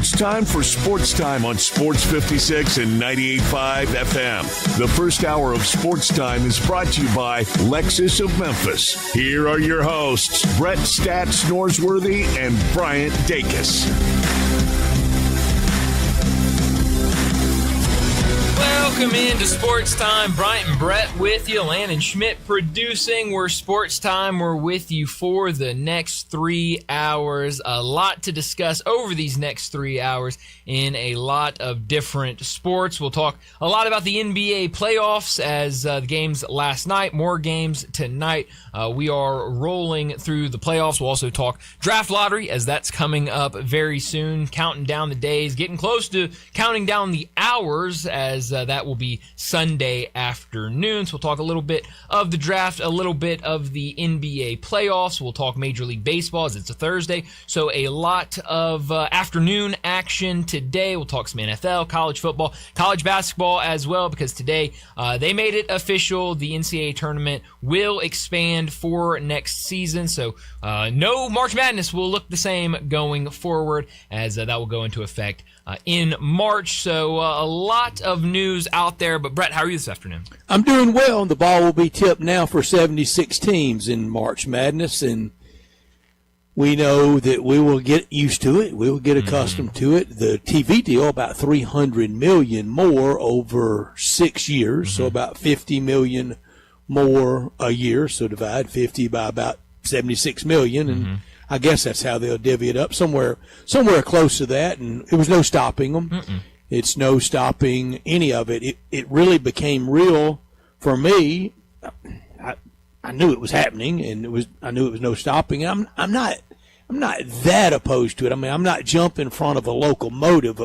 It's time for Sports Time on Sports 56 and 98.5 FM. The first hour of Sports Time is brought to you by Lexus of Memphis. Here are your hosts, Brett Stats Norsworthy and Bryant Dacus. Welcome into Sports Time. Bryant and Brett with you. Landon Schmidt producing. We're Sports Time. We're with you for the next 3 hours. A lot to discuss over these next 3 hours in a lot of different sports. We'll talk a lot about the NBA playoffs as the games last night, more games tonight. We are rolling through the playoffs. We'll also talk draft lottery as that's coming up very soon, counting down the days, getting close to counting down the hours as that will be Sunday afternoon. So we'll talk a little bit of the draft, a little bit of the NBA playoffs. We'll talk Major League Baseball as it's a Thursday. So a lot of afternoon action today. We'll talk some NFL, college football, college basketball as well, because today they made it official. The NCAA tournament will expand for next season. So no March Madness will look the same going forward as that will go into effect in March. So a lot of news out there. But Brett, how are you this afternoon? I'm doing well. The ball will be tipped now for 76 teams in March Madness, and we know that we will get used to it. We will get accustomed to it. The TV deal, about $300 million more over 6 years, so about $50 million more a year. So divide 50 by about 76 million, and I guess that's how they'll divvy it up, somewhere close to that. And it was no stopping them. It's no stopping any of it. It really became real for me. I knew it was happening, and I knew it was no stopping. I'm not that opposed to it. I mean, I'm not jump in front of a locomotive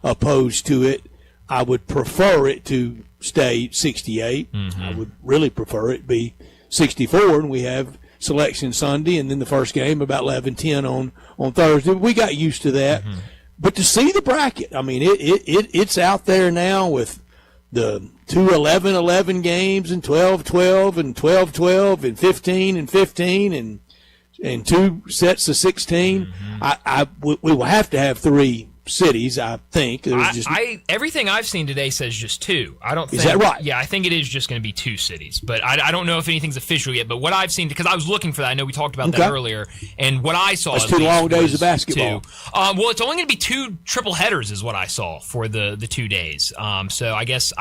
opposed to it. I would prefer it to stay 68. I would really prefer it be 64, and we have Selection Sunday, and then the first game about 11:10 on Thursday. We got used to that. But to see the bracket, I mean, it's out there now with the 2 11-11 games and 12-12 and 12-12 and 15 and 15 and 2 sets of 16. We will have to have 3 cities, I think. Everything I've seen today says just 2. I don't think. Is that right? Yeah, I think it is just going to be 2 cities. But I don't know if anything's official yet. But what I've seen, because I was looking for that, I know we talked about that earlier, and what I saw. That's 2 long days of basketball. 2. Well, it's only going to be 2 triple headers, is what I saw for the 2 days. So I guess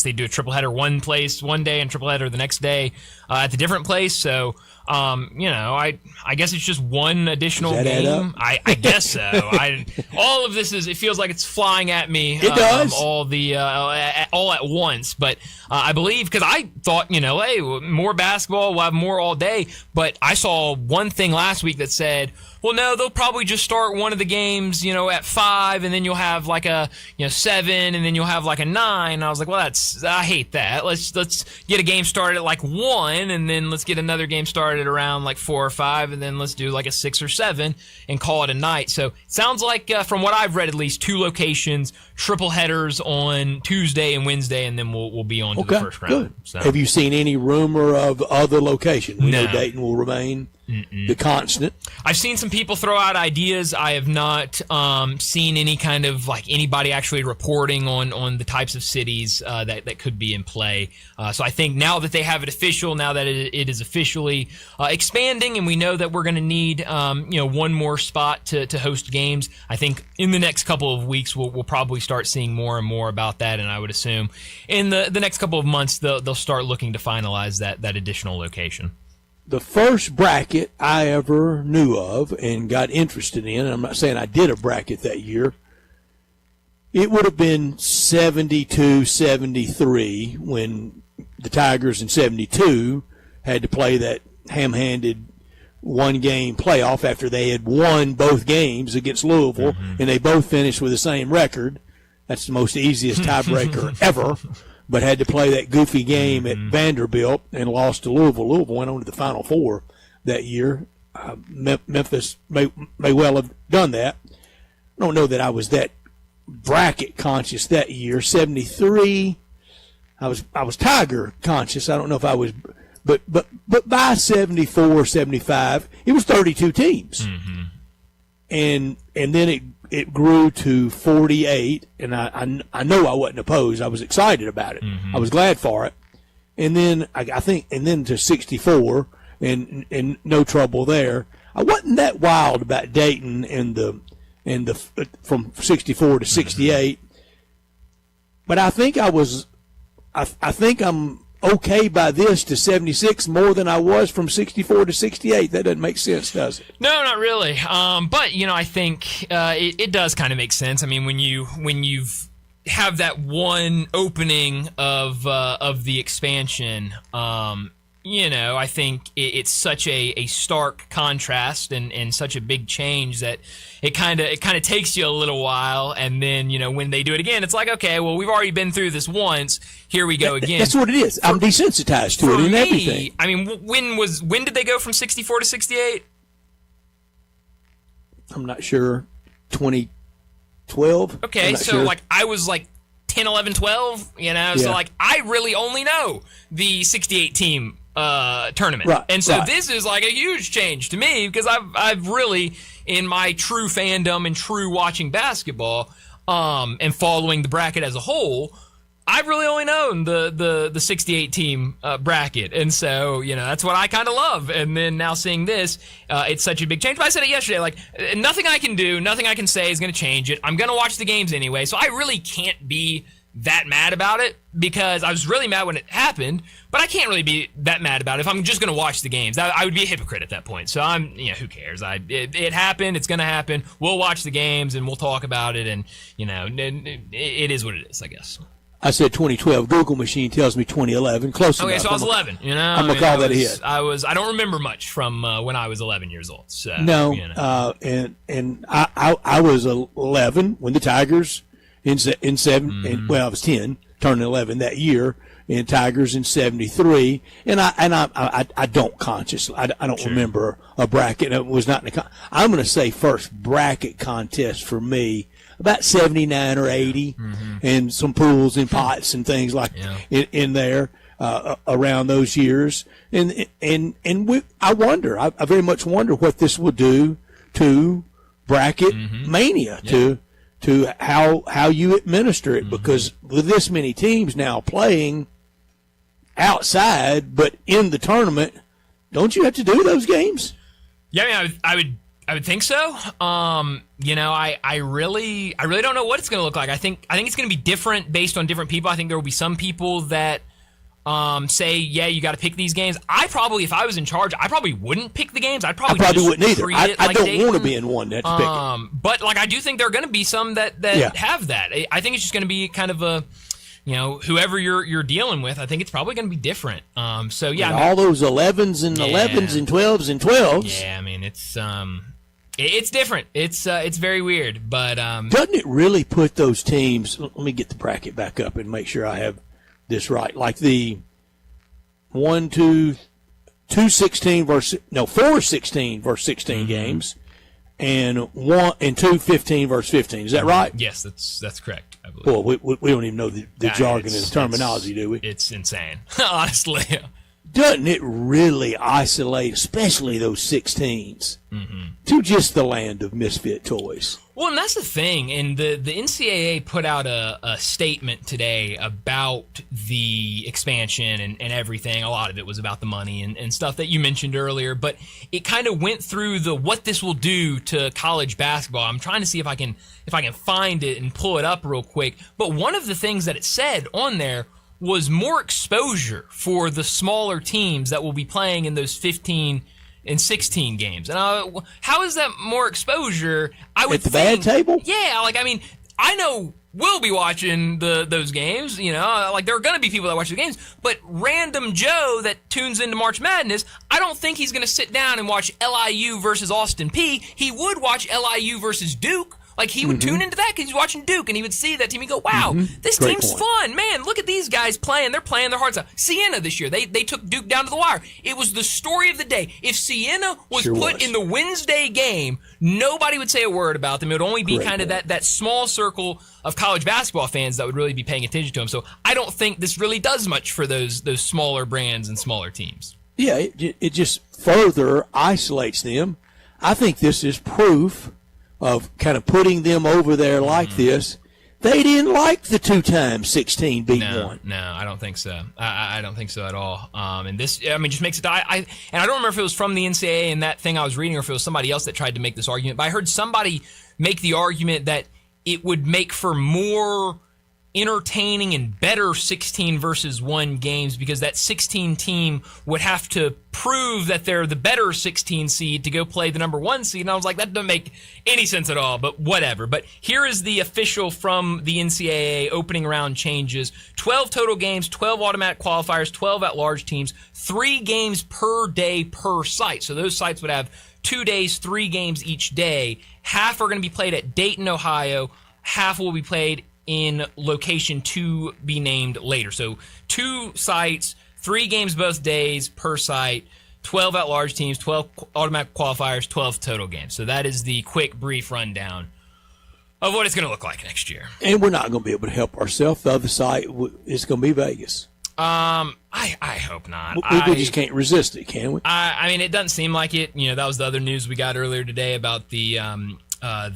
they do a triple header one place one day and triple header the next day at the different place. So. I guess it's just one additional game. I guess so. All of this it feels like it's flying at me. It does. All at once. But I believe, because I thought, hey, more basketball, we'll have more all day. But I saw one thing last week that said, well, no, they'll probably just start one of the games, at 5, and then you'll have like a, 7, and then you'll have like a 9. And I was like, well, I hate that. Let's get a game started at like 1, and then let's get another game started around like 4 or 5, and then let's do like a 6 or 7 and call it a night. So it sounds like, from what I've read, at least 2 locations, triple headers on Tuesday and Wednesday, and then we'll be on to the first round. Good. So. Have you seen any rumor of other locations? We know Dayton will remain the constant. I've seen some people throw out ideas. I have not seen any kind of like anybody actually reporting on the types of cities that could be in play. So I think now that they have it official, now that it is officially expanding, and we know that we're going to need one more spot to host games, I think in the next couple of weeks we'll probably start seeing more and more about that, and I would assume in the next couple of months they'll start looking to finalize that additional location. The first bracket I ever knew of and got interested in, and I'm not saying I did a bracket that year, it would have been 72-73 when the Tigers in 72 had to play that ham-handed one-game playoff after they had won both games against Louisville, and they both finished with the same record. That's the most easiest tiebreaker ever. But had to play that goofy game at Vanderbilt and lost to Louisville. Louisville went on to the Final Four that year. Memphis may well have done that. I don't know that I was that bracket conscious that year. 73, I was Tiger conscious. I don't know if I was, but by 74, 75, it was 32 teams. And then it grew to 48, and I know I wasn't opposed. I was excited about it. Mm-hmm. I was glad for it. And then I think to 64, and no trouble there. I wasn't that wild about Dayton and the from 64 to 68, but I think I think I'm okay by this to 76 more than I was from 64 to 68. That doesn't make sense, does it? No, not really. But I think it does kind of make sense. I mean, when you've have that one opening of the expansion, I think it's such a stark contrast and such a big change that it kind of takes you a little while, and then when they do it again, it's like, okay, well, we've already been through this once. Here we go again. That's what it is. I'm desensitized to it and everything. I mean, when did they go from 64 to 68? I'm not sure. 2012. Okay, so sure. like I was like 10, 11, 12. So like I really only know the 68 team tournament, right, and so right. this is like a huge change to me because I've really, in my true fandom and true watching basketball, and following the bracket as a whole, I've really only known the 68 team bracket, and so that's what I kind of love. And then now seeing this, it's such a big change. But I said it yesterday, like nothing I can do, nothing I can say is going to change it. I'm going to watch the games anyway, so I really can't be that mad about it because I was really mad when it happened, but I can't really be that mad about it if I'm just going to watch the games. I would be a hypocrite at that point. So I'm, who cares? It happened. It's going to happen. We'll watch the games and we'll talk about it, and it is what it is, I guess. I said 2012. Google machine tells me 2011. Close enough. Okay, so I was 11. I'm gonna call that a hit. I don't remember much from when I was 11 years old. So no, and I was 11 when the Tigers in 7, and I was 10, turning 11 that year. In Tigers in 73, and I don't consciously. I don't remember a bracket. It was not. I'm going to say first bracket contest for me about 79 or 80, and some pools and pots and things like in there around those years. I wonder. I very much wonder what this will do to bracket mania, to how you administer it, because with this many teams now playing outside but in the tournament, don't you have to do those games? Yeah, I would think so. I really don't know what it's going to look like. I think it's going to be different based on different people. I think there will be some people that say, yeah, you got to pick these games. If I was in charge, I probably wouldn't pick the games. I probably wouldn't either. I don't want to be in one that's pick it. But like I do think there are going to be some that have that. I think it's just going to be kind of a, whoever you're dealing with, I think it's probably going to be different. So yeah, all those 11s and 11s and 12s and 12s. Yeah, I mean it's different. It's very weird, but doesn't it really put those teams? Let me get the bracket back up and make sure I have this right. Like the 4 16 versus 16 games, and 2 15 versus 15. Is that right? Yes, that's correct. I believe. Well, we don't even know the jargon and the terminology, do we? It's insane, honestly. Doesn't it really isolate, especially those 16s, to just the land of misfit toys? Well, and that's the thing. And the NCAA put out a statement today about the expansion and everything. A lot of it was about the money and stuff that you mentioned earlier. But it kind of went through what this will do to college basketball. I'm trying to see if I can find it and pull it up real quick. But one of the things that it said on there was more exposure for the smaller teams that will be playing in those 15 and 16 games. And how is that more exposure? I would at the bad table? Yeah, I know we'll be watching those games. There are going to be people that watch the games, but random Joe that tunes into March Madness, I don't think he's going to sit down and watch LIU versus Austin Peay. He would watch LIU versus Duke. He would tune into that because he's watching Duke, and he would see that team and go, wow, this Great team's point. fun. Man, look at these guys playing. They're playing their hearts out. Siena this year, they took Duke down to the wire. It was the story of the day. If Siena was put in the Wednesday game, nobody would say a word about them. It would only be kind of that small circle of college basketball fans that would really be paying attention to them. So I don't think this really does much for those smaller brands and smaller teams. Yeah, it just further isolates them. I think this is proof of kind of putting them over there like this. They didn't like the 2 16 beat one. No, I don't think so. I don't think so at all. And this, I mean, just makes it. And I don't remember if it was from the NCAA and that thing I was reading, or if it was somebody else that tried to make this argument. But I heard somebody make the argument that it would make for more entertaining and better 16 versus 1 games, because that 16 team would have to prove that they're the better 16 seed to go play the number 1 seed. And I was like, that doesn't make any sense at all, but whatever. But here is the official from the NCAA opening round changes. 12 total games, 12 automatic qualifiers, 12 at-large teams, 3 games per day per site. So those sites would have 2 days, 3 games each day. Half are going to be played at Dayton, Ohio. Half will be played in location to be named later. So 2 sites, 3 games both days per site, 12 at-large teams, 12 automatic qualifiers, 12 total games. So that is the quick, brief rundown of what it's going to look like next year. And we're not going to be able to help ourselves. The other site is going to be Vegas. I hope not. We just can't resist it, can we? I mean, it doesn't seem like it. You know, that was the other news we got earlier today about the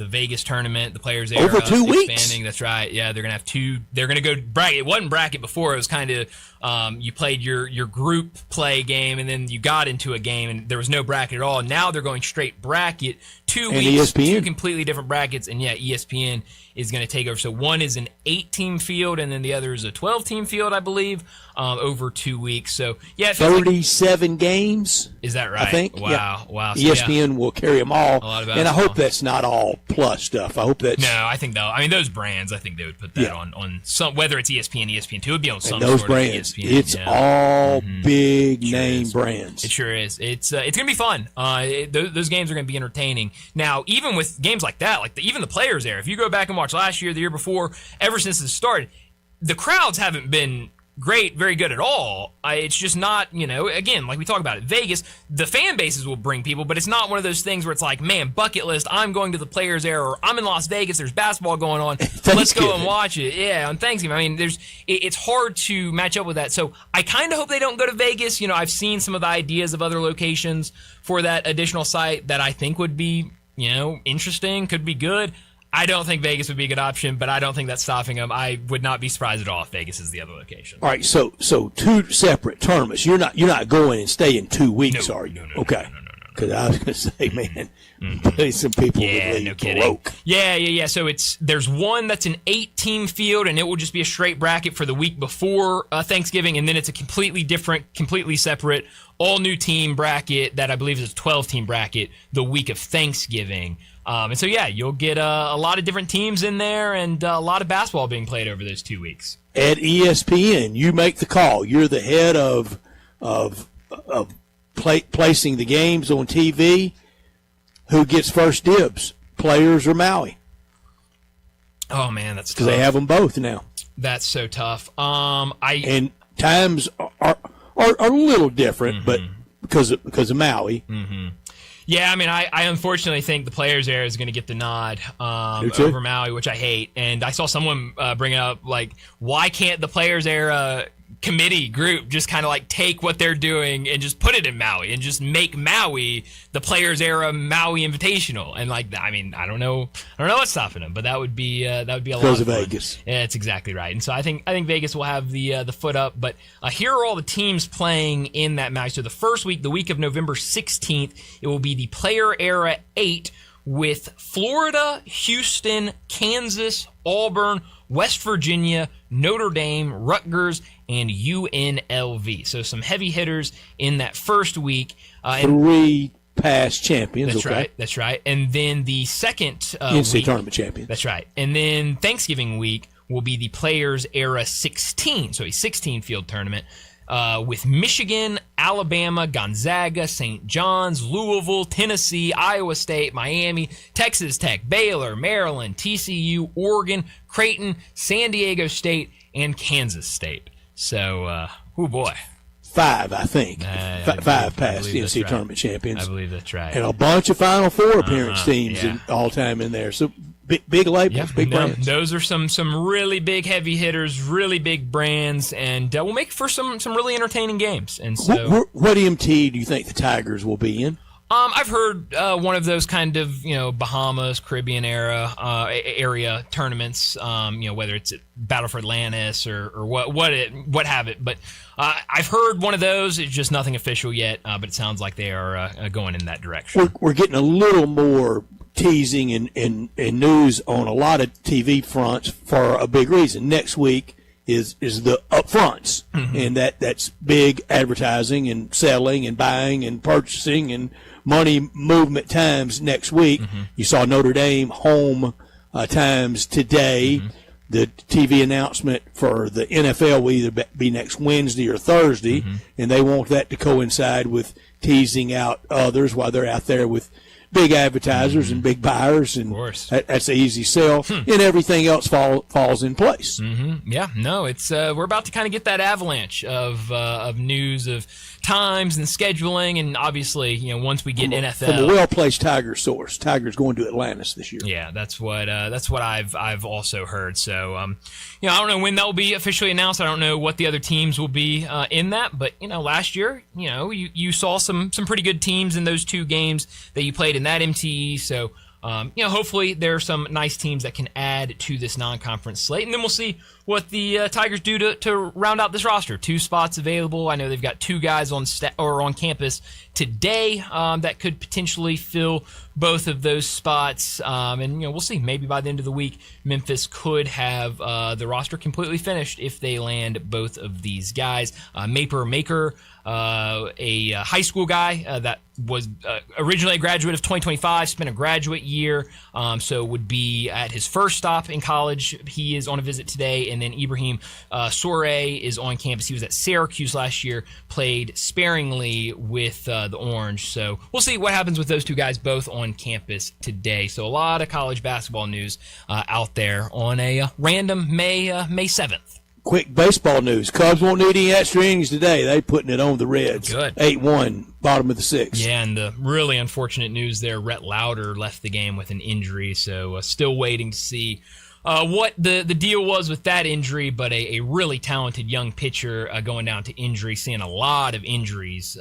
Vegas tournament, the players era over 2 weeks. Expanding. That's right. Yeah, they're gonna have 2. They're gonna go bracket. It wasn't bracket before. It was kind of you played your group play game, and then you got into a game, and there was no bracket at all. And now they're going straight bracket. 2 and weeks, ESPN. 2 completely different brackets, and yeah, ESPN is going to take over. So one is an 8-team field, and then the other is a 12-team field, I believe, over 2 weeks. So yeah, 37 games. Is that right? I think. Wow, yeah. wow. So, ESPN will carry them all, and I hope basketball. that's not all plus stuff. I hope that's no. I think though. I mean, those brands. I think they would put that on some. Whether it's ESPN, ESPN2, it would be on some. And those sort brands. Of ESPN, it's all big name is. brands. It sure is. It's gonna be fun. Those games are gonna be entertaining. Now, even with games like that, like even the players there. If you go back and watch last year, the year before, ever since it started, the crowds haven't been very good at all. It's just not, again, like we talk about it, Vegas, the fan bases will bring people, but it's not one of those things where it's like, man, bucket list, I'm going to the Players Era, or I'm in Las Vegas, there's basketball going on, let's go and watch it. Yeah, on Thanksgiving. I mean, it's hard to match up with that. So I kind of hope they don't go to Vegas. I've seen some of the ideas of other locations for that additional site that I think would be, interesting, could be good. I don't think Vegas would be a good option, but I don't think that's stopping them. I would not be surprised at all if Vegas is the other location. All right, so 2 separate tournaments. You're not going and staying 2 weeks, are you? No, okay. No. Because I was going to say, man, some people would leave no kidding. broke. Yeah. So there's one that's an 8-team field, and it will just be a straight bracket for the week before Thanksgiving, and then it's a completely different, completely separate, all-new team bracket that I believe is a 12-team bracket the week of Thanksgiving. And so, yeah, you'll get a lot of different teams in there and a lot of basketball being played over those 2 weeks. At ESPN, you make the call. You're the head of placing the games on TV. Who gets first dibs, Players or Maui? Oh, man, that's tough. Because they have them both now. That's so tough. And times are a little different, but because of Maui. Mm-hmm. Yeah, I mean, I unfortunately think the Players Era is going to get the nod over Maui, which I hate. And I saw someone bring up, like, why can't the Players Era committee group just kind of like take what they're doing and just put it in Maui and just make Maui the Players Era Maui Invitational? And like, I mean, I don't know what's stopping them, but that would be a lot of fun. Because of Vegas. Yeah, that's exactly right. And so I think Vegas will have the foot up. But here are all the teams playing in that Maui. So the first week, the week of November 16th, it will be the Player Era 8 with Florida, Houston, Kansas, Auburn, West Virginia, Notre Dame, Rutgers, and UNLV. So some heavy hitters in that first week. 3 past champions. That's right. That's right. And then the second NCAA tournament champions. That's right. And then Thanksgiving week will be the Players Era 16, so a 16-field tournament. With Michigan, Alabama, Gonzaga, St. John's, Louisville, Tennessee, Iowa State, Miami, Texas Tech, Baylor, Maryland, TCU, Oregon, Creighton, San Diego State, and Kansas State. So, oh boy. 5, I think. 5 past NCAA tournament champions. I believe that's right. And a bunch of Final Four appearance teams all time in there. So big labels, big brands. Those are some really big heavy hitters, really big brands, and will make for some really entertaining games. And so, what MT do you think the Tigers will be in? I've heard one of those kind of, Bahamas, Caribbean area tournaments, whether it's at Battle for Atlantis or what have it. But I've heard one of those. It's just nothing official yet, but it sounds like they are going in that direction. We're getting a little more teasing and news on a lot of TV fronts for a big reason. Next week is the upfronts, and that's big advertising and selling and buying and purchasing and money movement times next week. You saw Notre Dame home times today. The TV announcement for the NFL will either be next Wednesday or Thursday, and they want that to coincide with teasing out others while they're out there with big advertisers and big buyers, and that's an easy sell, and everything else falls in place. Yeah, no, it's we're about to kind of get that avalanche of news of times and scheduling, and obviously, once we get NFL from a well-placed Tiger source, Tiger's going to Atlantis this year. Yeah, that's what I've also heard. So, I don't know when that will be officially announced. I don't know what the other teams will be in that, but last year, you saw some pretty good teams in those two games that you played in that MTE. So, hopefully there are some nice teams that can add to this non-conference slate, and then we'll see what the Tigers do to round out this roster. 2 spots available. I know they've got 2 guys on campus today that could potentially fill both of those spots, and we'll see. Maybe by the end of the week, Memphis could have the roster completely finished if they land both of these guys. Maker, a high school guy that was originally a graduate of 2025, spent a graduate year, so would be at his first stop in college. He is on a visit today, and then Ibrahim Souré is on campus. He was at Syracuse last year, played sparingly with the Orange, so we'll see what happens with those 2 guys both on campus today. So a lot of college basketball news out there on a random May 7th. Quick baseball news. Cubs won't need any extra innings today. They putting it on the Reds. Good. 8-1, bottom of the 6th. Yeah, and the really unfortunate news there, Rhett Lauder left the game with an injury, so still waiting to see what the deal was with that injury, but a really talented young pitcher going down to injury, seeing a lot of injuries,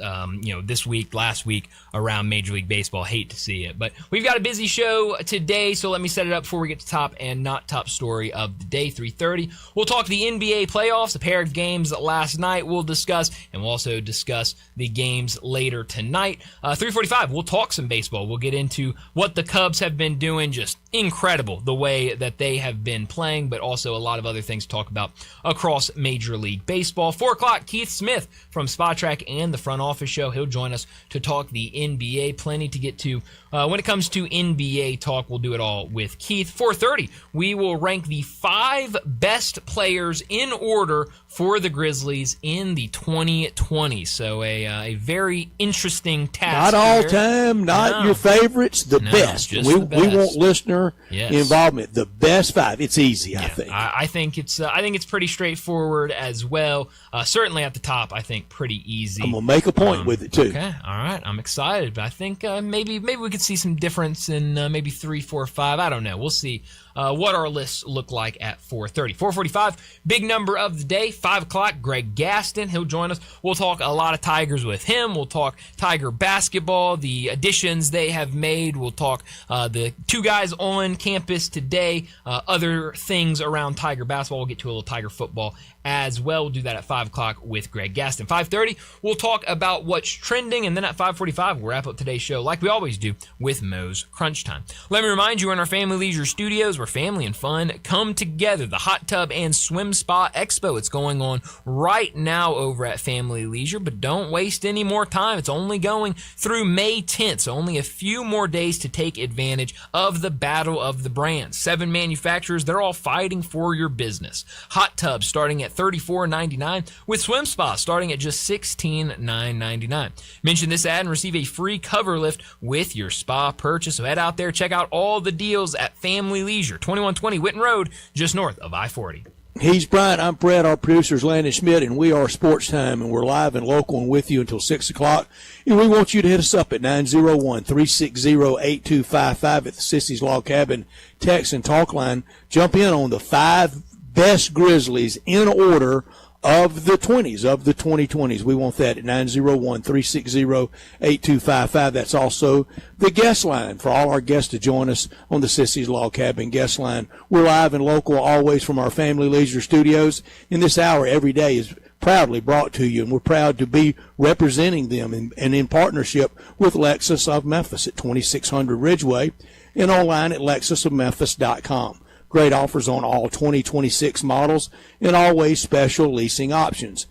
this week, last week around Major League Baseball. Hate to see it, but we've got a busy show today, so let me set it up before we get to top and not top story of the day. 3:30, we'll talk the NBA playoffs, a pair of games last night we'll discuss, and we'll also discuss the games later tonight. 3:45, we'll talk some baseball. We'll get into what the Cubs have been doing, just incredible the way that they have been playing, but also a lot of other things to talk about across Major League Baseball. 4 o'clock, Keith Smith from Spot Track and the Front Office Show. He'll join us to talk the NBA. Plenty to get to when it comes to NBA talk. We'll do it all with Keith. 4:30, we will rank the 5 best players in order for the Grizzlies in the 2020s. So a very interesting task. Not all time, not your favorites, the best. We want listener involvement. The best 5. It's easy, I think. I think it's pretty straightforward as well. Certainly at the top, I think pretty easy. I'm gonna make a point with it too. Okay, all right. I'm excited, but I think maybe we could see some difference in maybe 3, 4, 5. I don't know. We'll see what our lists look like at 4:30. 4:45, big number of the day. 5 o'clock, Greg Gaston. He'll join us. We'll talk a lot of Tigers with him. We'll talk Tiger basketball, the additions they have made. We'll talk the 2 guys on campus today, other things around Tiger basketball. We'll get to a little Tiger football as well. We'll do that at 5 o'clock with Greg Gaston. 5:30, we'll talk about what's trending, and then at 5:45, we'll wrap up today's show like we always do with Mo's Crunch Time. Let me remind you, we're in our Family Leisure Studios where family and fun come together. The Hot Tub and Swim Spa Expo, it's going on right now over at Family Leisure, but don't waste any more time. It's only going through May 10th, so only a few more days to take advantage of the battle of the brands. 7 manufacturers, they're all fighting for your business. Hot tubs starting at $34.99, with swim spas starting at just $16,999. Mention this ad and receive a free cover lift with your spa purchase. So head out there, check out all the deals at Family Leisure, 2120 Whitten Road, just north of I-40. He's Bryant. I'm Brett. Our producer's Landon Schmidt, and we are Sports Time, and we're live and local and with you until 6 o'clock. And we want you to hit us up at 901-360-8255 at the Sissy's Log Cabin text and talk line. Jump in on the 5 best Grizzlies in order of the 2020s. We want that at 901-360-8255. That's also the guest line for all our guests to join us on the Sissy's Log Cabin guest line. We're live and local always from our Family Leisure Studios. In this hour every day is proudly brought to you, and we're proud to be representing them and in partnership with Lexus of Memphis at 2600 Ridgeway and online at lexusofmemphis.com. Great offers on all 2026 models and always special leasing options.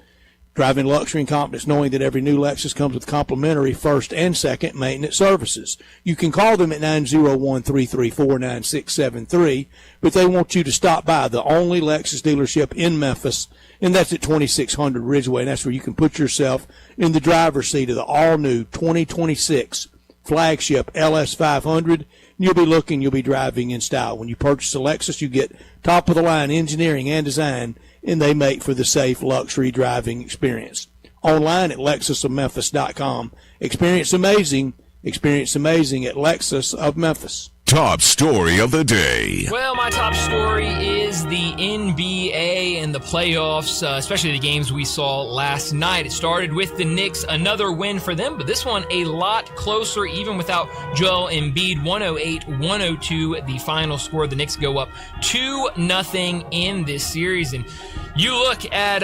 Driving luxury and confidence knowing that every new Lexus comes with complimentary first and second maintenance services. You can call them at 901-334-9673, but they want you to stop by the only Lexus dealership in Memphis, and that's at 2600 Ridgeway, and that's where you can put yourself in the driver's seat of the all-new 2026 flagship LS500. You'll be driving in style. When you purchase a Lexus, you get top-of-the-line engineering and design, and they make for the safe luxury driving experience. Online at lexusofmemphis.com. Experience amazing at Lexus of Memphis. Top story of the day. Well, my top story is the NBA and the playoffs, especially the games we saw last night. It started with the Knicks, another win for them, but this one a lot closer, even without Joel Embiid. 108-102, the final score. The Knicks go up 2-0 in this series. And you look at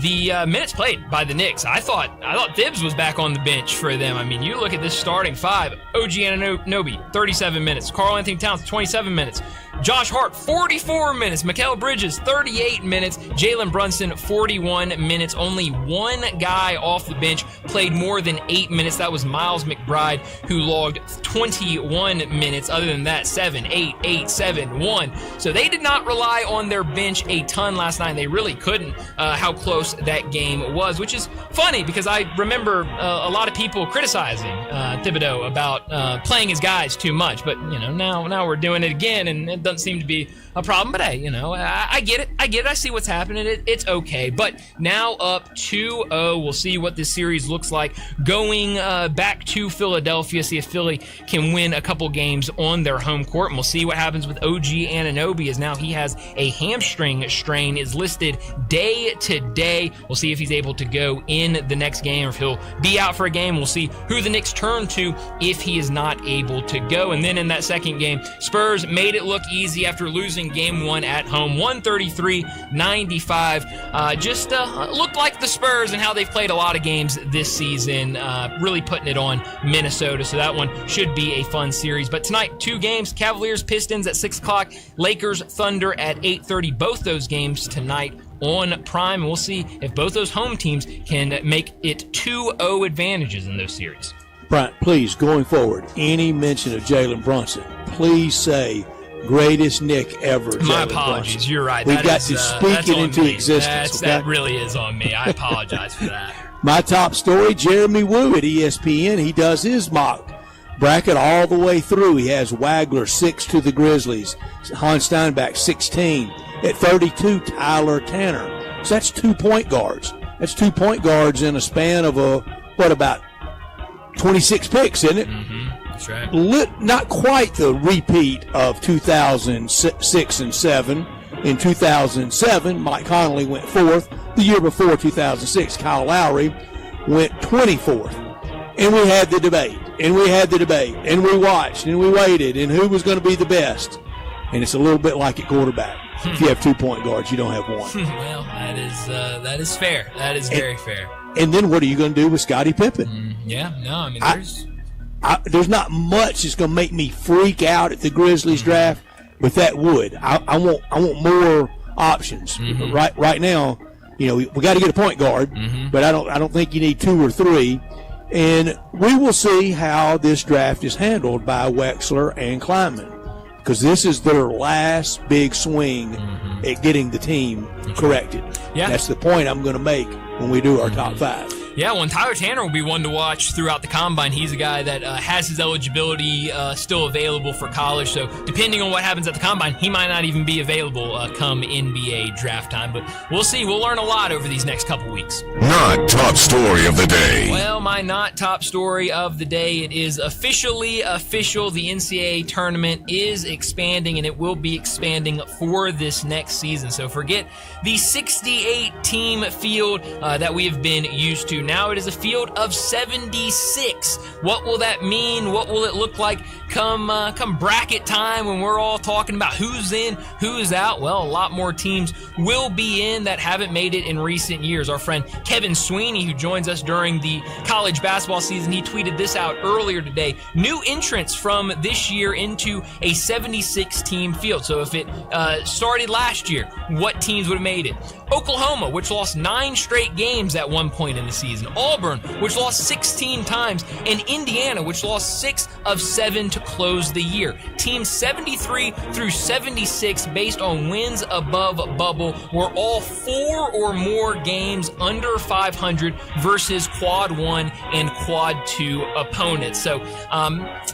the minutes played by the Knicks. I thought Thibs was back on the bench for them. I mean, you look at this starting five. OG Anunoby, 37 minutes. Karl Anthony Towns, 27 minutes. Josh Hart, 44 minutes. Mikal Bridges, 38 minutes. Jalen Brunson, 41 minutes. Only one guy off the bench played more than 8 minutes. That was Miles McBride, who logged 21 minutes. Other than that, 7, 8, 8, 7, 1. So they did not rely on their bench a ton last night. They really couldn't. How close that game was, which is funny because I remember a lot of people criticizing Thibodeau about playing his guys too much. But, now we're doing it again, and it doesn't seem to be a problem. But hey, I get it. I see what's happening. It's okay. But now up 2-0. We'll see what this series looks like going back to Philadelphia. See if Philly can win a couple games on their home court. And we'll see what happens with OG Anunoby, as now he has a hamstring strain, is listed day to day. We'll see if he's able to go in the next game or if he'll be out for a game. We'll see who the Knicks turn to if he is not able to go. And then in that second game, Spurs made it look easy after losing game one at home, 133-95. Just looked like the Spurs and how they've played a lot of games this season, really putting it on Minnesota. So that one should be a fun series. But tonight, 2 games, Cavaliers, Pistons at 6 o'clock, Lakers, Thunder at 8:30. Both those games tonight on Prime. We'll see if both those home teams can make it 2-0 advantages in those series. Bryant, please, going forward, any mention of Jalen Brunson, please say greatest Nick ever. My apologies. Brunson. You're right. We've got to speak it into existence. That really is on me. I apologize for that. My top story, Jeremy Woo at ESPN. He does his mock bracket all the way through. He has Wagler 6 to the Grizzlies, Hans Steinbach 16. At 32, Tyler Tanner. So that's 2 point guards. That's 2 point guards in a span of about 26 picks, isn't it? Mm-hmm. That's right. Not quite the repeat of 2006 and 7. In 2007, Mike Conley went 4th. The year before, 2006, Kyle Lowry went 24th. And we had the debate, and we watched, and we waited, and who was going to be the best. And it's a little bit like at quarterback. If you have 2 point guards, you don't have one. Well, that is fair. That is very fair. And then what are you going to do with Scottie Pippen? There's not much that's going to make me freak out at the Grizzlies draft, but that would. I want more options. Mm-hmm. Right now, we got to get a point guard, but I don't think you need 2 or 3. And we will see how this draft is handled by Wexler and Kleinman, because this is their last big swing at getting the team corrected. Yeah. That's the point I'm going to make when we do our top 5. Yeah, well, and Tyler Tanner will be one to watch throughout the Combine. He's a guy that has his eligibility still available for college, so depending on what happens at the Combine, he might not even be available come NBA draft time. But we'll see. We'll learn a lot over these next couple weeks. Not top story of the day. Well, my not top story of the day, it is officially official. The NCAA tournament is expanding, and it will be expanding for this next season. So forget the 68-team field that we have been used to. Now it is a field of 76. What will that mean? What will it look like come bracket time when we're all talking about who's in, who's out? Well, a lot more teams will be in that haven't made it in recent years. Our friend Kevin Sweeney, who joins us during the college basketball season, he tweeted this out earlier today. New entrants from this year into a 76-team field. So if it started last year, what teams would have made it? Oklahoma, which lost 9 straight games at one point in the season. Auburn, which lost 16 times. And Indiana, which lost 6 of 7 to close the year. Teams 73 through 76 based on wins above bubble were all 4 or more games under 500 versus quad 1 and quad 2 opponents. So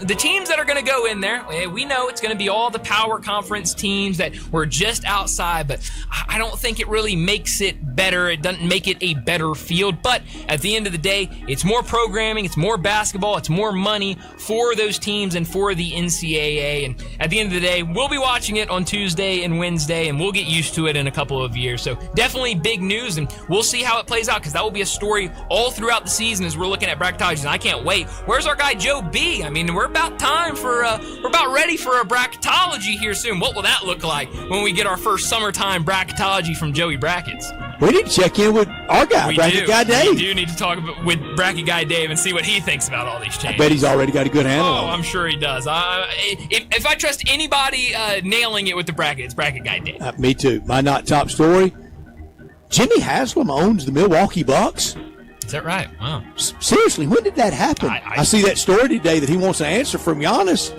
the teams that are going to go in there, we know it's going to be all the power conference teams that were just outside, but I don't think it really makes it better. It doesn't make it a better field, but at the end of the day, it's more programming, it's more basketball, it's more money for those teams and for the NCAA. And at the end of the day, we'll be watching it on Tuesday and Wednesday, and we'll get used to it in a couple of years. So definitely big news, and we'll see how it plays out, because that will be a story all throughout the season as we're looking at bracketology. And I can't wait. Where's our guy Joe B? I mean, we're about ready for a bracketology here soon. What will that look like when we get our first summertime bracketology from Joey Brackets? We need to check in with our guy, Bracket Guy Dave. We do need to talk with Bracket Guy Dave and see what he thinks about all these changes. I bet he's already got a good handle on it. I'm sure he does. If I trust anybody nailing it with the bracket, it's Bracket Guy Dave. Me too. My not top story, Jimmy Haslam owns the Milwaukee Bucks. Is that right? Wow. Seriously, when did that happen? I see that story today that he wants an answer from Giannis.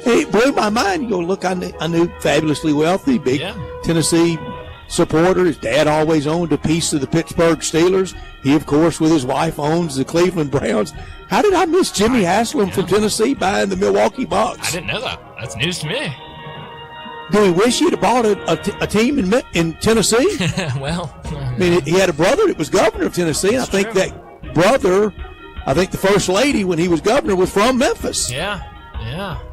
It blew my mind. You go, look, I knew fabulously wealthy, big Tennessee supporter. His dad always owned a piece of the Pittsburgh Steelers. He, of course, with his wife, owns the Cleveland Browns. How did I miss Jimmy Haslam from Tennessee buying the Milwaukee Bucks? I didn't know that. That's news to me. Do we wish he'd have bought a team in Tennessee? Well, I mean, he had a brother that was governor of Tennessee, and I think that brother, the first lady when he was governor, was from Memphis. Yeah.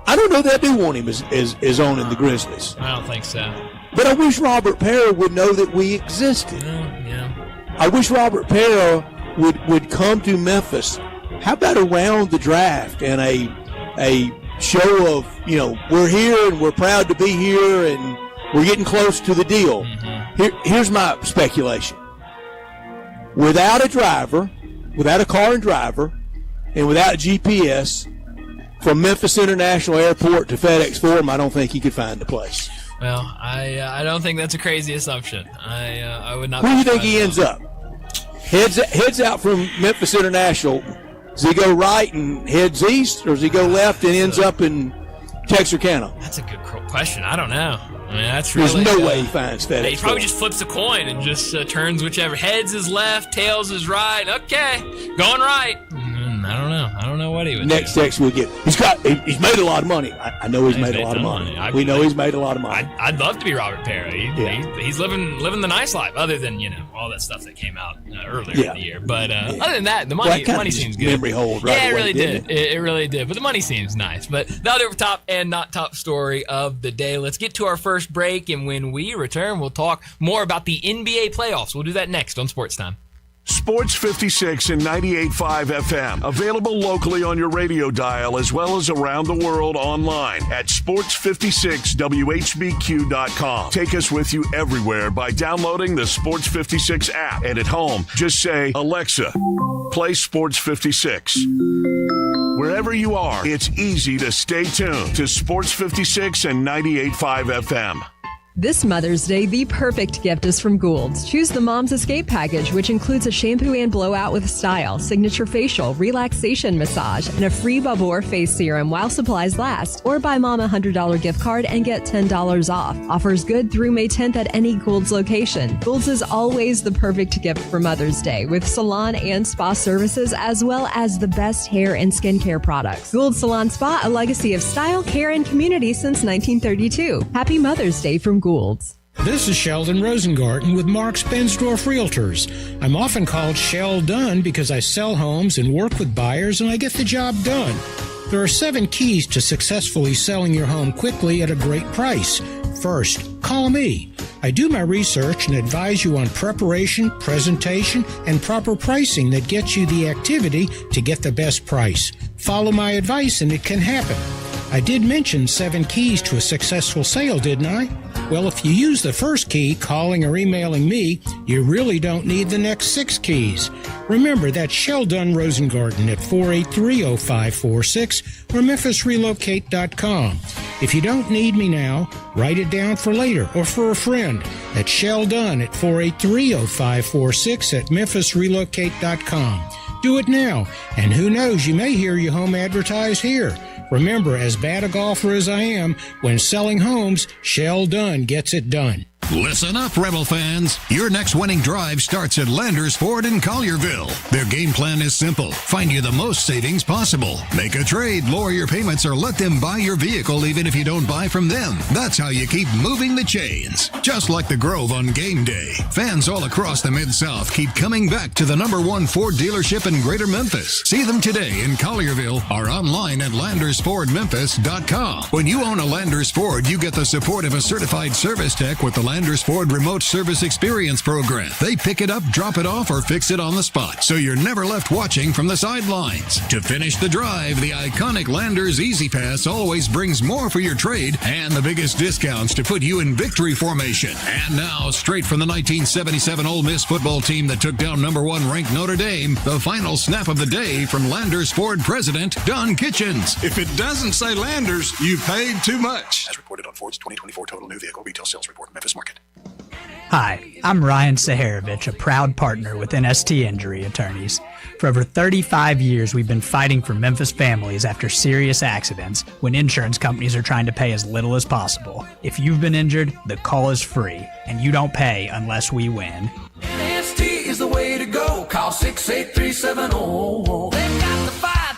I don't know that I do want him as owning the Grizzlies. I don't think so. But I wish Robert Parra would know that we existed. Yeah. I wish Robert Parra would come to Memphis. How about around the draft and a show of, we're here and we're proud to be here and we're getting close to the deal. Mm-hmm. Here's my speculation. Without a driver, without a car and driver, and without GPS, from Memphis International Airport to FedEx Forum, I don't think he could find a place. Well, I don't think that's a crazy assumption. I would not. Where do you think he ends up? Heads out from Memphis International. Does he go right and heads east, or does he go left and ends up in Texarkana? That's a good question. I don't know. I mean, that's really, there's no way he finds FedEx. He probably just flips a coin and just turns whichever. Heads is left, tails is right. Okay, going right. I don't know what he would Next do. text we'll get. He's made a lot of money. I know he's made a lot of money. We know he's made a lot of money. I'd love to be Robert Parra. He's living the nice life, other than all that stuff that came out earlier in the year. But other than that, the money seems good. Memory hold right away, it really did. It really did. But the money seems nice. But not over top and not top story of the day. Let's get to our first break, and when we return, we'll talk more about the NBA playoffs. We'll do that next on Sports Time. Sports 56 and 98.5 FM. Available locally on your radio dial as well as around the world online at sports56whbq.com. Take us with you everywhere by downloading the Sports 56 app. And at home, just say, Alexa, play Sports 56. Wherever you are, it's easy to stay tuned to Sports 56 and 98.5 FM. This Mother's Day, the perfect gift is from Gould's. Choose the Mom's Escape package, which includes a shampoo and blowout with style, signature facial, relaxation massage, and a free Babor face serum while supplies last. Or buy Mom a $100 gift card and get $10 off. Offers good through May 10th at any Gould's location. Gould's is always the perfect gift for Mother's Day, with salon and spa services as well as the best hair and skincare products. Gould's Salon Spa, a legacy of style, care, and community since 1932. Happy Mother's Day from Gould's. This is Sheldon Rosengarten with Marks Bensdorf Realtors. I'm often called Shell Done because I sell homes and work with buyers and I get the job done. There are 7 keys to successfully selling your home quickly at a great price. First, call me. I do my research and advise you on preparation, presentation, and proper pricing that gets you the activity to get the best price. Follow my advice and it can happen. I did mention 7 keys to a successful sale, didn't I? Well, if you use the first key, calling or emailing me, you really don't need the next 6 keys. Remember, that's Sheldon Rosengarten at 483-0546 or MemphisRelocate.com. If you don't need me now, write it down for later or for a friend. That's Sheldon at 483-0546 at MemphisRelocate.com. Do it now, and who knows, you may hear your home advertised here. Remember, as bad a golfer as I am, when selling homes, Shell Done gets it done. Listen up, Rebel fans. Your next winning drive starts at Landers Ford in Collierville. Their game plan is simple. Find you the most savings possible. Make a trade, lower your payments, or let them buy your vehicle even if you don't buy from them. That's how you keep moving the chains. Just like the Grove on game day. Fans all across the Mid-South keep coming back to the #1 Ford dealership in Greater Memphis. See them today in Collierville or online at LandersFordMemphis.com. When you own a Landers Ford, you get the support of a certified service tech with the Landers Ford Remote Service Experience Program. They pick it up, drop it off, or fix it on the spot, so you're never left watching from the sidelines. To finish the drive, the iconic Landers Easy Pass always brings more for your trade and the biggest discounts to put you in victory formation. And now, straight from the 1977 Ole Miss football team that took down #1 ranked Notre Dame, the final snap of the day from Landers Ford President Don Kitchens. If it doesn't say Landers, you paid too much. As reported on Ford's 2024 Total New Vehicle Retail Sales Report, Memphis Market. Hi, I'm Ryan Saharovich, a proud partner with NST Injury Attorneys. For over 35 years, we've been fighting for Memphis families after serious accidents when insurance companies are trying to pay as little as possible. If you've been injured, the call is free, and you don't pay unless we win. NST is the way to go. Call 683-70.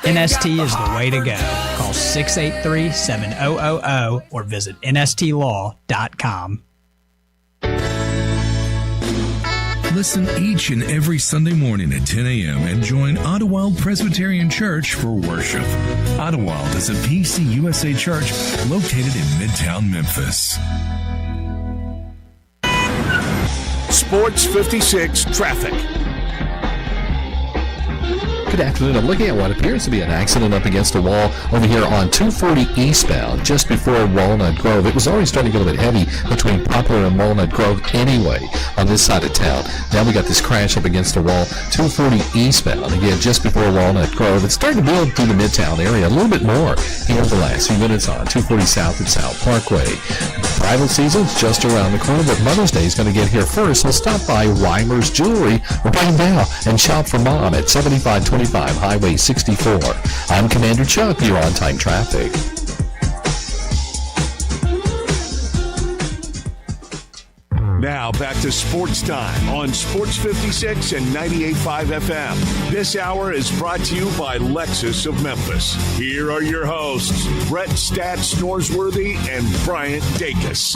NST is the way to go. Call 683-7000 or visit nstlaw.com. Listen each and every Sunday morning at 10 a.m. and join Ottawild Presbyterian Church for worship. Ottawild is a PCUSA church located in Midtown Memphis. Sports 56 traffic. Good afternoon. I'm looking at what appears to be an accident up against a wall over here on 240 eastbound, just before Walnut Grove. It was already starting to get a little bit heavy between Poplar and Walnut Grove anyway on this side of town. Now we got this crash up against a wall, 240 eastbound, again, just before Walnut Grove. It's starting to build through the Midtown area a little bit more here in the last few minutes on 240 South and South Parkway. Bridal season's just around the corner, but Mother's Day is going to get here first. So stop by Weimer's Jewelry right now and shop for Mom at 7525 Highway 64. I'm Commander Chuck. You're on time traffic. Now back to Sports Time on Sports 56 and 98.5 FM. This hour is brought to you by Lexus of Memphis. Here are your hosts, Brett Stats Norsworthy and Bryant Dacus.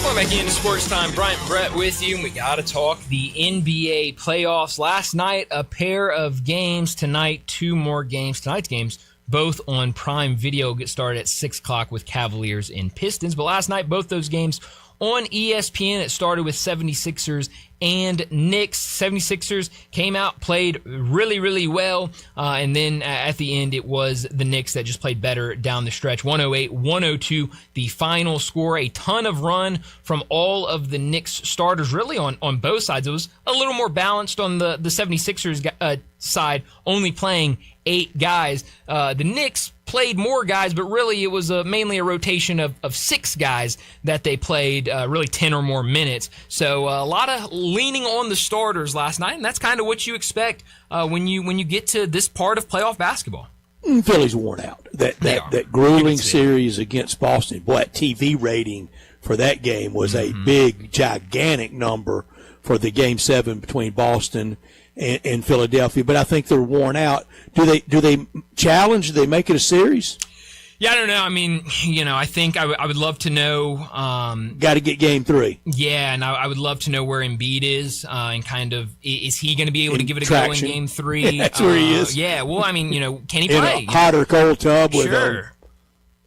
Welcome back into Sports Time. Bryant Brett with you, and we got to talk the NBA playoffs. Last night, a pair of games. Tonight, 2 more games. Tonight's games, both on Prime Video, get started at 6 o'clock with Cavaliers and Pistons. But last night, both those games on ESPN. It started with 76ers and Knicks. 76ers came out, played really, really well. And then at the end, it was the Knicks that just played better down the stretch. 108-102, the final score. A ton of run from all of the Knicks starters, really on both sides. It was a little more balanced on the 76ers side, only playing 8 guys. The Knicks played more guys, but really it was mainly a rotation of 6 guys that they played really 10 or more minutes. So a lot of leaning on the starters last night, and that's kind of what you expect when you get to this part of playoff basketball. Philly's worn out. That grueling series against Boston, boy, that TV rating for that game was a big, gigantic number for the Game 7 between Boston and Philadelphia. But I think they're worn out. Do they challenge? Do they make it a series? Yeah, I don't know. I mean, I think I would love to know. Got to get Game 3. Yeah, and I would love to know where Embiid is and kind is he going to be able to give it a go in Game 3? That's where he is. Yeah, well, I mean, can he play? In a hot or cold tub with a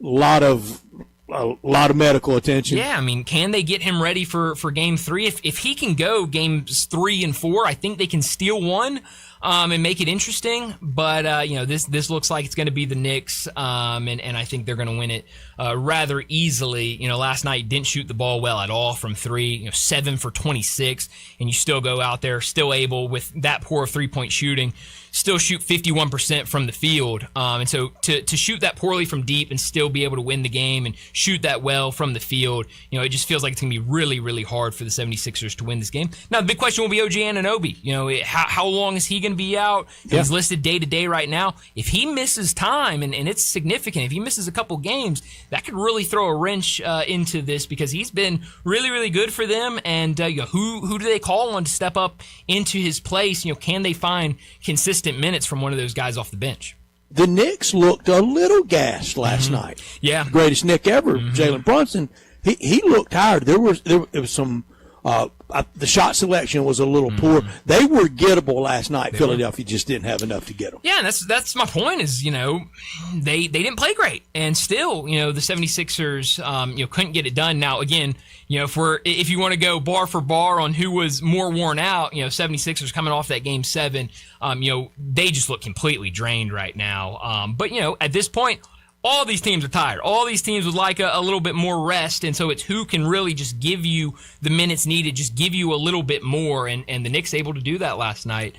lot of medical attention. Yeah, I mean, can they get him ready for Game 3? If he can go Games 3 and 4, I think they can steal one and make it interesting. But this looks like it's going to be the Knicks, and I think they're going to win it rather easily. Last night didn't shoot the ball well at all from 3. 7 for 26, and you still go out there, still able with that poor 3-point shooting, still shoot 51% from the field. And so to shoot that poorly from deep and still be able to win the game and shoot that well from the field, it just feels like it's going to be really, really hard for the 76ers to win this game. Now, the big question will be OG Anunoby. How long is he going to be out? Yeah. He's listed day-to-day right now. If he misses time, and it's significant, if he misses a couple games, that could really throw a wrench into this because he's been really, really good for them. And who do they call on to step up into his place? Can they find consistent minutes from one of those guys off the bench? The Knicks looked a little gassed last night. Yeah, greatest Knick ever, Jalen Brunson. He looked tired. There was some. The shot selection was a little poor. They were gettable last night. Philadelphia just didn't have enough to get them. Yeah, and that's my point is, they didn't play great. And still, the 76ers, couldn't get it done. Now, again, if you want to go bar for bar on who was more worn out, 76ers coming off that Game 7, they just look completely drained right now. But, at this point, all these teams are tired. All these teams would like a little bit more rest, and so it's who can really just give you the minutes needed, just give you a little bit more, and the Knicks able to do that last night.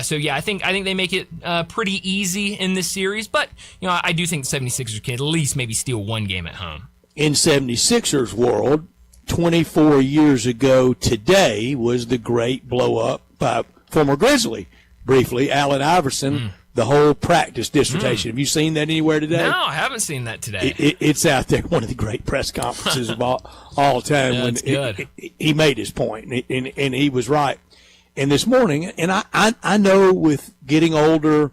So yeah, I think they make it pretty easy in this series, but I do think the 76ers can at least maybe steal one game at home. In 76ers world, 24 years ago today was the great blow-up by former Grizzly, briefly, Allen Iverson, the whole practice dissertation. Have you seen that anywhere today? No, I haven't seen that today. It's out there, one of the great press conferences of all time. Yeah, when good. He made his point, and he was right. And this morning, and I know with getting older,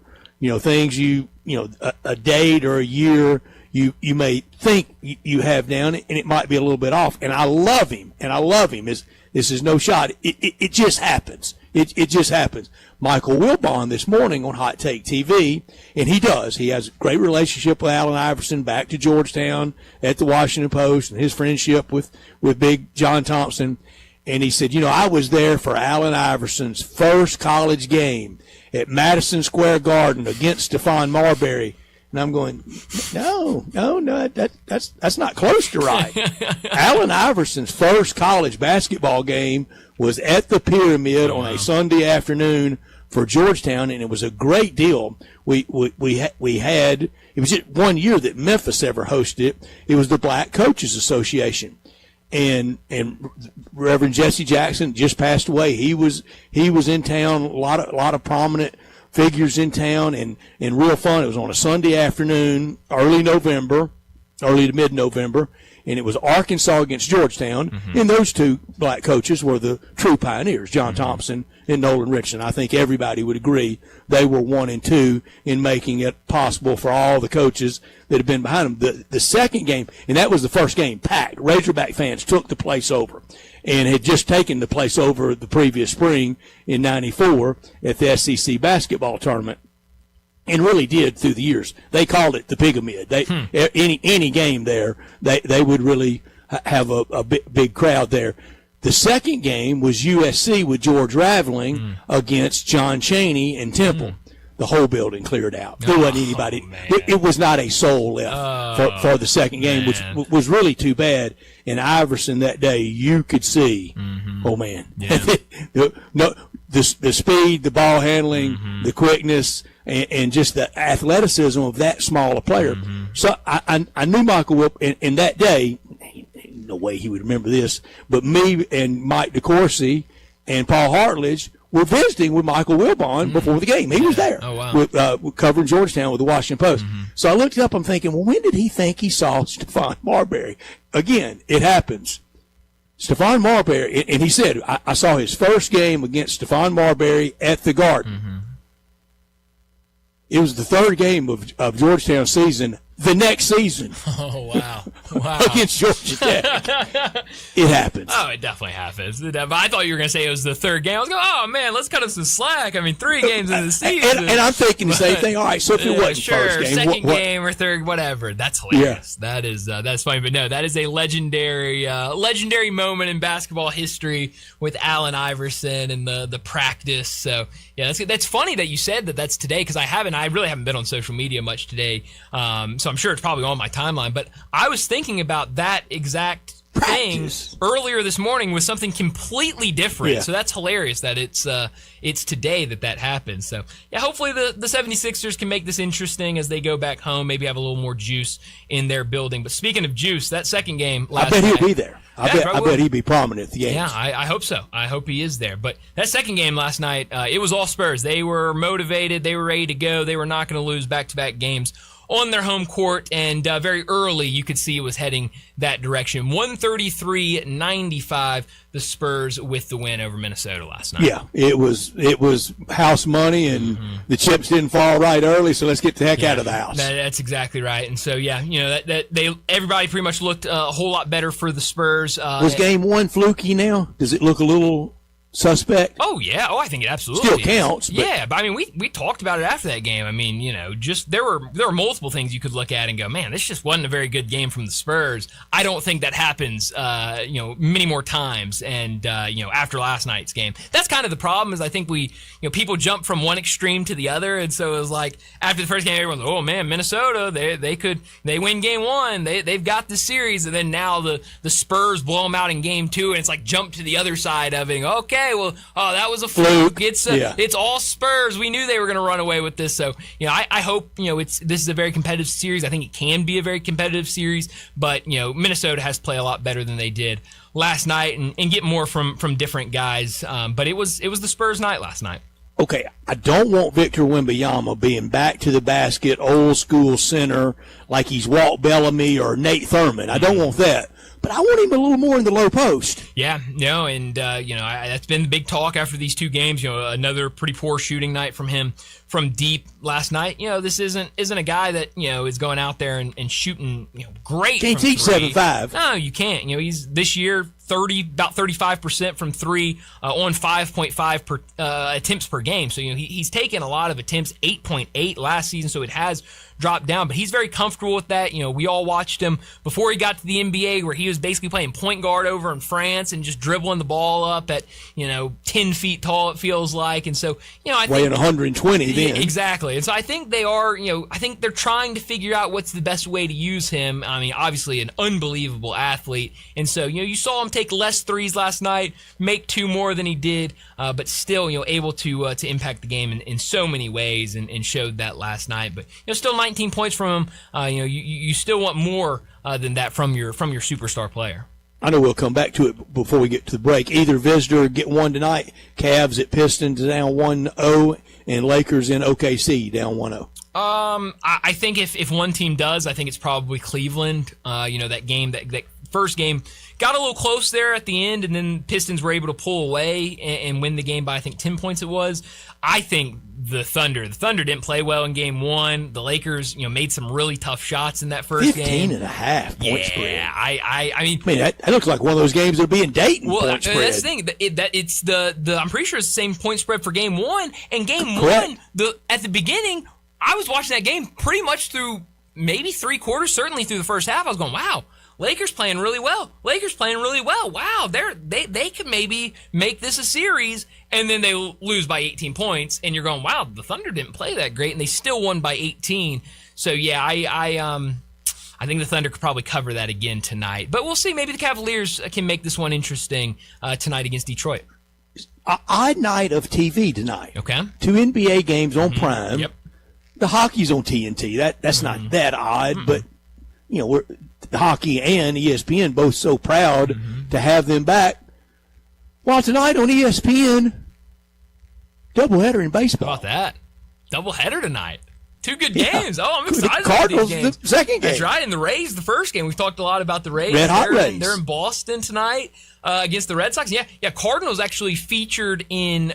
things a date or a year you may think you have down, and it might be a little bit off. And I love him, This is no shot. It just happens. It just happens. Michael Wilbon this morning on Hot Take TV, and he does. He has a great relationship with Allen Iverson, back to Georgetown at the Washington Post, and his friendship with Big John Thompson. And he said, I was there for Allen Iverson's first college game at Madison Square Garden against Stephon Marbury. And I'm going, no, that's not close to right. Allen Iverson's first college basketball game was at the Pyramid on a Sunday afternoon for Georgetown, and it was a great deal. We had it was just 1 year that Memphis ever hosted it. It was the Black Coaches Association, and Reverend Jesse Jackson just passed away. He was in town. A lot of prominent figures in town, and real fun. It was on a Sunday afternoon, early to mid-November, and it was Arkansas against Georgetown, and those two black coaches were the true pioneers, John Thompson and Nolan Richardson. I think everybody would agree they were 1 and 2 in making it possible for all the coaches that had been behind them. The second game, and that was the first game, packed. Razorback fans took the place over and had just taken the place over the previous spring in '94 at the SEC basketball tournament. And really did through the years. They called it the Pyramid. Any game there, they would really have a big crowd there. The second game was USC with George Raveling against John Chaney and Temple. The whole building cleared out. There wasn't anybody. It was not a soul left for the second game, which was really too bad. And Iverson that day, you could see, oh man, Yeah. no, the speed, the ball handling, the quickness, and just the athleticism of that smaller player. So I knew Michael Wilp in that day. No way he would remember this, but me and Mike DeCourcy and Paul Hartledge were visiting with Michael Wilbon before the game. He was there with covering Georgetown with the Washington Post. So I looked it up. I'm thinking, well, when did he think he saw Stephon Marbury? Again, it happens. Stephon Marbury, and he said, I saw his first game against Stephon Marbury at the Garden. It was the third game of Georgetown's season. The next season. Oh, wow. Against Georgia Tech. It happens. Oh, it definitely happens. I thought you were going to say it was the third game. I was going, oh, man, let's cut us some slack. I mean, 3 games in the season. And I'm thinking the same thing. All right, so if it wasn't first game. Second game or third, whatever. That's hilarious. Yeah. That's funny. But no, that is a legendary moment in basketball history with Allen Iverson and the practice. So, yeah, that's funny that you said that's today, because I really haven't been on social media much today. So I'm sure it's probably on my timeline. But I was thinking about that exact thing earlier this morning with something completely different. Yeah. So that's hilarious that it's today that happens. So, yeah, hopefully the 76ers can make this interesting as they go back home, maybe have a little more juice in their building. But speaking of juice, that second game last night. I bet he'll be there. I bet he'd be prominent at the games. Yeah, I hope so. I hope he is there. But that second game last night, it was all Spurs. They were motivated. They were ready to go. They were not going to lose back-to-back games on their home court, and very early you could see it was heading that direction. 133-95, the Spurs with the win over Minnesota last night. Yeah, it was house money, and the chips didn't fall right early, so let's get the heck out of the house. That's exactly right. And so, yeah, everybody pretty much looked a whole lot better for the Spurs. Was game one fluky now? Does it look a little suspect? Oh, yeah. Oh, I think it absolutely still counts. But yeah, but I mean, we talked about it after that game. I mean, just there were multiple things you could look at and go, man, this just wasn't a very good game from the Spurs. I don't think that happens, many more times. And after last night's game, that's kind of the problem. Is I think people jump from one extreme to the other, and so it was like after the first game, everyone's like, oh man, Minnesota, they win game one, they've got the series, and then now the Spurs blow them out in game two, and it's like jump to the other side of it. And go, okay. Well, that was a fluke. It's all Spurs. We knew they were going to run away with this. So, I hope, this is a very competitive series. I think it can be a very competitive series, but, Minnesota has to play a lot better than they did last night and get more from different guys. But it was the Spurs night last night. Okay, I don't want Victor Wembanyama being back to the basket, old school center, like he's Walt Bellamy or Nate Thurman. I don't want that. But I want him a little more in the low post. Yeah, and that's been the big talk after these two games. Another pretty poor shooting night from him from deep last night. This isn't a guy that is going out there and shooting great. Can't teach 7-5. No, you can't. He's this year about 35% from three on 5.5 attempts per game. So he's taken a lot of attempts, 8.8 last season. So it has dropped down, but he's very comfortable with that. We all watched him before he got to the NBA, where he was basically playing point guard over in France and just dribbling the ball up at 10 feet tall, it feels like. And so I weighing 120 then. Exactly. And so I think they are I think they're trying to figure out what's the best way to use him. I mean, obviously an unbelievable athlete, and so you saw him take less threes last night, make 2 more than he did, but still able to impact the game in so many ways, and showed that last night. But still 19 points from him. You still want more than that from your superstar player. I know we'll come back to it before we get to the break. Either visitor get one tonight. Cavs at Pistons down 1-0, and Lakers in OKC down 1-0. I think if one team does, I think it's probably Cleveland. That game, that first game got a little close there at the end, and then Pistons were able to pull away and win the game by, I think, 10 points it was. I think the Thunder didn't play well in game one. The Lakers, made some really tough shots in that first 15 game. 15.5 point spread. Yeah, I mean, that looks like one of those games that'll be in Dayton. Well, point spread. That's the thing. It's the I'm pretty sure it's the same point spread for game one. And game Correct. one, at the beginning, I was watching that game pretty much through maybe 3 quarters, certainly through the first half. I was going, wow. Lakers playing really well. Wow, they could maybe make this a series, and then they lose by 18 points, and you're going, wow, the Thunder didn't play that great, and they still won by 18. So yeah, I think the Thunder could probably cover that again tonight, but we'll see. Maybe the Cavaliers can make this one interesting tonight against Detroit. odd night of TV tonight. Okay. 2 NBA games on Prime. Yep. The hockey's on TNT. That's not that odd, but we're hockey and ESPN both so proud to have them back. While tonight on ESPN, doubleheader in baseball. How about that? Doubleheader tonight. 2 good games. Oh, I'm excited the Cardinals, about these games. the second game. That's right, and the Rays, the first game. We've talked a lot about the Rays. Red Hot Rays. They're in Boston tonight against the Red Sox. Yeah, Cardinals actually featured in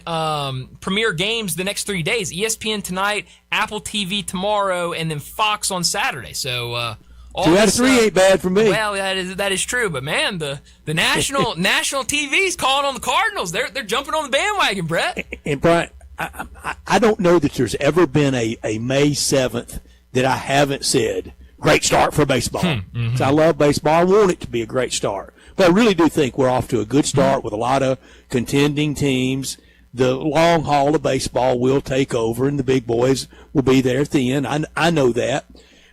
premier games the next 3 days. ESPN tonight, Apple TV tomorrow, and then Fox on Saturday. So 2 out of 3 ain't bad for me. Well, that is true, but man, the national TV's calling on the Cardinals. They're jumping on the bandwagon, Brett. And Brian, I don't know that there's ever been a May 7th that I haven't said, great start for baseball. So I love baseball. I want it to be a great start. But I really do think we're off to a good start with a lot of contending teams. The long haul of baseball will take over, and the big boys will be there at the end. I know that.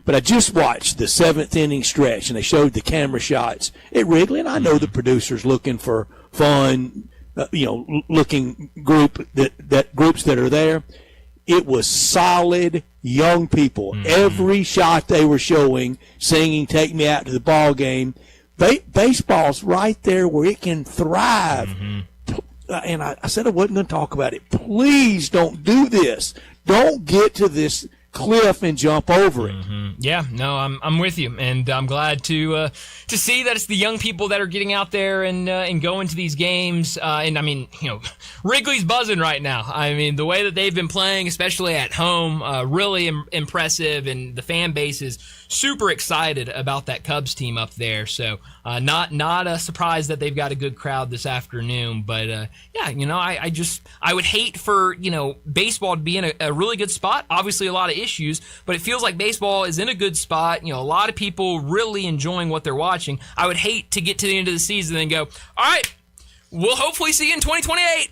But I just watched the 7th inning stretch, and they showed the camera shots at Wrigley, and I know the producer's looking for fun, looking groups that are there. It was solid young people. Every shot they were showing, singing "Take Me Out to the Ball Game." Baseball's right there where it can thrive. And I said I wasn't going to talk about it. Please don't do this. Don't get to this cliff and jump over it. Yeah, no, I'm with you, and I'm glad to see that it's the young people that are getting out there and going to these games. And I mean, Wrigley's buzzing right now. I mean, the way that they've been playing, especially at home, really impressive, and the fan base is super excited about that Cubs team up there. So not a surprise that they've got a good crowd this afternoon. But I would hate for baseball to be in a really good spot. Obviously, a lot of issues, but it feels like baseball is in a good spot. A lot of people really enjoying what they're watching. I would hate to get to the end of the season and go, all right, we'll hopefully see you in 2028.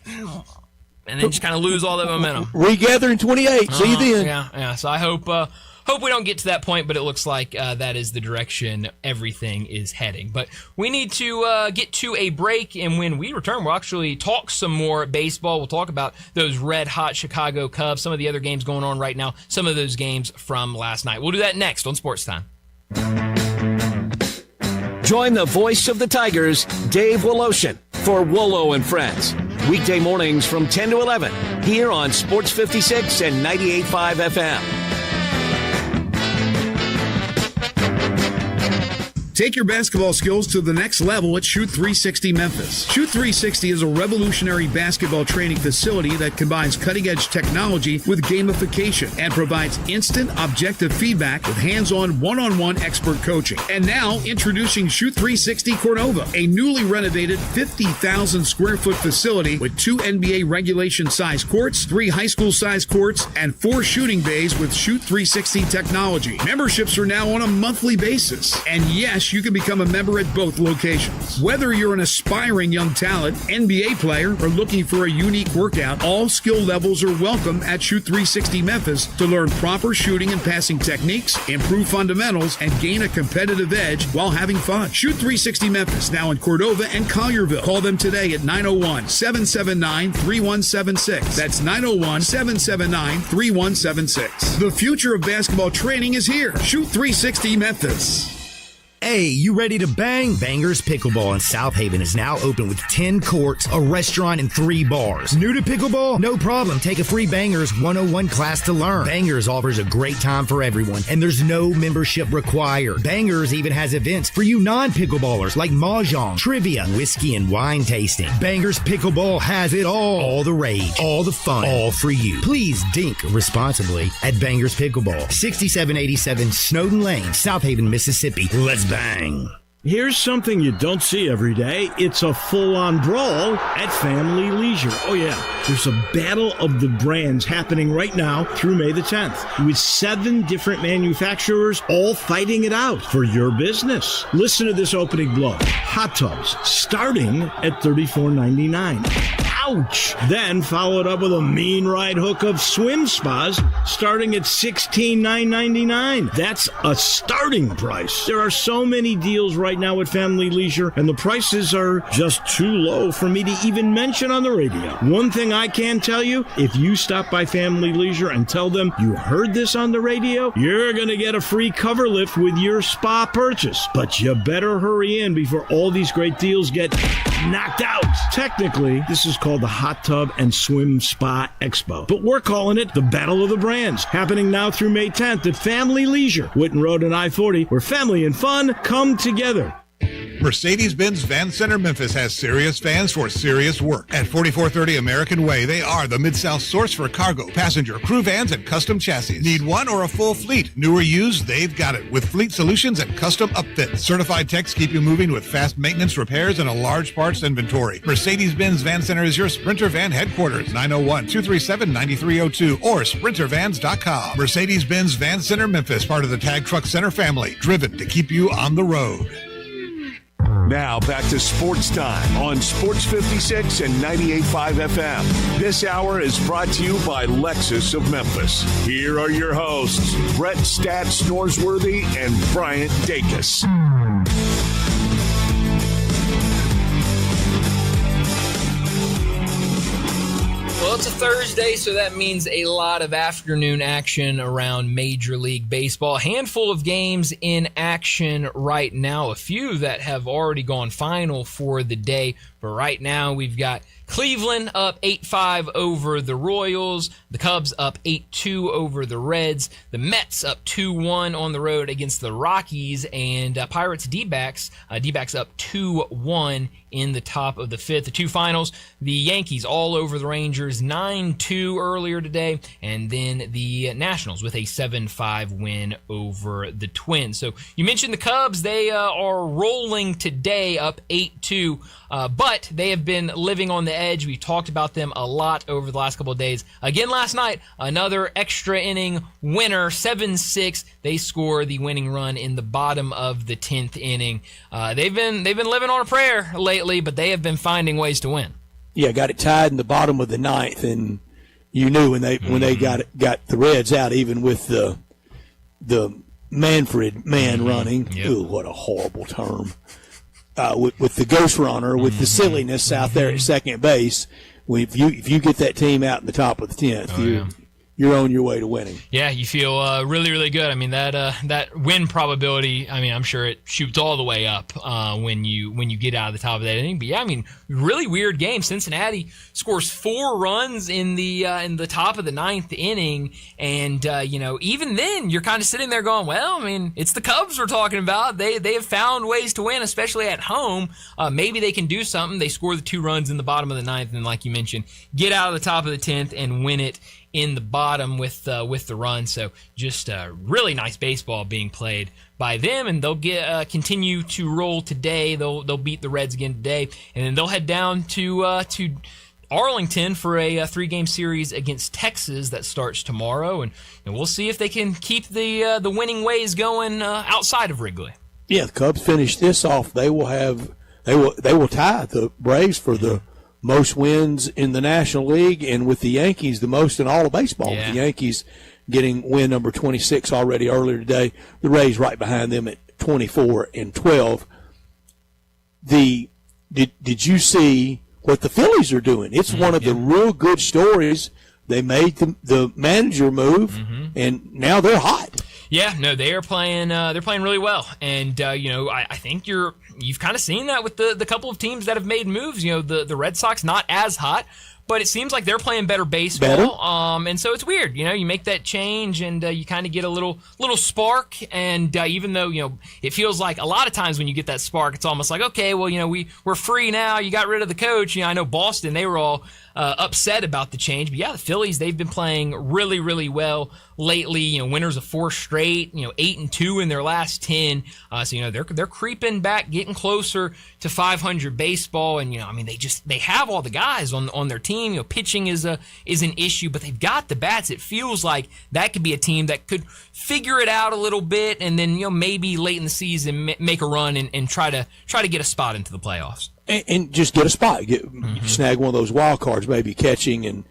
And then just kind of lose all that momentum. Regather in 28. See you then. Yeah. So I hope we don't get to that point, but it looks like that is the direction everything is heading. But we need to get to a break, and when we return, we'll actually talk some more baseball. We'll talk about those red-hot Chicago Cubs, some of the other games going on right now, some of those games from last night. We'll do that next on Sports Time. Join the voice of the Tigers, Dave Woloshin, for Wolo and Friends. Weekday mornings from 10 to 11 here on Sports 56 and 98.5 FM. Take your basketball skills to the next level at Shoot 360 Memphis. Shoot 360 is a revolutionary basketball training facility that combines cutting-edge technology with gamification and provides instant, objective feedback with hands-on, one-on-one expert coaching. And now, introducing Shoot 360 Cordova, a newly renovated 50,000 square foot facility with 2 NBA regulation-size courts, 3 high school-size courts, and 4 shooting bays with Shoot 360 technology. Memberships are now on a monthly basis. And yes, you can become a member at both locations. Whether you're an aspiring young talent, NBA player, or looking for a unique workout, all skill levels are welcome at Shoot 360 Memphis to learn proper shooting and passing techniques, improve fundamentals, and gain a competitive edge while having fun. Shoot 360 Memphis, now in Cordova and Collierville. Call them today at 901-779-3176. That's 901-779-3176. The future of basketball training is here. Shoot 360 Memphis. Hey, you ready to bang? Bangers Pickleball in South Haven is now open with 10 courts, a restaurant, and 3 bars. New to pickleball? No problem. Take a free Bangers 101 class to learn. Bangers offers a great time for everyone, and there's no membership required. Bangers even has events for you non-pickleballers like mahjong, trivia, whiskey, and wine tasting. Bangers Pickleball has it all. All the rage, all the fun, all for you. Please dink responsibly at Bangers Pickleball, 6787 Snowden Lane, South Haven, Mississippi. Let's bang. Here's something you don't see every day. It's a full-on brawl at Family Leisure. Oh, yeah. There's a battle of the brands happening right now through May the 10th with 7 different manufacturers all fighting it out for your business. Listen to this opening blow. Hot tubs starting at $34.99. Ouch! Then followed up with a mean right hook of swim spas starting at $16,999. That's a starting price. There are so many deals right now at Family Leisure, and the prices are just too low for me to even mention on the radio. One thing I can tell you, if you stop by Family Leisure and tell them you heard this on the radio, you're going to get a free cover lift with your spa purchase. But you better hurry in before all these great deals get knocked out. Technically, this is called the Hot Tub and Swim Spa Expo, but we're calling it the Battle of the Brands, happening now through May 10th at Family Leisure, Whitten Road and I-40, where family and fun come together. Mercedes-Benz Van Center Memphis has serious vans for serious work. At 4430 American Way, they are the Mid-South source for cargo, passenger, crew vans, and custom chassis. Need one or a full fleet? New or used, they've got it with fleet solutions and custom upfits. Certified techs keep you moving with fast maintenance, repairs, and a large parts inventory. Mercedes-Benz Van Center is your Sprinter Van headquarters. 901-237-9302 or sprintervans.com. Mercedes-Benz Van Center Memphis, part of the Tag Truck Center family, driven to keep you on the road. Now back to Sports Time on Sports 56 and 98.5 FM. This hour is brought to you by Lexus of Memphis. Here are your hosts, Brett Stats Norsworthy and Bryant Dacus. Well, it's a Thursday, so that means a lot of afternoon action around Major League Baseball. A handful of games in action right now, a few that have already gone final for the day. But right now, we've got Cleveland up 8-5 over the Royals. The Cubs up 8-2 over the Reds. The Mets up 2-1 on the road against the Rockies. And Pirates D-backs. D-backs up 2-1 in the top of the fifth. The two finals, the Yankees all over the Rangers 9-2 earlier today. And then the Nationals with a 7-5 win over the Twins. So you mentioned the Cubs. They are rolling today up 8-2. But they have been living on the edge. We talked about them a lot over the last couple of days. Again last night, another extra inning winner, 7-6. They score the winning run in the bottom of the 10th inning. They've been living on a prayer lately, but they have been finding ways to win. Yeah, got it tied in the bottom of the ninth, and you knew when they got the Reds out, even with the Manfred man running. Yep. Ooh, what a horrible term. With the ghost runner, with the silliness out there at second base, if you get that team out in the top of the 10th, you're on your way to winning. Yeah, you feel really, really good. I mean, that win probability, I mean, I'm sure it shoots all the way up when you get out of the top of that inning. But yeah, I mean, really weird game. Cincinnati scores 4 runs in the top of the 9th inning, and even then you're kind of sitting there going, well, I mean, it's the Cubs we're talking about. They have found ways to win, especially at home. Maybe they can do something. They score the 2 runs in the bottom of the 9th, and like you mentioned, get out of the top of the 10th and win it in the bottom with the run. So just really nice baseball being played by them, and they'll continue to roll today. They'll beat the Reds again today, and then they'll head down to Arlington for a 3-game series against Texas that starts tomorrow, and we'll see if they can keep the winning ways going outside of Wrigley. Yeah, the Cubs finish this off. They will tie the Braves for the most wins in the National League, and with the Yankees, the most in all of baseball. Yeah. With the Yankees getting win number 26 already earlier today. The Rays right behind them at 24-12. Did you see what the Phillies are doing? It's one of the real good stories. They made the manager move, and now they're hot. Yeah, no, they are playing. They're playing really well, and I think you've kind of seen that with the couple of teams that have made moves. The Red Sox not as hot, but it seems like they're playing better baseball. And so it's weird. You make that change, and you kind of get a little spark. And even though it feels like a lot of times when you get that spark, it's almost like, okay, well, we're free now. You got rid of the coach. I know Boston, they were all upset about the change. But yeah, the Phillies, they've been playing really, really well lately. Winners of 4 straight, 8-2 in their last 10. So they're creeping back, getting closer to 500 baseball. And they have all the guys on their team. Pitching is an issue, but they've got the bats. It feels like that could be a team that could figure it out a little bit, and then maybe late in the season make a run and try to get a spot into the playoffs. and just get a spot, snag one of those wild cards. Maybe catching and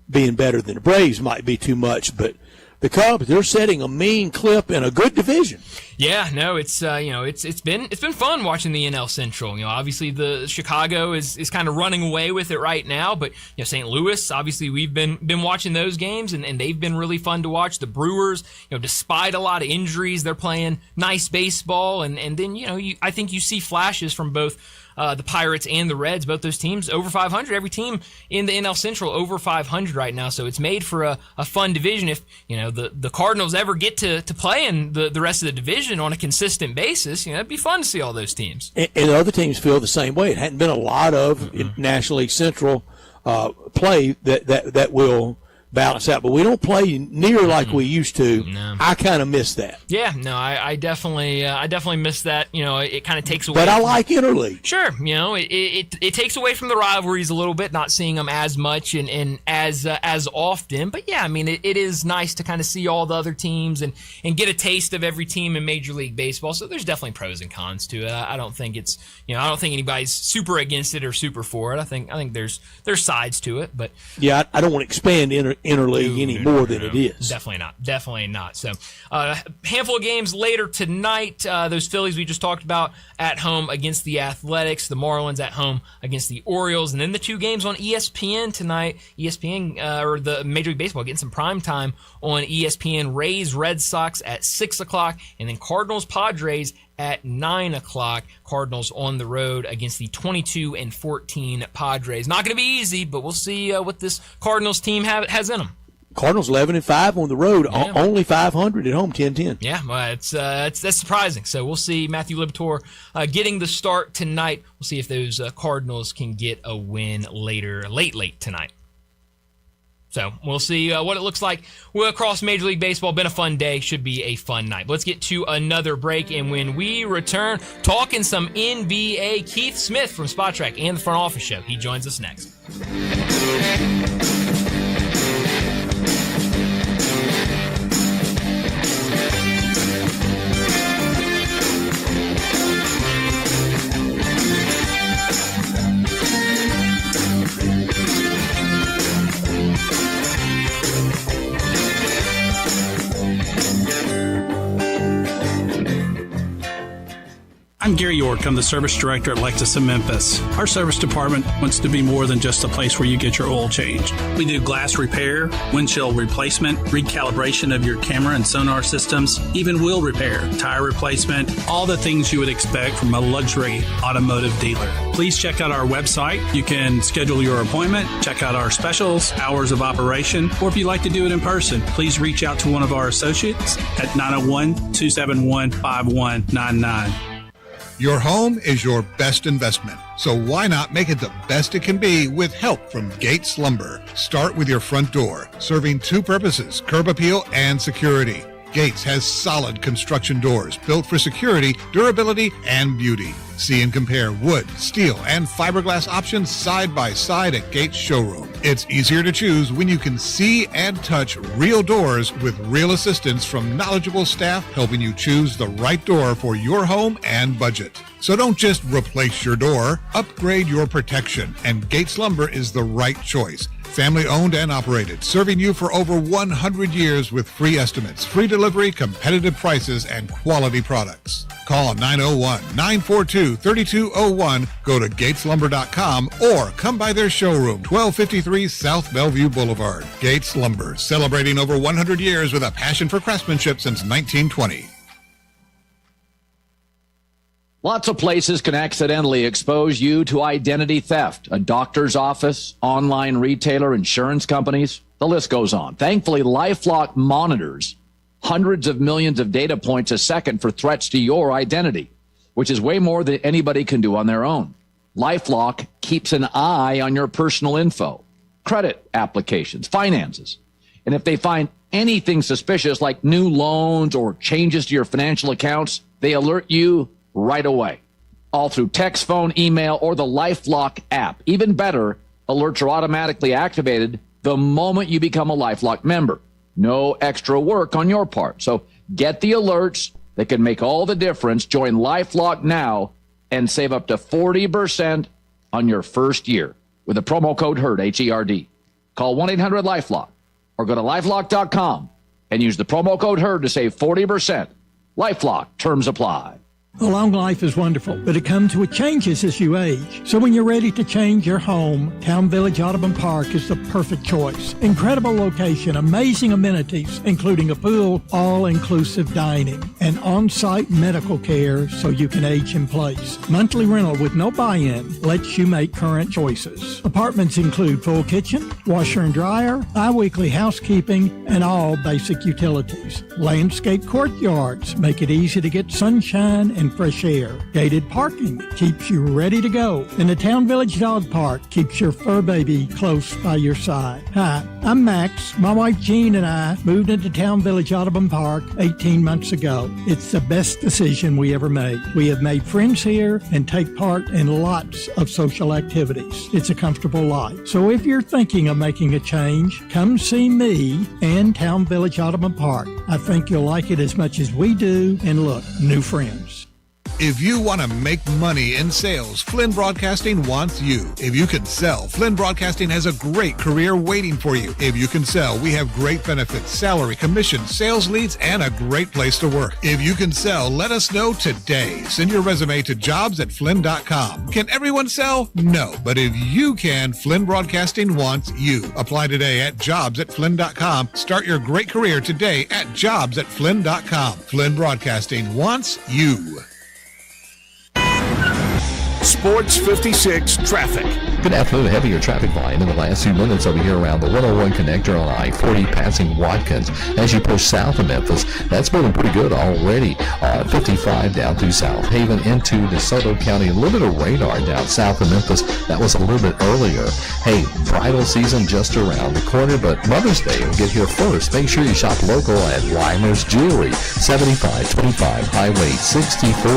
being better than the Braves might be too much, but the Cubs, they're setting a mean clip in a good division. Yeah, no, it's it's been fun watching the NL Central. Obviously the Chicago is kind of running away with it right now, but St. Louis, obviously we've been watching those games and they've been really fun to watch. The Brewers, despite a lot of injuries, they're playing nice baseball, and then I think you see flashes from both the Pirates and the Reds, both those teams over 500. Every team in the NL Central over 500 right now, so it's made for a fun division. If the Cardinals ever get to play in the rest of the division on a consistent basis, it'd be fun to see all those teams. And other teams feel the same way. It hadn't been a lot of National League Central play that will balance out, but we don't play near like we used to. No. I kind of miss that. Yeah, no, I definitely miss that. It kind of takes away. But I like interleague. Sure, it takes away from the rivalries a little bit, not seeing them as much and as often. But yeah, I mean, it is nice to kind of see all the other teams and get a taste of every team in Major League Baseball. So there's definitely pros and cons to it. I don't think it's I don't think anybody's super against it or super for it. I think there's sides to it, but yeah, I don't want to expand interleague any more than it is. Definitely not. So handful of games later tonight. Those Phillies we just talked about at home against the Athletics, the Marlins at home against the Orioles, and then the two games on ESPN tonight. ESPN or the Major League Baseball getting some prime time on ESPN. Rays Red Sox at 6:00, and then Cardinals Padres at 9:00. Cardinals on the road against the 22-14 Padres. Not going to be easy, but we'll see what this Cardinals team has in them. Cardinals 11-5 on the road, only 500 at home, 10-10. Yeah, well, that's surprising. So we'll see Matthew Liberatore getting the start tonight. We'll see if those Cardinals can get a win late tonight. So we'll see what it looks like across Major League Baseball. Been a fun day. Should be a fun night. But let's get to another break. And when we return, talking some NBA, Keith Smith from Spot Track and the Front Office Show. He joins us next. I'm Gary York. I'm the service director at Lexus of Memphis. Our service department wants to be more than just a place where you get your oil changed. We do glass repair, windshield replacement, recalibration of your camera and sonar systems, even wheel repair, tire replacement, all the things you would expect from a luxury automotive dealer. Please check out our website. You can schedule your appointment, check out our specials, hours of operation, or if you'd like to do it in person, please reach out to one of our associates at 901-271-5199. Your home is your best investment, so why not make it the best it can be with help from Gates Lumber? Start with your front door, serving two purposes, curb appeal and security. Gates has solid construction doors built for security, durability, and beauty. See and compare wood, steel, and fiberglass options side by side at Gates Showroom. It's easier to choose when you can see and touch real doors with real assistance from knowledgeable staff helping you choose the right door for your home and budget. So don't just replace your door, upgrade your protection, and Gates Lumber is the right choice. Family owned and operated, serving you for over 100 years with free estimates, free delivery, competitive prices, and quality products. Call 901-942-3201, go to gateslumber.com, or come by their showroom, 1253 South Bellevue Boulevard. Gates Lumber, celebrating over 100 years with a passion for craftsmanship since 1920. Lots of places can accidentally expose you to identity theft. A doctor's office, online retailer, insurance companies, the list goes on. Thankfully, LifeLock monitors hundreds of millions of data points a second for threats to your identity, which is way more than anybody can do on their own. LifeLock keeps an eye on your personal info, credit applications, finances. And if they find anything suspicious like new loans or changes to your financial accounts, they alert you right away, all through text, phone, email, or the LifeLock app. Even better, alerts are automatically activated the moment you become a LifeLock member. No extra work on your part. So get the alerts that can make all the difference. Join LifeLock now and save up to 40% on your first year with the promo code HERD, H-E-R-D. Call 1-800-LifeLock or go to LifeLock.com and use the promo code HERD to save 40%. LifeLock. Terms apply. A long life is wonderful, but it comes with changes as you age. So when you're ready to change your home, Town Village Audubon Park is the perfect choice. Incredible location, amazing amenities, including a pool, all-inclusive dining, and on-site medical care so you can age in place. Monthly rental with no buy-in lets you make current choices. Apartments include full kitchen, washer and dryer, bi-weekly housekeeping, and all basic utilities. Landscape courtyards make it easy to get sunshine and fresh air. Gated parking keeps you ready to go. And the Town Village Dog Park keeps your fur baby close by your side. Hi, I'm Max. My wife Jean and I moved into Town Village Audubon Park 18 months ago. It's the best decision we ever made. We have made friends here and take part in lots of social activities. It's a comfortable life. So if you're thinking of making a change, come see me and Town Village Audubon Park. I think you'll like it as much as we do. And look, new friends. If you want to make money in sales, Flynn Broadcasting wants you. If you can sell, Flynn Broadcasting has a great career waiting for you. If you can sell, we have great benefits, salary, commission, sales leads, and a great place to work. If you can sell, let us know today. Send your resume to jobs@flynn.com. Can everyone sell? No. But if you can, Flynn Broadcasting wants you. Apply today at jobs@flynn.com. Start your great career today at jobs@flynn.com. Flynn Broadcasting wants you. Sports 56 traffic. Good afternoon. Heavier traffic volume in the last few minutes over here around the 101 connector on I-40 passing Watkins. As you push south of Memphis, that's moving pretty good already. 55 down through South Haven into DeSoto County. A little bit of radar down south of Memphis. That was a little bit earlier. Hey, bridal season just around the corner, but Mother's Day will get here first. Make sure you shop local at Weimer's Jewelry, 7525 Highway 64.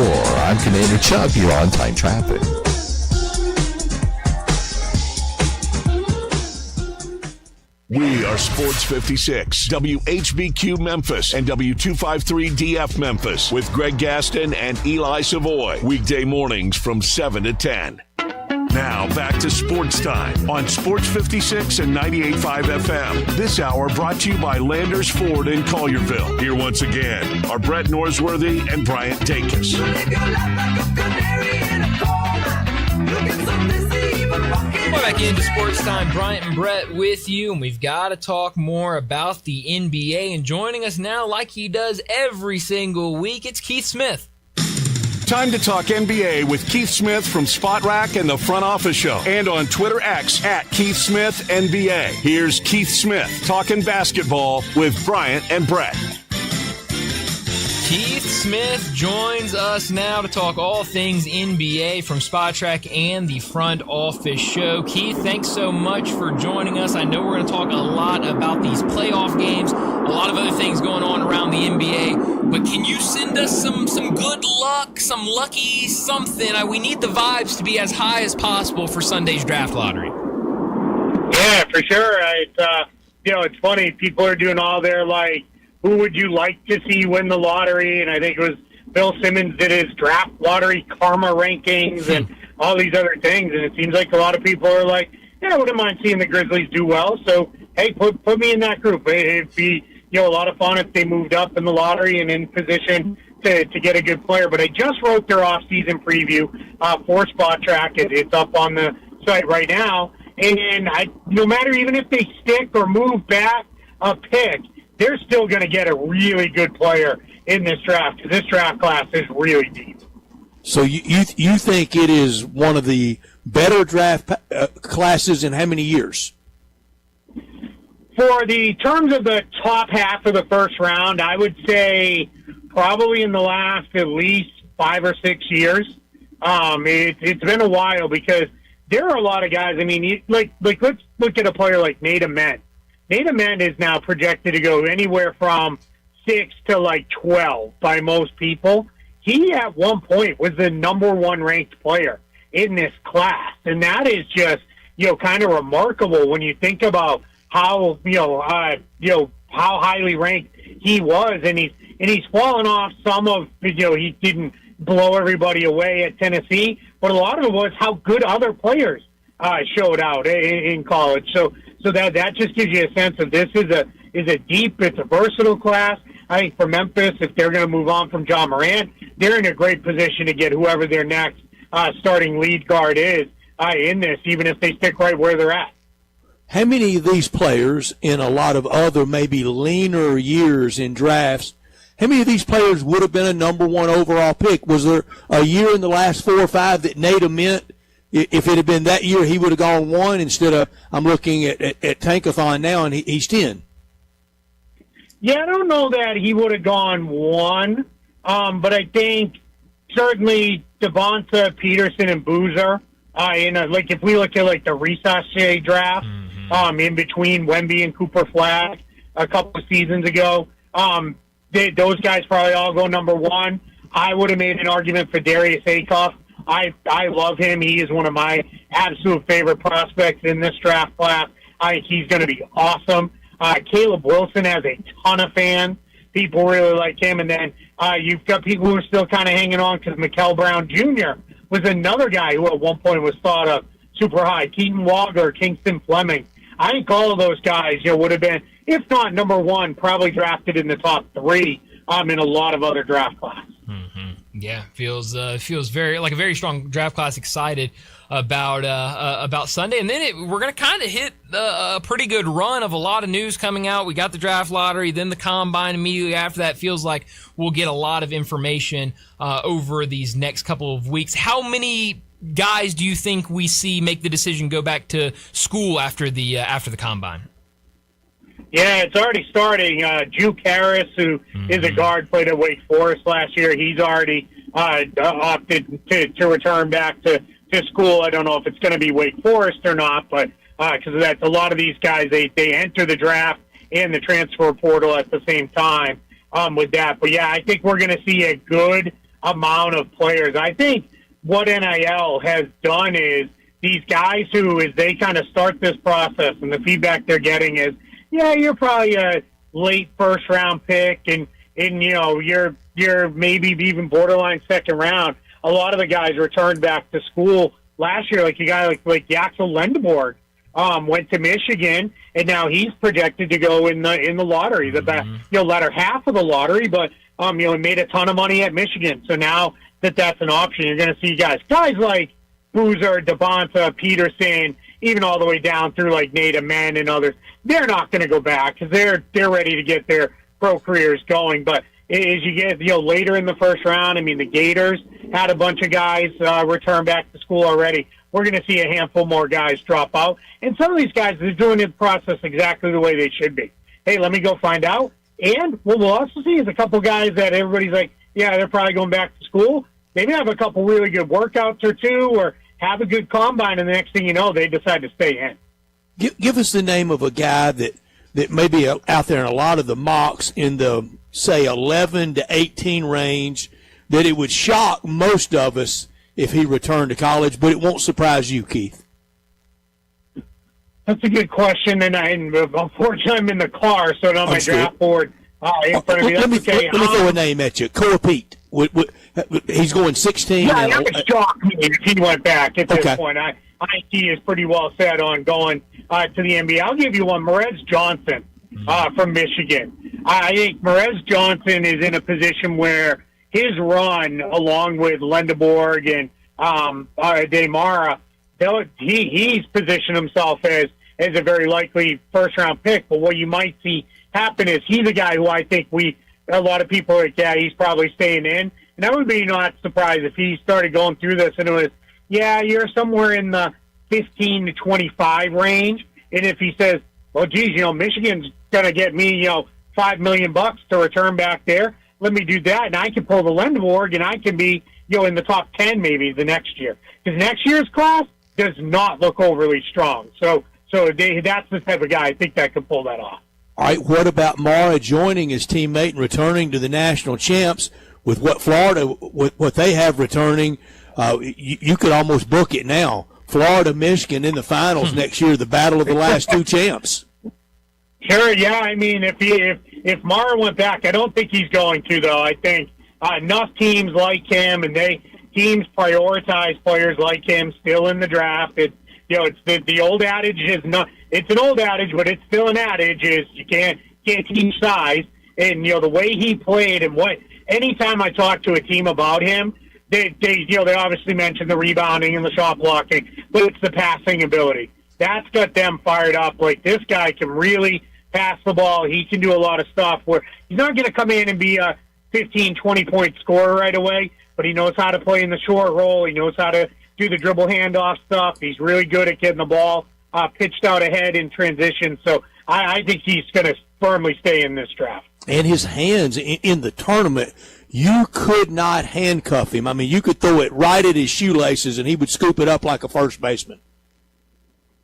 I'm Commander Chuck. You're on time traffic. We are Sports 56, WHBQ Memphis, and W253DF Memphis with Greg Gaston and Eli Savoy. Weekday mornings from 7 to 10. Now back to Sports Time on Sports 56 and 98.5 FM. This hour brought to you by Landers Ford in Collierville. Here once again are Brett Norsworthy and Bryant Dacus. We're back into Sports Time. Bryant and Brett with you, and we've got to talk more about the NBA. And joining us now, like he does every single week, it's Keith Smith. Time to talk NBA with Keith Smith from Spot Rack and the Front Office Show, and on Twitter X at Keith Smith NBA. Here's Keith Smith talking basketball with Bryant and Brett. Keith Smith joins us now to talk all things NBA from Spot Track and the Front Office Show. Keith, thanks so much for joining us. I know we're going to talk a lot about these playoff games, a lot of other things going on around the NBA, but can you send us some good luck, some lucky something? We need the vibes to be as high as possible for Sunday's draft lottery. Yeah, for sure. It's funny. People are doing all their, who would you like to see win the lottery? And I think it was Bill Simmons did his draft lottery karma rankings and all these other things. And it seems like a lot of people are like, yeah, I wouldn't mind seeing the Grizzlies do well. So, hey, put me in that group. It'd be, a lot of fun if they moved up in the lottery and in position to get a good player. But I just wrote their off-season preview for Spot Track. It's up on the site right now. And no matter even if they stick or move back a pick, they're still going to get a really good player in this draft because this draft class is really deep. So you think it is one of the better draft classes in how many years? For the terms of the top half of the first round, I would say probably in the last at least 5 or 6 years. It's been a while because there are a lot of guys. I mean, let's look at a player like Nate Ament. Nate Ament is now projected to go anywhere from 6 to 12 by most people. He at one point was the number 1 ranked player in this class, and that is just kind of remarkable when you think about how how highly ranked he was, and he's fallen off some of he didn't blow everybody away at Tennessee, but a lot of it was how good other players showed out in college. So that just gives you a sense of this is a deep, it's a versatile class. I think for Memphis, if they're going to move on from John Morant, they're in a great position to get whoever their next starting lead guard is in this, even if they stick right where they're at. How many of these players in a lot of other maybe leaner years in drafts, how many of these players would have been a number one overall pick? Was there a year in the last 4 or 5 that Nate meant if it had been that year he would have gone 1 instead of, I'm looking at Tankathon now and he's 10? Yeah, I don't know that he would have gone 1, but I think certainly Devonta, Peterson, and Boozer, like if we look at like the Resache draft, in between Wemby and Cooper Flag a couple of seasons ago, those guys probably all go number 1. I would have made an argument for Darius Acuff. I love him. He is one of my absolute favorite prospects in this draft class. I think he's going to be awesome. Caleb Wilson has a ton of fans. People really like him. And then you've got people who are still kind of hanging on because Mikael Brown Jr. was another guy who at one point was thought of super high. Keaton Walker, Kingston Fleming. I think all of those guys would have been, if not number 1, probably drafted in the top 3 in a lot of other draft classes. Yeah, feels very like a very strong draft class. Excited about Sunday, and then we're going to kind of hit a pretty good run of a lot of news coming out. We got the draft lottery, then the combine immediately after that. Feels like we'll get a lot of information over these next couple of weeks. How many guys do you think we see make the decision go back to school after the combine? Yeah, it's already starting. Juke Harris, who is a guard, played at Wake Forest last year. He's already opted to return back to school. I don't know if it's going to be Wake Forest or not, but because that's a lot of these guys, they enter the draft and the transfer portal at the same time with that. But, yeah, I think we're going to see a good amount of players. I think what NIL has done is these guys who, as they kind of start this process and the feedback they're getting is, yeah, you're probably a late first-round pick, and you're maybe even borderline second round. A lot of the guys returned back to school last year, like a guy like Yaxel Lendeborg went to Michigan, and now he's projected to go in the lottery, the latter half of the lottery, but he made a ton of money at Michigan. So now that's an option, you're going to see guys like Boozer, Devonta, Peterson, even all the way down through like Nate Amen and others. They're not going to go back because they're ready to get their pro careers going. But as you get later in the first round, I mean the Gators had a bunch of guys return back to school already. We're going to see a handful more guys drop out, and some of these guys are doing the process exactly the way they should be. Hey, let me go find out. And what we'll also see is a couple guys that everybody's like, yeah, they're probably going back to school. Maybe have a couple really good workouts or two, or have a good combine, and the next thing you know, they decide to stay in. Give us the name of a guy that may be out there in a lot of the mocks in the, say, 11 to 18 range, that it would shock most of us if he returned to college, but it won't surprise you, Keith. That's a good question, and unfortunately I'm in the car, so on my draft board in front of me. Let me throw a name at you. Cole Pete. He's going 16. Yeah, that would shock me if he went back at this point. I think he is pretty well set on going to the NBA. I'll give you one, Merez Johnson from Michigan. I think Merez Johnson is in a position where his run, along with Lendeborg and Demara, he's positioned himself as a very likely first-round pick. But what you might see happen is he's a guy who I think a lot of people are like, yeah, he's probably staying in. And I would be not surprised if he started going through this and it was, yeah, you're somewhere in the 15 to 25 range. And if he says, well, geez, Michigan's going to get me, $5 million to return back there, let me do that. And I can pull the Lendeborg and I can be, in the top 10 maybe the next year. Because next year's class does not look overly strong. So that's the type of guy I think that could pull that off. All right, what about Mara joining his teammate and returning to the national champs with what Florida, what they have returning? You could almost book it now. Florida, Michigan in the finals next year, the battle of the last two champs. Sure, yeah. I mean, if Mara went back, I don't think he's going to, though. I think enough teams like him, and teams prioritize players like him still in the draft. It's the old adage is not. It's an old adage, but it's still an adage. Is you can't teach size. And the way he played, and anytime I talk to a team about him, they obviously mention the rebounding and the shot blocking, but it's the passing ability that's got them fired up. Like, this guy can really pass the ball. He can do a lot of stuff where he's not going to come in and be a 15, 20-point scorer right away, but he knows how to play in the short roll. He knows how to do the dribble handoff stuff. He's really good at getting the ball pitched out ahead in transition. So I think he's going to firmly stay in this draft. And his hands in the tournament, you could not handcuff him. I mean, you could throw it right at his shoelaces, and he would scoop it up like a first baseman.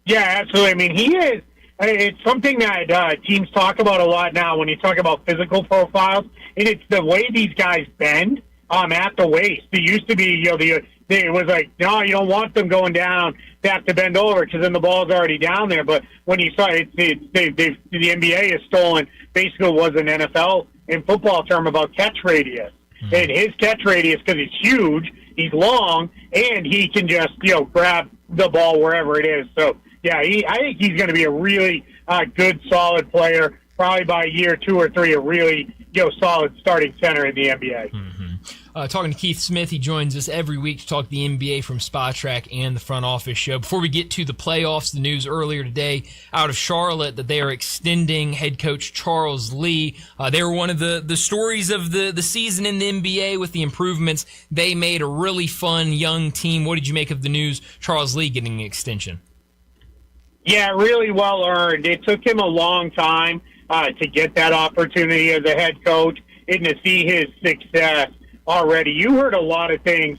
Yeah, absolutely. I mean, he is. It's something that teams talk about a lot now when you talk about physical profiles, and it's the way these guys bend at the waist. It used to be, it was like, no, you don't want them going down. They have to bend over because then the ball's already down there. But when you saw it, the NBA has stolen basically was an NFL in football term about catch radius. Mm-hmm. And his catch radius, because he's huge, he's long, and he can just grab the ball wherever it is. So yeah, I think he's going to be a really good, solid player. Probably by year 2 or 3, a really solid starting center in the NBA. Mm-hmm. Talking to Keith Smith, he joins us every week to talk the NBA from SpotTrack and the Front Office Show. Before we get to the playoffs, the news earlier today out of Charlotte that they are extending head coach Charles Lee. They were one of the stories of the season in the NBA with the improvements they made. A really fun young team. What did you make of the news, Charles Lee getting an extension? Yeah, really well earned. It took him a long time to get that opportunity as a head coach and to see his success already. You heard a lot of things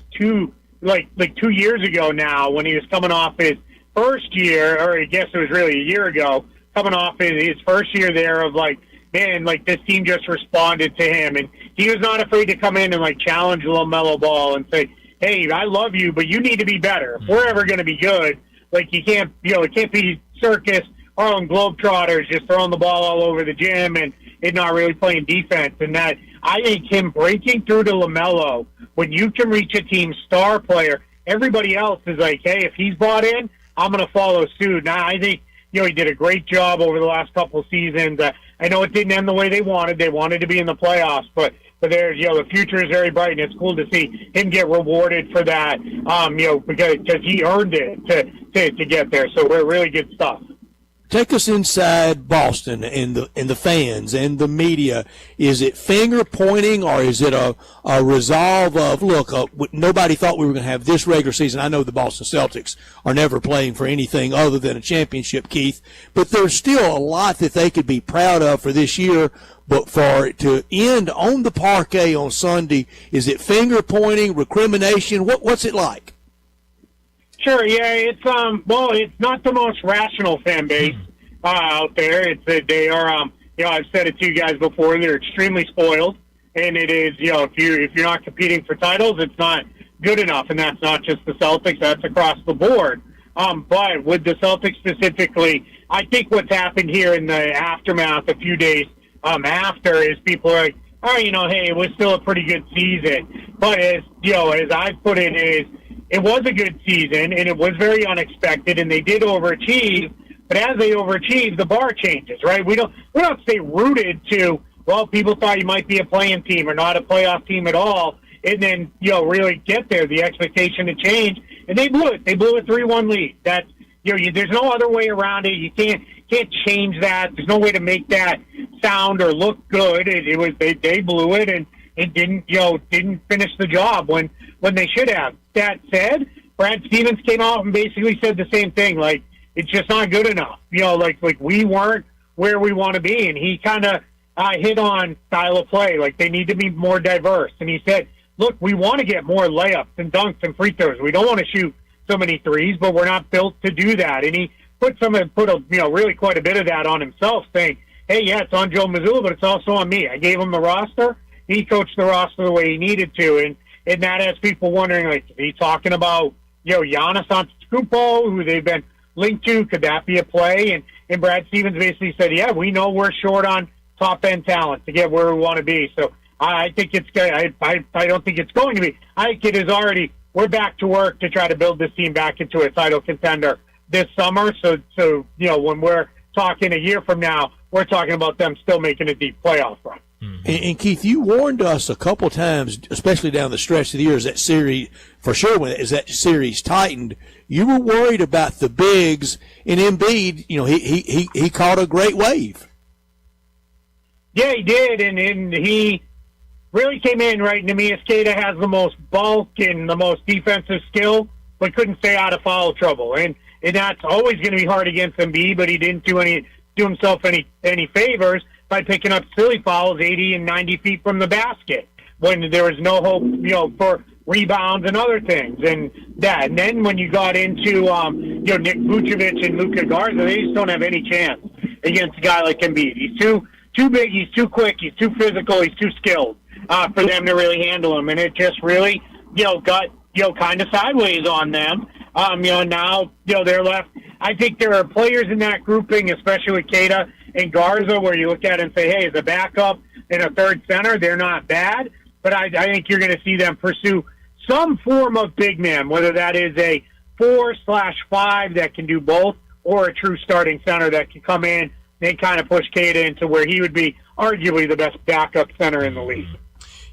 like 2 years ago now when he was coming off his first year, or I guess it was really a year ago, coming off his first year there of this team just responded to him. And he was not afraid to come in and challenge LaMelo Ball and say, hey, I love you, but you need to be better. If we're ever going to be good, you can't, it can't be circus, Harlem Globetrotters just throwing the ball all over the gym and not really playing defense. And that, I think him breaking through to LaMelo, when you can reach a team's star player, everybody else is like, hey, if he's bought in, I'm going to follow suit. Now, I think, he did a great job over the last couple of seasons. I know it didn't end the way they wanted. They wanted to be in the playoffs, but there's, the future is very bright, and it's cool to see him get rewarded for that, because he earned it to get there. So we're really good stuff. Take us inside Boston and the fans and the media. Is it finger pointing, or is it a resolve of, look, nobody thought we were going to have this regular season? I know the Boston Celtics are never playing for anything other than a championship, Keith, but there's still a lot that they could be proud of for this year. But for it to end on the parquet on Sunday, is it finger pointing, recrimination? What's it like? Sure, yeah, it's it's not the most rational fan base out there. They are I've said it to you guys before. They're extremely spoiled, and it is if you're not competing for titles, it's not good enough, and that's not just the Celtics. That's across the board. But with the Celtics specifically, I think what's happened here in the aftermath, a few days after, is people are like, hey, it was still a pretty good season. But as I put it, it was a good season, and it was very unexpected, and they did overachieve. But as they overachieve, the bar changes, right? We don't stay rooted to, well, people thought you might be a playing team or not a playoff team at all, and then really get there. The expectation to change, and they blew it. They blew a 3-1 lead. That there's no other way around it. You can't change that. There's no way to make that sound or look good. It was they blew it, and it didn't finish the job when they should have. That said, Brad Stevens came out and basically said the same thing. It's just not good enough. We weren't where we want to be, and he kind of hit on style of play. They need to be more diverse. And he said, look, we want to get more layups and dunks and free throws. We don't want to shoot so many threes, but we're not built to do that. And he put really quite a bit of that on himself, saying, hey, yeah, it's on Joe Mazzulla, but it's also on me. I gave him the roster. He coached the roster the way he needed to, and that has people wondering, is he talking about, Giannis Antetokounmpo, who they've been linked to? Could that be a play? And Brad Stevens basically said, yeah, we know we're short on top-end talent to get where we want to be. So I think it's I don't think it's going to be. I think it is already. We're back to work to try to build this team back into a title contender this summer. So when we're talking a year from now, we're talking about them still making a deep playoff run. And Keith, you warned us a couple times, especially down the stretch of the year, as that series, for sure, as that series tightened, you were worried about the bigs. And Embiid, he caught a great wave. Yeah, he did, and he really came in right. Neemias Queta has the most bulk and the most defensive skill, but couldn't stay out of foul trouble. And that's always going to be hard against Embiid, but he didn't do himself any favors by picking up silly fouls 80 and 90 feet from the basket when there was no hope, for rebounds and other things. And then when you got into, Nick Vucevic and Luka Garza, they just don't have any chance against a guy like Embiid. He's too big, he's too quick, he's too physical, he's too skilled for them to really handle him. And it just really, got, kind of sideways on them. Now, they're left. I think there are players in that grouping, especially with Queta and Garza, where you look at it and say, hey, as a backup and a third center, they're not bad. But I think you're going to see them pursue some form of big man, whether that is a 4/5 that can do both or a true starting center that can come in and kind of push Queta into where he would be arguably the best backup center in the league.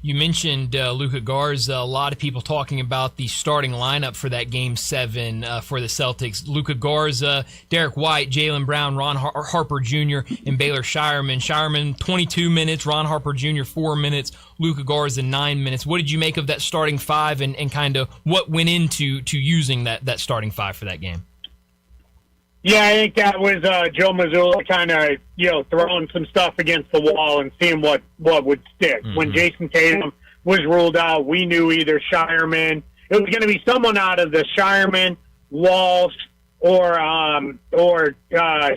You mentioned Luka Garza. A lot of people talking about the starting lineup for that Game 7 for the Celtics. Luka Garza, Derek White, Jaylen Brown, Ron Harper Jr., and Baylor Shireman. Shireman, 22 minutes. Ron Harper Jr., 4 minutes. Luka Garza, 9 minutes. What did you make of that starting five and kind of what went into using that starting five for that game? Yeah, I think that was Joe Mazzulla kind of, throwing some stuff against the wall and seeing what would stick. Mm-hmm. When Jason Tatum was ruled out, we knew either Shireman, it was going to be someone out of the Shireman, Walsh, or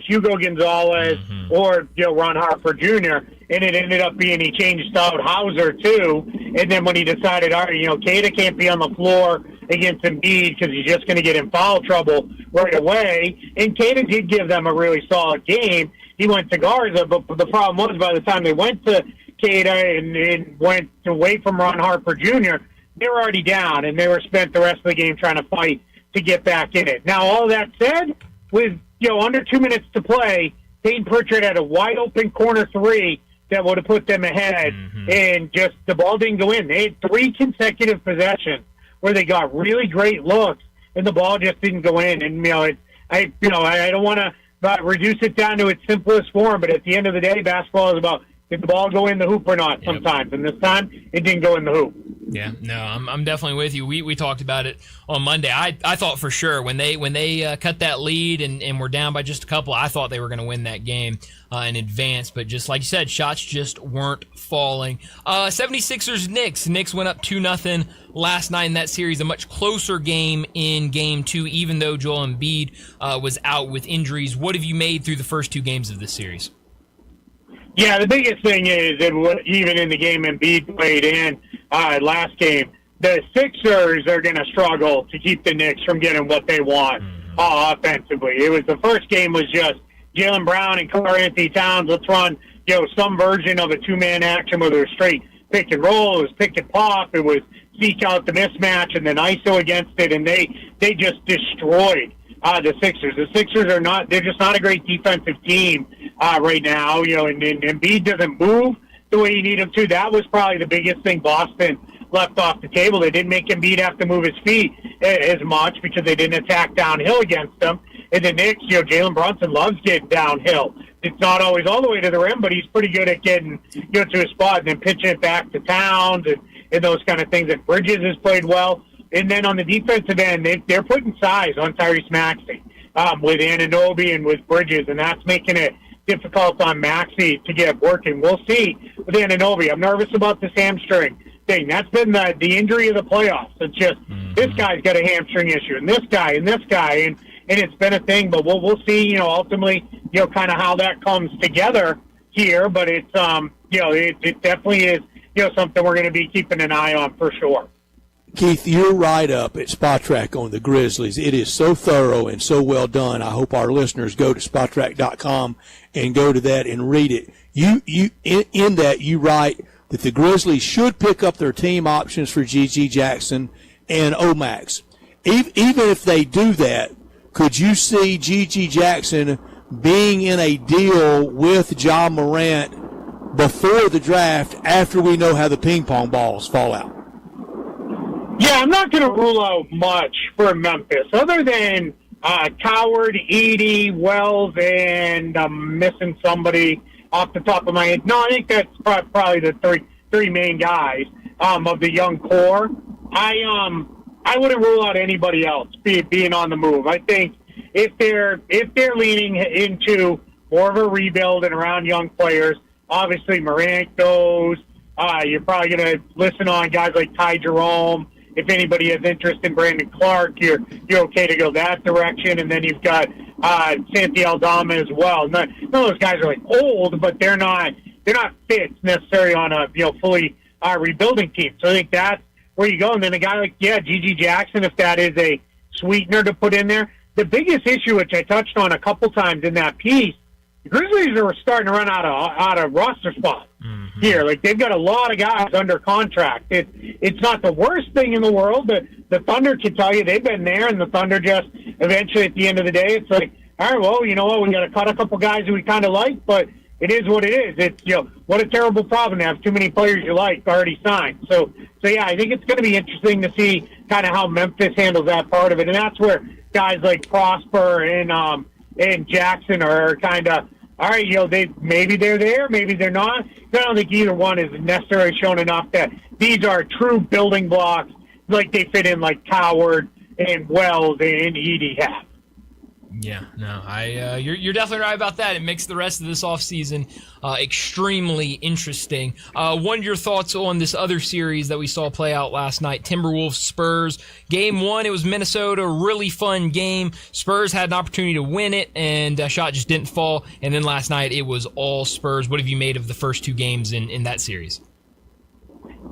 Hugo Gonzalez, mm-hmm. or Ron Harper Jr., and it ended up being he changed out Hauser too. And then when he decided, all right, Queta can't be on the floor against Embiid because he's just going to get in foul trouble right away. And Queta did give them a really solid game. He went to Garza, but the problem was by the time they went to Queta and went away from Ron Harper Jr., they were already down, and they were spent the rest of the game trying to fight to get back in it. Now, all that said, with under 2 minutes to play, Peyton Pritchard had a wide-open corner three that would have put them ahead, mm-hmm. and just the ball didn't go in. They had 3 consecutive possessions where they got really great looks, and the ball just didn't go in. And I don't want to reduce it down to its simplest form, but at the end of the day, basketball is about did the ball go in the hoop or not sometimes, and this time it didn't go in the hoop. Yeah, no, I'm definitely with you. We talked about it on Monday. I thought for sure when they cut that lead and were down by just a couple, I thought they were going to win that game in advance. But just like you said, shots just weren't falling. 76ers Knicks. Knicks went up 2-0 last night in that series. A much closer game in Game 2, even though Joel Embiid was out with injuries. What have you made through the first 2 games of this series? Yeah, the biggest thing is that even in the game Embiid played in last game, the Sixers are going to struggle to keep the Knicks from getting what they want offensively. It was the first game was just Jaylen Brown and Karl-Anthony Towns. Let's run some version of a 2-man action where there's straight pick and roll. It was pick and pop. It was seek out the mismatch and then ISO against it, and they just destroyed the Sixers. The Sixers they're just not a great defensive team right now, and Embiid doesn't move the way you need him to. That was probably the biggest thing Boston left off the table. They didn't make Embiid have to move his feet as much because they didn't attack downhill against him. And the Knicks, Jalen Brunson loves getting downhill. It's not always all the way to the rim, but he's pretty good at getting to his spot and then pitching it back to Towns and those kind of things. And Bridges has played well. And then on the defensive end, they're putting size on Tyrese Maxey with Anunoby and with Bridges, and that's making it difficult on Maxey to get working. We'll see with Anunoby. I'm nervous about this hamstring thing. That's been the injury of the playoffs. It's just this guy's got a hamstring issue, and this guy, and it's been a thing. But we'll see. Ultimately, kind of how that comes together here. But it's it definitely is something we're going to be keeping an eye on for sure. Keith, your write-up at Spotrac on the Grizzlies, it is so thorough and so well done. I hope our listeners go to Spotrac.com and go to that and read it. You in that, you write that the Grizzlies should pick up their team options for G.G. Jackson and Omax. Even if they do that, could you see G.G. Jackson being in a deal with John Morant before the draft after we know how the ping pong balls fall out? Yeah, I'm not going to rule out much for Memphis other than Coward, Edey, Wells, and I'm missing somebody off the top of my head. No, I think that's probably the three main guys of the young core. I wouldn't rule out anybody else being on the move. I think if they're leaning into more of a rebuild and around young players, obviously Morant goes. You're probably going to listen on guys like Ty Jerome. If anybody has interest in Brandon Clark, you're okay to go that direction. And then you've got Santi Aldama as well. None of those guys are like old, but they're not fits necessarily on a fully rebuilding team. So I think that's where you go. And then a guy like G.G. Jackson, if that is a sweetener to put in there. The biggest issue, which I touched on a couple times in that piece, the Grizzlies are starting to run out of roster spots here. Like, they've got a lot of guys under contract. It's not the worst thing in the world. The Thunder can tell you they've been there, and the Thunder just eventually at the end of the day, it's like, all right, well, you know what, we got to cut a couple guys who we kind of like, but it is what it is. It's, what a terrible problem to have too many players you like already signed. So yeah, I think it's going to be interesting to see kind of how Memphis handles that part of it, and that's where guys like Prosper and Jackson are kind of, all right, maybe they're there, maybe they're not. I don't think either one is necessarily shown enough that these are true building blocks like they fit in like Coward and Wells and Edey have. Yeah, no, you're definitely right about that. It makes the rest of this offseason extremely interesting. What are your thoughts on this other series that we saw play out last night? Timberwolves Spurs. Game 1, it was Minnesota, really fun game. Spurs had an opportunity to win it, and a shot just didn't fall. And then last night, it was all Spurs. What have you made of the first two games in that series?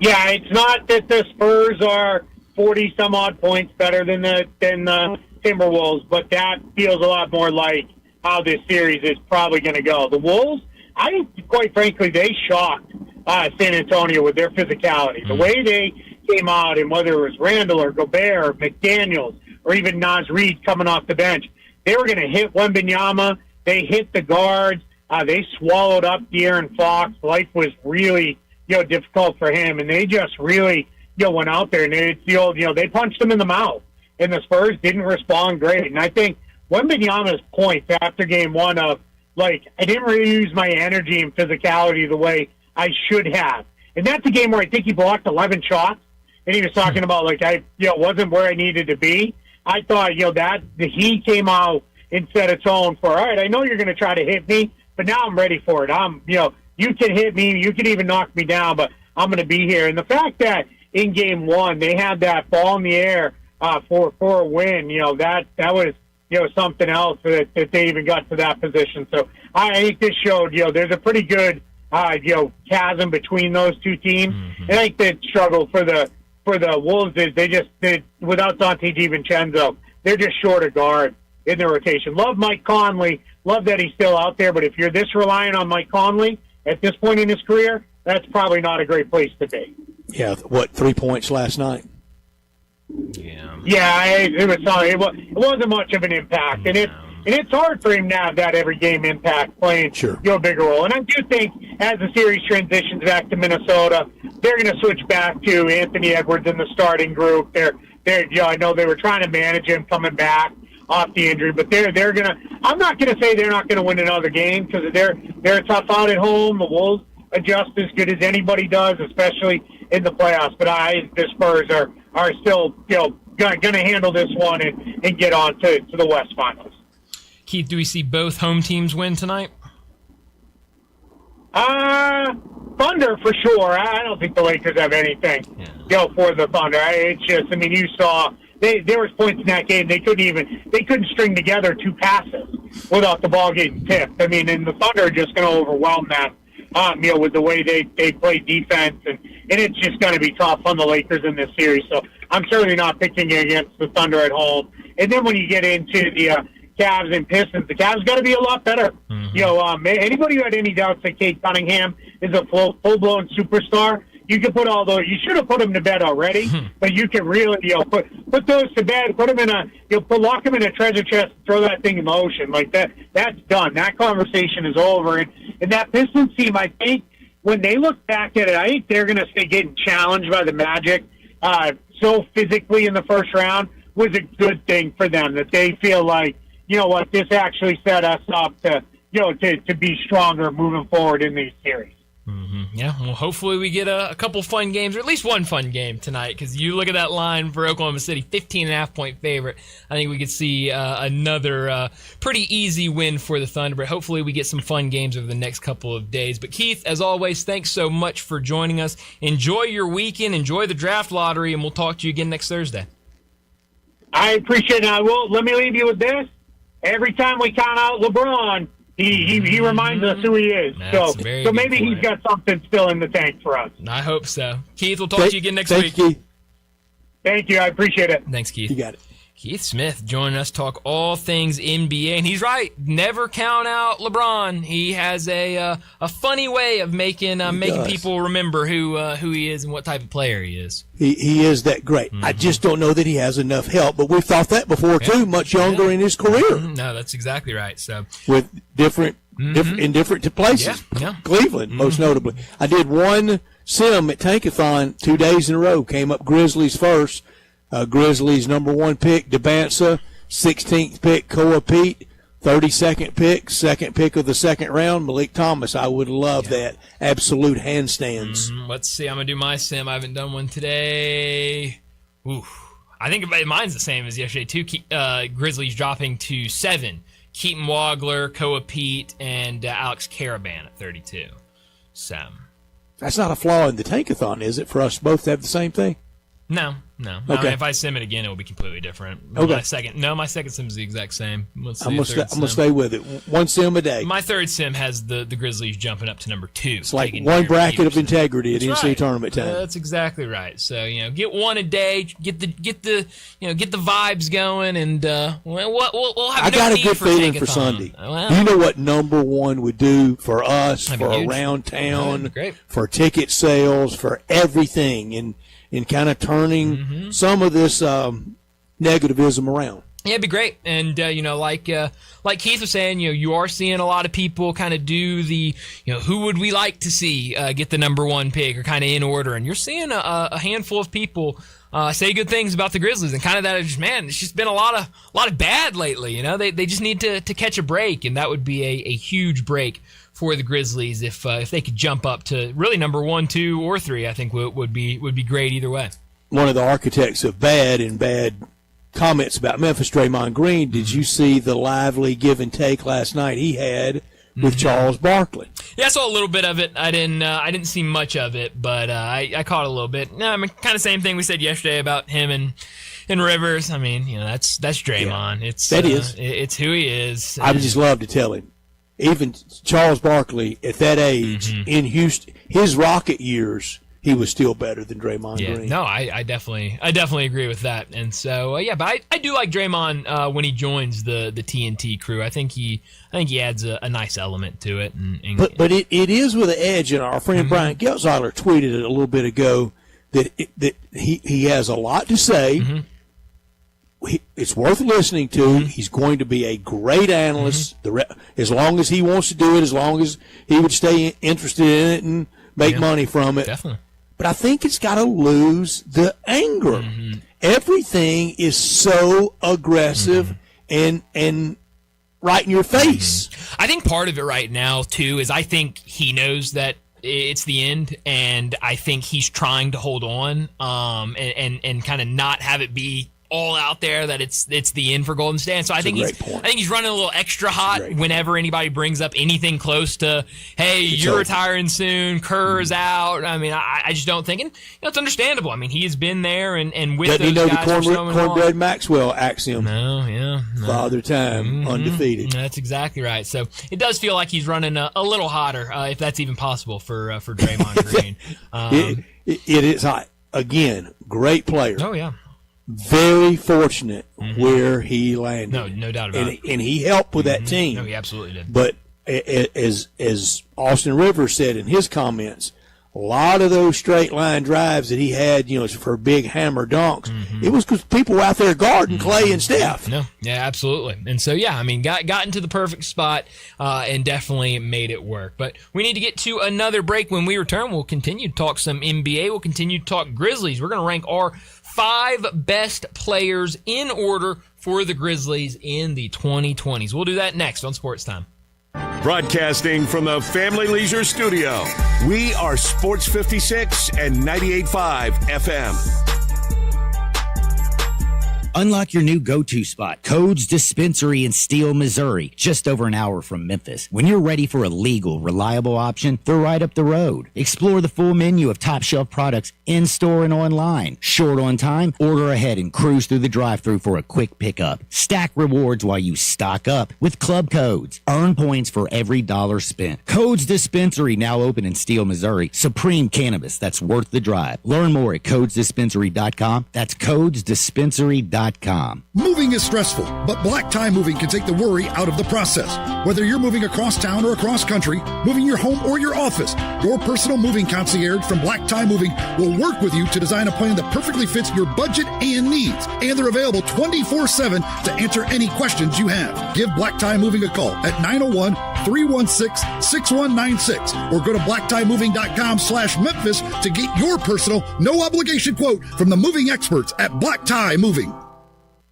Yeah, it's not that the Spurs are 40-some-odd points better than the Timberwolves, but that feels a lot more like how this series is probably going to go. The Wolves, I think, quite frankly, they shocked San Antonio with their physicality. The way they came out, and whether it was Randall or Gobert or McDaniels or even Naz Reid coming off the bench, they were going to hit Wembanyama. They hit the guards. They swallowed up De'Aaron Fox. Life was really difficult for him, and they just really went out there, and it's the old, they punched him in the mouth. And the Spurs didn't respond great. And I think Wembanyama's points after game 1 of, I didn't really use my energy and physicality the way I should have. And that's a game where I think he blocked 11 shots. And he was talking about, I wasn't where I needed to be. I thought, that he came out and set its own for, all right, I know you're going to try to hit me, but now I'm ready for it. You can hit me. You can even knock me down, but I'm going to be here. And the fact that in game 1 they had that ball in the air, for a win, that was something else that they even got to that position. So I think this showed there's a pretty good chasm between those two teams. And I think the struggle for the Wolves is they without Dante DiVincenzo, they're just short of guard in their rotation. Love Mike Conley, love that he's still out there, but if you're this reliant on Mike Conley at this point in his career, that's probably not a great place to be. Yeah, 3 points last night? Yeah, it wasn't much of an impact, and it's hard for him to have that every game impact playing a bigger role. And I do think as the series transitions back to Minnesota, they're going to switch back to Anthony Edwards in the starting group. I know they were trying to manage him coming back off the injury, but they're going to. I'm not going to say they're not going to win another game because they're tough out at home. The Wolves adjust as good as anybody does, especially in the playoffs. But the Spurs are still going to handle this one and get on to the West Finals. Keith, do we see both home teams win tonight? Thunder for sure. I don't think the Lakers have anything for the Thunder. It's just, you saw there was points in that game they couldn't string together 2 passes without the ball getting tipped. And the Thunder are just going to overwhelm that. With the way they play defense, and it's just going to be tough on the Lakers in this series. So I'm certainly not picking against the Thunder at home. And then when you get into the Cavs and Pistons. The Cavs got to be a lot better. You know, anybody who had any doubts that Cade Cunningham is a full-blown superstar, you can put all those. You should have put him to bed already, but you can really, put those to bed. Put him in lock him in a treasure chest, throw that thing in the ocean like that. That's done. That conversation is over. And that Pistons team, I think, when they look back at it, I think they're going to stay getting challenged by the Magic so physically in the first round was a good thing for them, that they feel like, you know what, this actually set us up to be stronger moving forward in these series. Yeah, well, hopefully we get a couple fun games, or at least one fun game tonight, because you look at that line for Oklahoma City, 15.5-point favorite. I think we could see another pretty easy win for the Thunder, but hopefully we get some fun games over the next couple of days. But Keith, as always, thanks so much for joining us. Enjoy your weekend, enjoy the draft lottery, and we'll talk to you again next Thursday. I appreciate it. Let me leave you with this. Every time we count out LeBron, he reminds us who he is. So maybe he's got something still in the tank for us. I hope so. Keith, we'll talk to you again next week. Keith. Thank you. I appreciate it. Thanks, Keith. You got it. Keith Smith joining us, talk all things NBA, and he's right. Never count out LeBron. He has a funny way of making people remember who he is and what type of player he is. He is that great. I just don't know that he has enough help. But we've thought that before too. Much younger in his career. No, that's exactly right. So with different places. Yeah. Cleveland, most notably. I did one sim at Tankathon 2 days in a row. Came up Grizzlies first. Grizzlies number 1 pick, DeBansa, 16th pick, Koa Pete, 32nd pick, second pick of the second round, Malik Thomas. I would love that. Absolute handstands. Let's see. I'm going to do my sim. I haven't done one today. Ooh. I think mine's the same as yesterday, too. Grizzlies dropping to 7. Keaton Wagler, Koa Pete, and Alex Caravan at 32. So that's not a flaw in the Tankathon, is it, for us both to have the same thing? No. Okay. I mean, if I sim it again, it will be completely different. Okay. My second sim is the exact same. I'm going to stay with it. One sim a day. My third sim has the Grizzlies jumping up to number 2. It's like one bracket of integrity at NCAA tournament time. That's exactly right. So, get one a day, get the vibes going, and we'll have. I got a good feeling for Sunday. Well, you know what number 1 would do for us, for around town, for ticket sales, for everything, and kind of turning some of this negativism around. Yeah, it'd be great. And, like Keith was saying, you are seeing a lot of people kind of do the, who would we like to see get the number 1 pick, or kind of in order. And you're seeing a handful of people say good things about the Grizzlies, and kind of that is, it's just been a lot of bad lately. They just need to catch a break, and that would be a huge break for the Grizzlies if they could jump up to really number 1, 2, or 3. I think would be great either way. One of the architects of bad comments about Memphis, Draymond Green. Did you see the lively give and take last night he had with Charles Barkley? Yeah, I saw a little bit of it. I didn't see much of it, but I caught a little bit. No, I mean, kind of same thing we said yesterday about him and Rivers. I mean, that's Draymond. Yeah, it's who he is. I would just love to tell him. Even Charles Barkley at that age in Houston, his Rocket years, he was still better than Draymond Green. No, I definitely agree with that. And so but I do like Draymond when he joins the TNT crew. I think he adds a nice element to it. But it is with an edge. And our friend Brian Geltzeiler tweeted it a little bit ago that he has a lot to say. It's worth listening to. He's going to be a great analyst. As long as he wants to do it, as long as he would stay interested in it and make money from it. Definitely. But I think it's got to lose the anger. Everything is so aggressive and right in your face. I think part of it right now, too, is I think he knows that it's the end, and I think he's trying to hold on and kind of not have it be all out there that it's the end for Golden State. So I think he's running a little extra hot whenever anybody brings up anything close to, hey, you're retiring soon, Kerr's out. I mean, I just don't think, and it's understandable. I mean, he has been there and with those guys for so long. Cornbread Maxwell axiom. No. Father Time, undefeated. That's exactly right. So it does feel like he's running a little hotter, if that's even possible for Draymond Green. It is hot. Again, great player. Oh, yeah. very fortunate where he landed. No doubt about it. And he helped with that team. No, he absolutely did. But as Austin Rivers said in his comments, a lot of those straight line drives that he had, for big hammer dunks, it was because people were out there guarding Clay and Steph. No, yeah, absolutely. And so, got into the perfect spot and definitely made it work. But we need to get to another break. When we return, we'll continue to talk some NBA. We'll continue to talk Grizzlies. We're going to rank our 5 best players in order for the Grizzlies in the 2020s. We'll do that next on Sports Time. Broadcasting from the Family Leisure Studio, we are Sports 56 and 98.5 FM. Unlock your new go-to spot, Codes Dispensary in Steele, Missouri, just over an hour from Memphis. When you're ready for a legal, reliable option, they're right up the road. Explore the full menu of top-shelf products in-store and online. Short on time? Order ahead and cruise through the drive-thru for a quick pickup. Stack rewards while you stock up with Club Codes. Earn points for every dollar spent. Codes Dispensary, now open in Steele, Missouri. Supreme cannabis that's worth the drive. Learn more at CodesDispensary.com. That's CodesDispensary.com. Moving is stressful, but Black Tie Moving can take the worry out of the process. Whether you're moving across town or across country, moving your home or your office, your personal moving concierge from Black Tie Moving will work with you to design a plan that perfectly fits your budget and needs. And they're available 24/7 to answer any questions you have. Give Black Tie Moving a call at 901-316-6196 or go to blacktiemoving.com/Memphis to get your personal, no obligation quote from the moving experts at Black Tie Moving.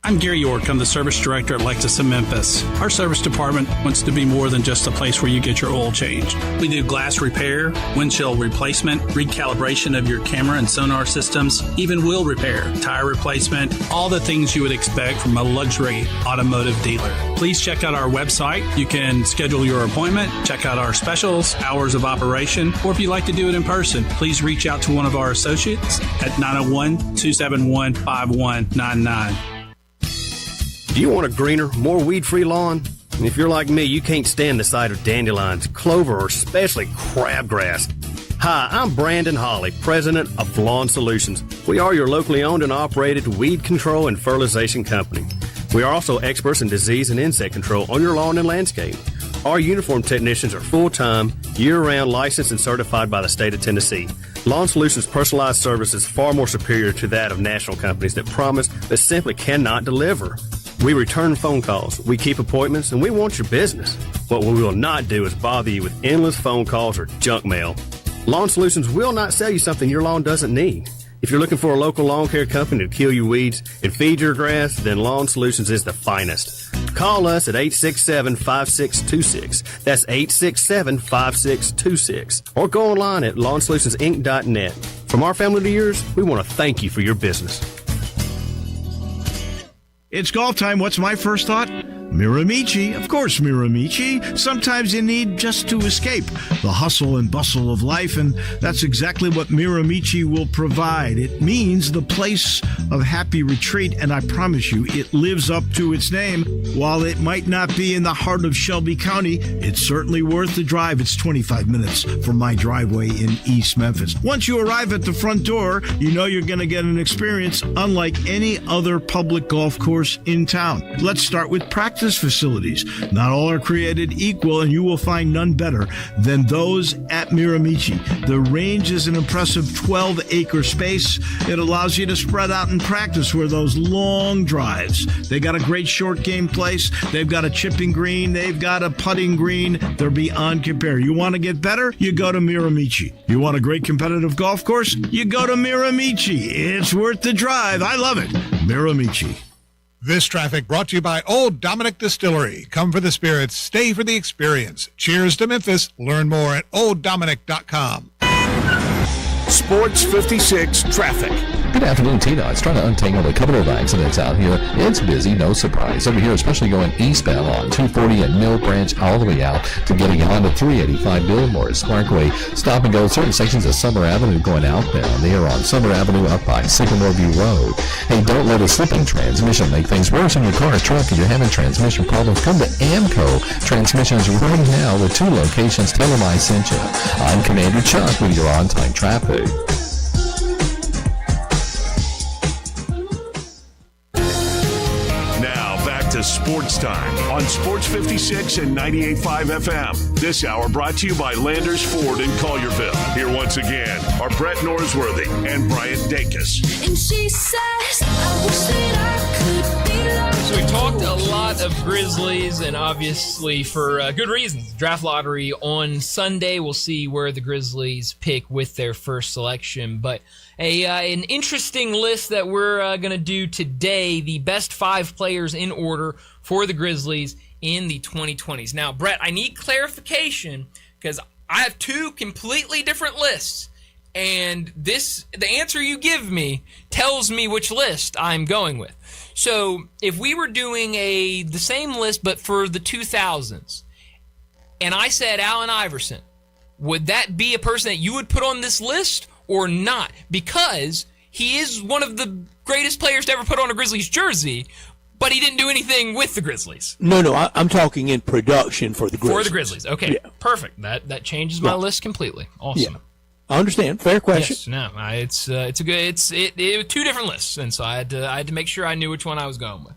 I'm Gary York. I'm the service director at Lexus of Memphis. Our service department wants to be more than just a place where you get your oil changed. We do glass repair, windshield replacement, recalibration of your camera and sonar systems, even wheel repair, tire replacement, all the things you would expect from a luxury automotive dealer. Please check out our website. You can schedule your appointment, check out our specials, hours of operation, or if you'd like to do it in person, please reach out to one of our associates at 901-271-5199. Do you want a greener, more weed-free lawn? And if you're like me, you can't stand the sight of dandelions, clover, or especially crabgrass. Hi, I'm Brandon Hawley, president of Lawn Solutions. We are your locally owned and operated weed control and fertilization company. We are also experts in disease and insect control on your lawn and landscape. Our uniformed technicians are full-time, year-round licensed and certified by the state of Tennessee. Lawn Solutions' personalized service is far more superior to that of national companies that promise but simply cannot deliver. We return phone calls, we keep appointments, and we want your business. What we will not do is bother you with endless phone calls or junk mail. Lawn Solutions will not sell you something your lawn doesn't need. If you're looking for a local lawn care company to kill your weeds and feed your grass, then Lawn Solutions is the finest. Call us at 867-5626. That's 867-5626. Or go online at LawnSolutionsInc.net. From our family to yours, we want to thank you for your business. It's golf time. What's my first thought? Miramichi. Of course, Miramichi. Sometimes you need just to escape the hustle and bustle of life, and that's exactly what Miramichi will provide. It means the place of happy retreat, and I promise you, it lives up to its name. While it might not be in the heart of Shelby County, it's certainly worth the drive. It's 25 minutes from my driveway in East Memphis. Once you arrive at the front door, you know you're going to get an experience unlike any other public golf course in town. Let's start with practice facilities. Not all are created equal, and you will find none better than those at Miramichi. The range is an impressive 12-acre space. It allows you to spread out and practice for those long drives. They got a great short game place. They've got a chipping green. They've got a putting green. They're beyond compare. You want to get better? You go to Miramichi. You want a great competitive golf course? You go to Miramichi. It's worth the drive. I love it. Miramichi. This traffic brought to you by Old Dominick Distillery. Come for the spirits, stay for the experience. Cheers to Memphis. Learn more at olddominick.com. Sports 56 traffic. Good afternoon, Tina. It's trying to untangle a couple of accidents out here. It's busy, no surprise. Over here, especially going eastbound on 240 and Mill Branch all the way out to getting on to 385 Billmore Parkway. Stop and go. Certain sections of Summer Avenue going outbound. They are on Summer Avenue up by Sycamore View Road. Hey, don't let a slipping transmission make things worse in your car or truck. If you're having transmission problems, come to Amco Transmissions right now with 2 locations. Tell them I sent you. I'm Commander Chuck with your on-time traffic. to Sports Time on Sports 56 and 98.5 FM. This hour brought to you by Landers Ford in Collierville. Here once again are Brett Norsworthy and Bryant Dacus. And she says, I wish that I could be like So we talked a lot of Grizzlies, and obviously for good reasons. Draft lottery on Sunday. We'll see where the Grizzlies pick with their first selection. But an interesting list that we're going to do today, the best 5 players in order for the Grizzlies in the 2020s. Now, Brett, I need clarification because I have 2 completely different lists. And the answer you give me tells me which list I'm going with. So if we were doing the same list but for the 2000s, and I said Allen Iverson, would that be a person that you would put on this list or not? Because he is one of the greatest players to ever put on a Grizzlies jersey, but he didn't do anything with the Grizzlies. No, I'm talking in production for the Grizzlies. For the Grizzlies, okay, yeah. Perfect. That changes my list completely. Awesome. Yeah. I understand. Fair question. Yes, no, it's two different lists, and so I had to make sure I knew which one I was going with.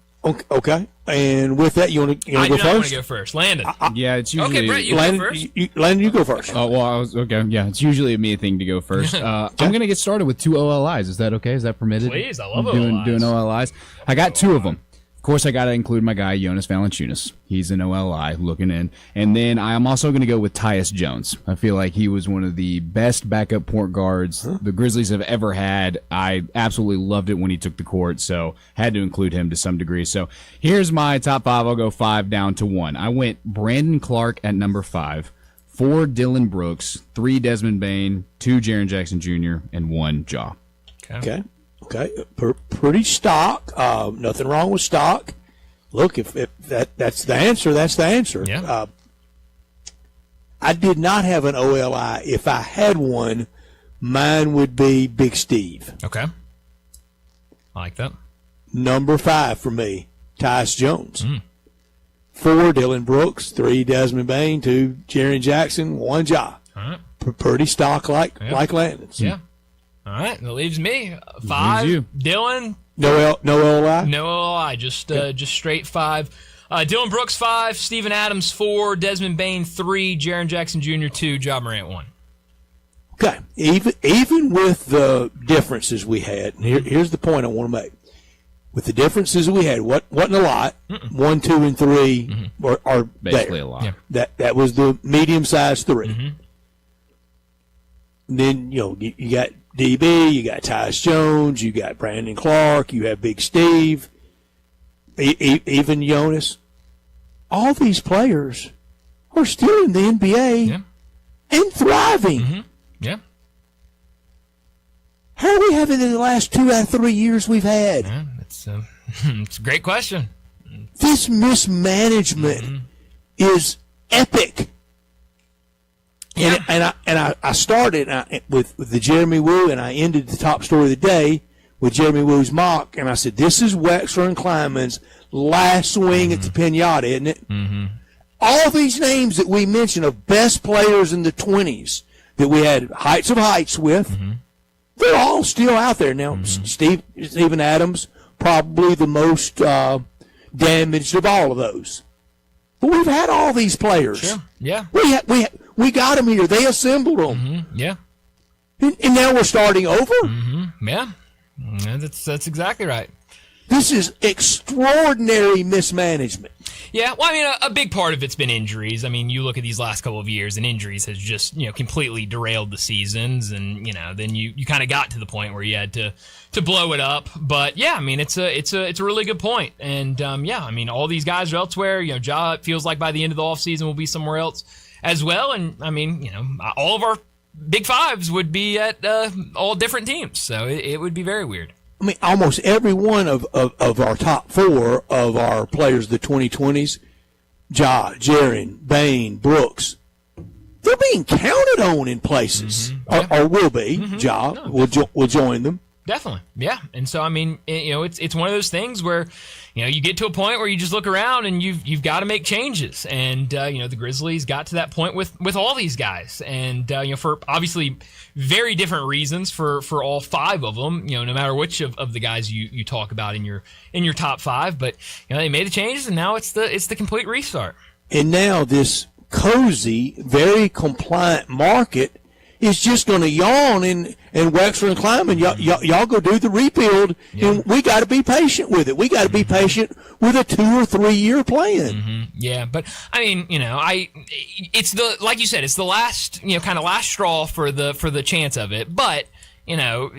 Okay. And with that, you want to go first? I want to go first. Landon. Yeah, it's usually okay. Brett, you Landon, go first. Landon, you go first. Oh well, okay. Yeah, it's usually a me thing to go first. I'm gonna get started with 2 OLIs. Is that okay? Is that permitted? Please, I love doing OLIs. I got 2 of them. Of course, I got to include my guy, Jonas Valanciunas. He's an OLI looking in. And then I'm also going to go with Tyus Jones. I feel like he was one of the best backup point guards the Grizzlies have ever had. I absolutely loved it when he took the court, so had to include him to some degree. So here's my top 5. I'll go 5 down to 1. I went Brandon Clark at number 5, 4 Dylan Brooks, 3 Desmond Bane, 2 Jaren Jackson Jr., and 1 Ja. Okay. Pretty stock. Nothing wrong with stock. Look, if that's the answer, that's the answer. Yeah. I did not have an OLI. If I had one, mine would be Big Steve. Okay. I like that. Number 5 for me, Tyus Jones. 4 Dylan Brooks, 3 Desmond Bane, 2 Jaren Jackson, 1 Ja. All right. Pretty stock like Landon's. Yeah. All right, that leaves me 5. Dylan. No OLI. No OLI. Just straight 5. Dylan Brooks 5. Steven Adams 4. Desmond Bane 3. Jaren Jackson Jr. 2. Ja Morant 1. Okay. Even with the differences we had, and here's the point I want to make. With the differences we had, wasn't a lot. 1, 2, and 3 are basically there. a lot. Yeah. That was the medium-sized 3. And then you got DB, you got Tyus Jones, you got Brandon Clark, you have Big Steve, even Jonas. All these players are still in the NBA and thriving. Yeah. How are we having in the last 2 out of 3 years we've had? Yeah, it's a great question. This mismanagement is epic. And I started with the Jeremy Woo, and I ended the top story of the day with Jeremy Woo's mock, and I said, this is Wexler and Kleinman's last swing at the pinata, isn't it? All these names that we mentioned of best players in the 20s that we had heights of heights with, they're all still out there. Now, Steven Adams, probably the most damaged of all of those. But we've had all these players. Sure. Yeah. We got them here. They assembled them. Yeah. And now we're starting over? Yeah. That's exactly right. This is extraordinary mismanagement. Yeah, well, I mean, a big part of it's been injuries. I mean, you look at these last couple of years, and injuries has just, completely derailed the seasons, and, then you kind of got to the point where you had to blow it up. But, yeah, I mean, it's a really good point. And, yeah, I mean, all these guys are elsewhere. Ja, it feels like by the end of the offseason will be somewhere else as well. And, I mean, all of our big fives would be at all different teams. So it would be very weird. I mean, almost every one of our top 4 of our players, the 2020s, Ja, Jaren, Bane, Brooks, they're being counted on in places, or will be. Ja will join them. Definitely. Yeah. And so, I mean, it's one of those things where, you get to a point where you just look around and you've got to make changes. And, the Grizzlies got to that point with all these guys. And, for obviously very different reasons for all five of them, no matter which of the guys you talk about in your top five. But, they made the changes, and now it's the complete restart. And now this cozy, very compliant market is just going to yawn and Wexford and Klamath, y'all go do the rebuild, and we got to be patient with it. We got to be patient with a 2 or 3 year plan. Mm-hmm. Yeah, but I mean, it's like you said, it's the last, kind of last straw for the chance of it. But no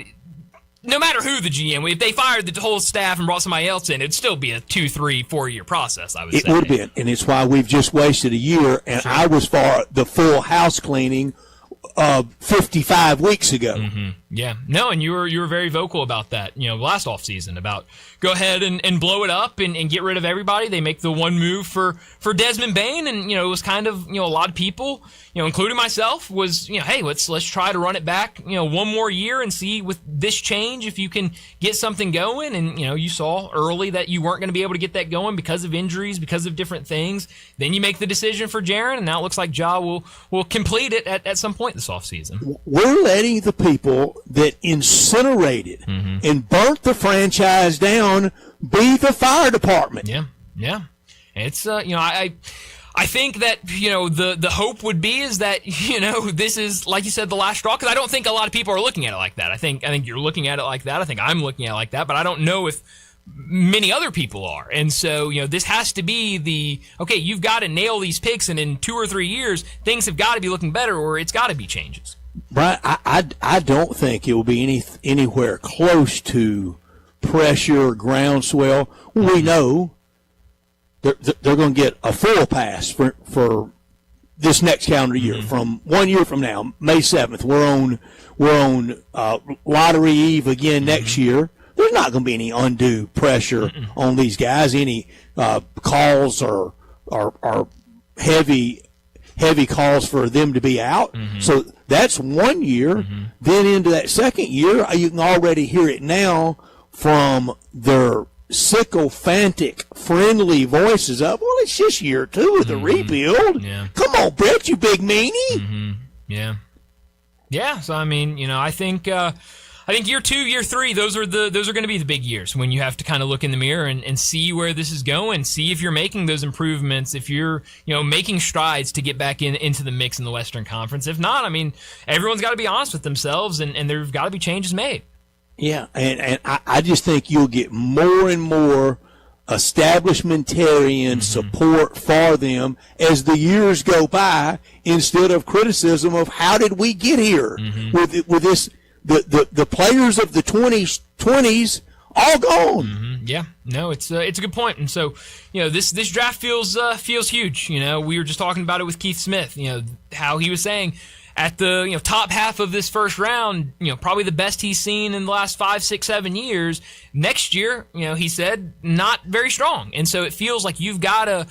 matter who the GM, if they fired the whole staff and brought somebody else in, it'd still be a 2, 3, 4 year process, I would say. It would be, and it's why we've just wasted a year, and I was for the full house cleaning 55 weeks ago. Mm-hmm. Yeah. No, and you were very vocal about that, last offseason, about go ahead and blow it up and get rid of everybody. They make the one move for Desmond Bain, and, it was kind of, a lot of people, including myself, was, hey, let's try to run it back, one more year and see with this change if you can get something going. And, you saw early that you weren't going to be able to get that going because of injuries, because of different things. Then you make the decision for Jaren, and now it looks like Ja will complete it at some point this offseason. We're letting the people that incinerated and burnt the franchise down be the fire department. Yeah. It's I think that the hope would be is that this is, like you said, the last straw, because I don't think a lot of people are looking at it like that. I think you're looking at it like that. I think I'm looking at it like that, but I don't know if many other people are. And so, this has to be okay, you've got to nail these picks, and in 2 or 3 years, things have got to be looking better, or it's got to be changes. Brian, I don't think it will be anywhere close to pressure or groundswell. We know they're going to get a full pass for this next calendar year. From 1 year from now, May 7th, we're on lottery eve again next year. There's not going to be any undue pressure on these guys. Any calls or heavy calls for them to be out. So that's 1 year. Then into that second year, you can already hear it now from their sycophantic, friendly voices of, well, it's just year 2 of the rebuild. Yeah. Come on, Brett, you big meanie. Yeah. Yeah. So, I mean, I think year 2, year 3, those are going to be the big years when you have to kind of look in the mirror and see where this is going, see if you're making those improvements, if you're, making strides to get back into the mix in the Western Conference. If not, I mean, everyone's got to be honest with themselves, and there've got to be changes made. Yeah, and I just think you'll get more and more establishmentarian support for them as the years go by, instead of criticism of how did we get here with this. The players of the 20s all gone. Yeah, no, it's a good point. And so, this draft feels huge. We were just talking about it with Keith Smith. How he was saying at the top half of this first round, probably the best he's seen in the last 5, 6, 7 years. Next year, he said, not very strong. And so it feels like you've got to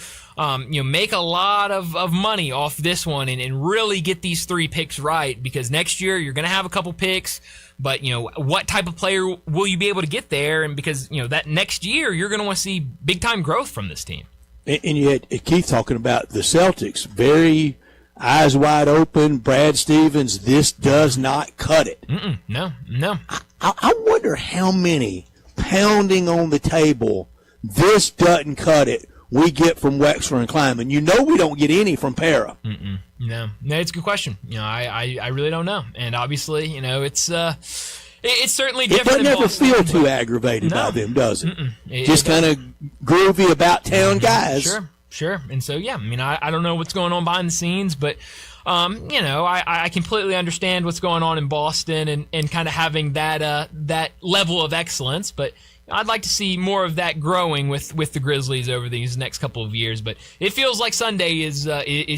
make a lot of money off this one and really get these 3 picks right, because next year you're going to have a couple picks, but what type of player will you be able to get there? And because that next year you're going to want to see big time growth from this team. And you had Keith talking about the Celtics, very eyes wide open. Brad Stevens, this does not cut it. No. I wonder how many pounding on the table, this doesn't cut it, we get from Wexford and Klamath. We don't get any from Para. No, it's a good question. I really don't know. And obviously, it's certainly different. It doesn't ever feel too aggravated by them, does it? Just kind of groovy about town guys. Sure. And so, yeah, I mean, I don't know what's going on behind the scenes, but I completely understand what's going on in Boston and kind of having that level of excellence, but I'd like to see more of that growing with the Grizzlies over these next couple of years. But it feels like Sunday is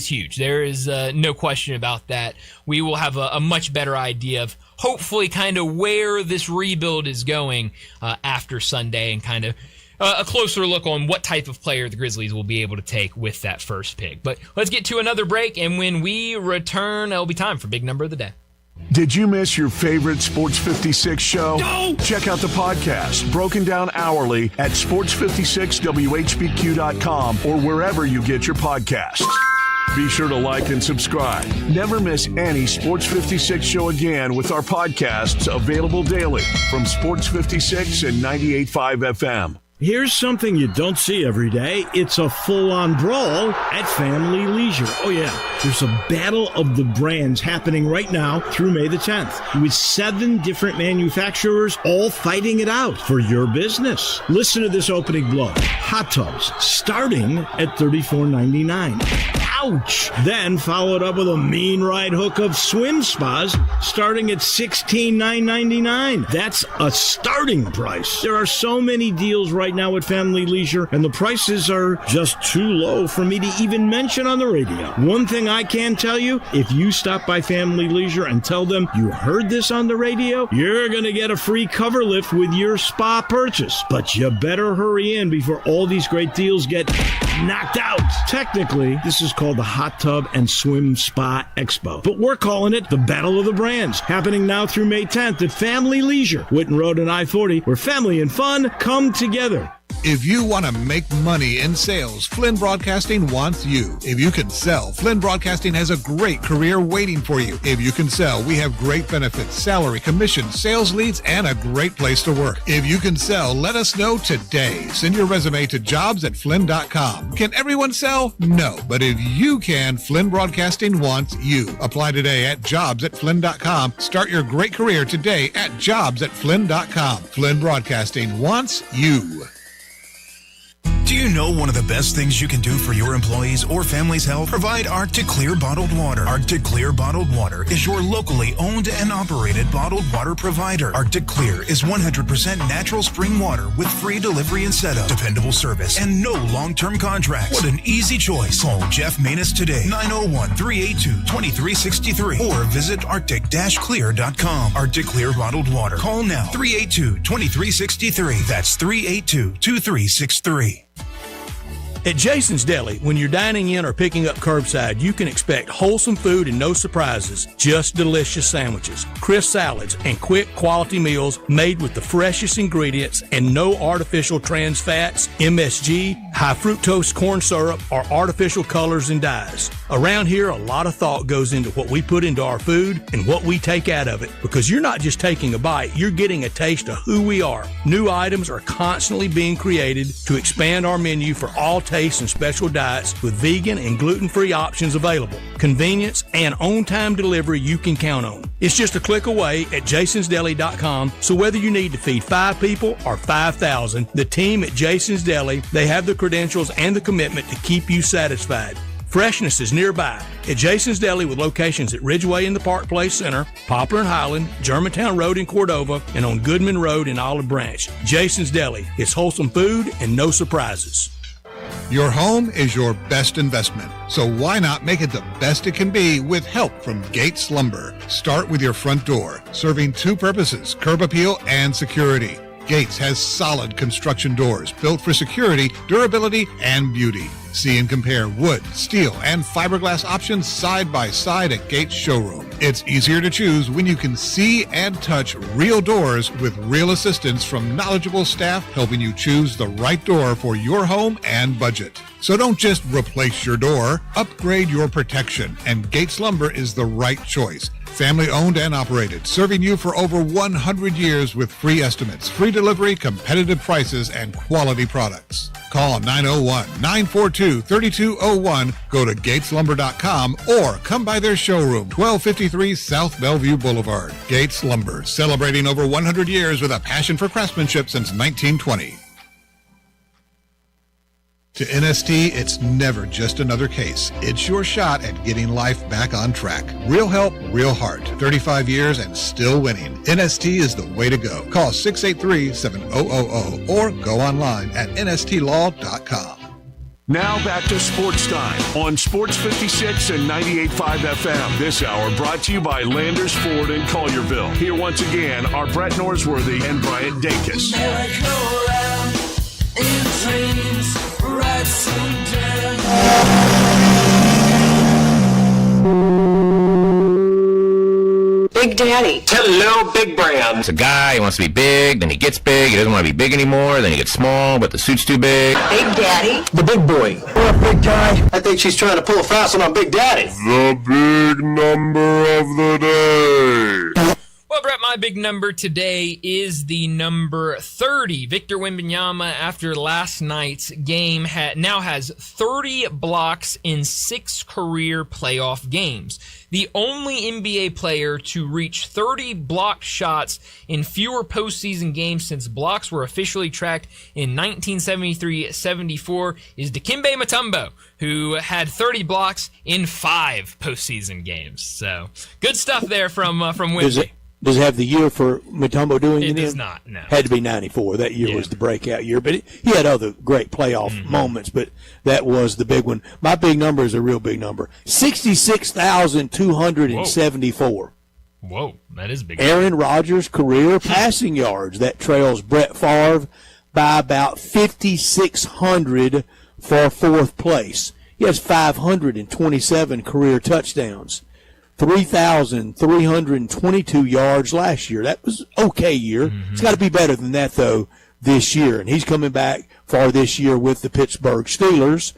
huge. There is no question about that. We will have a much better idea of hopefully kind of where this rebuild is going after Sunday, and kind of a closer look on what type of player the Grizzlies will be able to take with that first pick. But let's get to another break, and when we return, it'll be time for Big Number of the Day. Did you miss your favorite Sports 56 show? No! Check out the podcast, broken down hourly at sports56whbq.com or wherever you get your podcasts. Be sure to like and subscribe. Never miss any Sports 56 show again with our podcasts available daily from Sports 56 and 98.5 FM. Here's something you don't see every day. It's a full-on brawl at Family Leisure. Oh, yeah. There's a battle of the brands happening right now through May the 10th with 7 different manufacturers all fighting it out for your business. Listen to this opening blow. Hot tubs starting at $34.99. Ouch! Then followed up with a mean right hook of swim spas starting at $16,999. That's a starting price. There are so many deals right now at Family Leisure, and the prices are just too low for me to even mention on the radio. One thing I can tell you, if you stop by Family Leisure and tell them you heard this on the radio, you're going to get a free cover lift with your spa purchase. But you better hurry in before all these great deals get knocked out. Technically, this is called the Hot Tub and Swim Spa Expo, but we're calling it the Battle of the Brands, happening now through May 10th at Family Leisure, Whitten Road and I-40, where family and fun come together. If you want to make money in sales, Flynn Broadcasting wants you. If you can sell, Flynn Broadcasting has a great career waiting for you. If you can sell, we have great benefits, salary, commission, sales leads, and a great place to work. If you can sell, let us know today. Send your resume to jobs@flynn.com. Can everyone sell? No. But if you can, Flynn Broadcasting wants you. Apply today at jobs@flynn.com. Start your great career today at jobs@flynn.com. Flynn Broadcasting wants you. Do you know one of the best things you can do for your employees or family's health? Provide Arctic Clear bottled water. Arctic Clear bottled water is your locally owned and operated bottled water provider. Arctic Clear is 100% natural spring water with free delivery and setup, dependable service, and no long-term contracts. What an easy choice. Call Jeff Manus today, 901-382-2363, or visit arctic-clear.com. Arctic Clear bottled water. Call now, 382-2363. That's 382-2363. At Jason's Deli, when you're dining in or picking up curbside, you can expect wholesome food and no surprises, just delicious sandwiches, crisp salads, and quick quality meals made with the freshest ingredients and no artificial trans fats, MSG, high fructose corn syrup, or artificial colors and dyes. Around here, a lot of thought goes into what we put into our food and what we take out of it, because you're not just taking a bite, you're getting a taste of who we are. New items are constantly being created to expand our menu for all tastes and special diets with vegan and gluten-free options available. Convenience and on-time delivery you can count on. It's just a click away at jasonsdeli.com, so whether you need to feed 5 people or 5,000, the team at Jason's Deli, they have the credentials and the commitment to keep you satisfied. Freshness is nearby at Jason's Deli with locations at Ridgeway in the Park Place Center, Poplar and Highland, Germantown Road in Cordova, and on Goodman Road in Olive Branch. Jason's Deli. It's wholesome food and no surprises. Your home is your best investment, so why not make it the best it can be with help from Gates Lumber? Start with your front door, serving 2 purposes, curb appeal and security. Gates has solid construction doors built for security, durability, and beauty. See and compare wood, steel, and fiberglass options side by side at Gates Showroom. It's easier to choose when you can see and touch real doors with real assistance from knowledgeable staff helping you choose the right door for your home and budget. So don't just replace your door, upgrade your protection, and Gates Lumber is the right choice. Family owned and operated, serving you for over 100 years with free estimates, free delivery, competitive prices, and quality products. Call 901-942-3201, go to gateslumber.com, or come by their showroom, 1253 South Bellevue Boulevard. Gates Lumber, celebrating over 100 years with a passion for craftsmanship since 1920. To NST, it's never just another case. It's your shot at getting life back on track. Real help, real heart. 35 years and still winning. NST is the way to go. Call 683-7000 or go online at nstlaw.com. Now back to Sports Time on Sports 56 and 98.5 FM. This hour brought to you by Landers Ford in Collierville. Here once again are Brett Norsworthy and Bryant Dacus. In dreams, rats and Big Daddy. Hello, Big Brown. It's a guy, he wants to be big, then he gets big, he doesn't want to be big anymore, then he gets small, but the suit's too big. Big Daddy. The big boy. What up, big guy? I think she's trying to pull a fast one on Big Daddy. The big number of the day. Well, Brett, my big number today is the number 30. Victor Wembanyama, after last night's game, now has 30 blocks in 6 career playoff games. The only NBA player to reach 30 blocked shots in fewer postseason games since blocks were officially tracked in 1973-74 is Dikembe Mutombo, who had 30 blocks in 5 postseason games. So, good stuff there from Wemby. Does it have the year for Mutombo doing it? It does not, no. Had to be 94. That year was the breakout year. But he had other great playoff moments, but that was the big one. My big number is a real big number. 66,274. Whoa, that is big. Aaron Rodgers' career passing yards. That trails Brett Favre by about 5,600 for 4th place. He has 527 career touchdowns. 3,322 yards last year. That was okay year. It's got to be better than that, though, this year. And he's coming back for this year with the Pittsburgh Steelers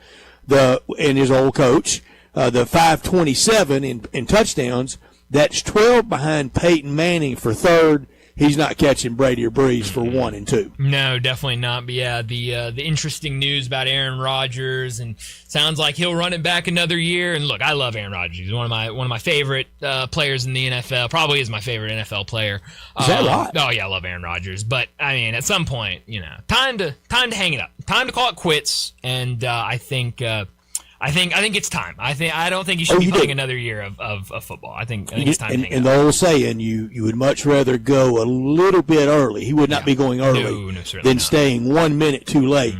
and his old coach. The 527 in touchdowns, that's 12 behind Peyton Manning for 3rd. He's not catching Brady or Breeze for 1 and 2. No, definitely not. But yeah, the interesting news about Aaron Rodgers, and sounds like he'll run it back another year. And look, I love Aaron Rodgers. He's one of my favorite players in the NFL. Probably is my favorite NFL player. Is that right? Oh yeah, I love Aaron Rodgers. But I mean, at some point, time to hang it up. Time to call it quits. And I think it's time. I don't think he should be playing another year of football. I think it's time to hang it up. And the old saying, you would much rather go a little bit early. He would not be going early than staying 1 minute too late.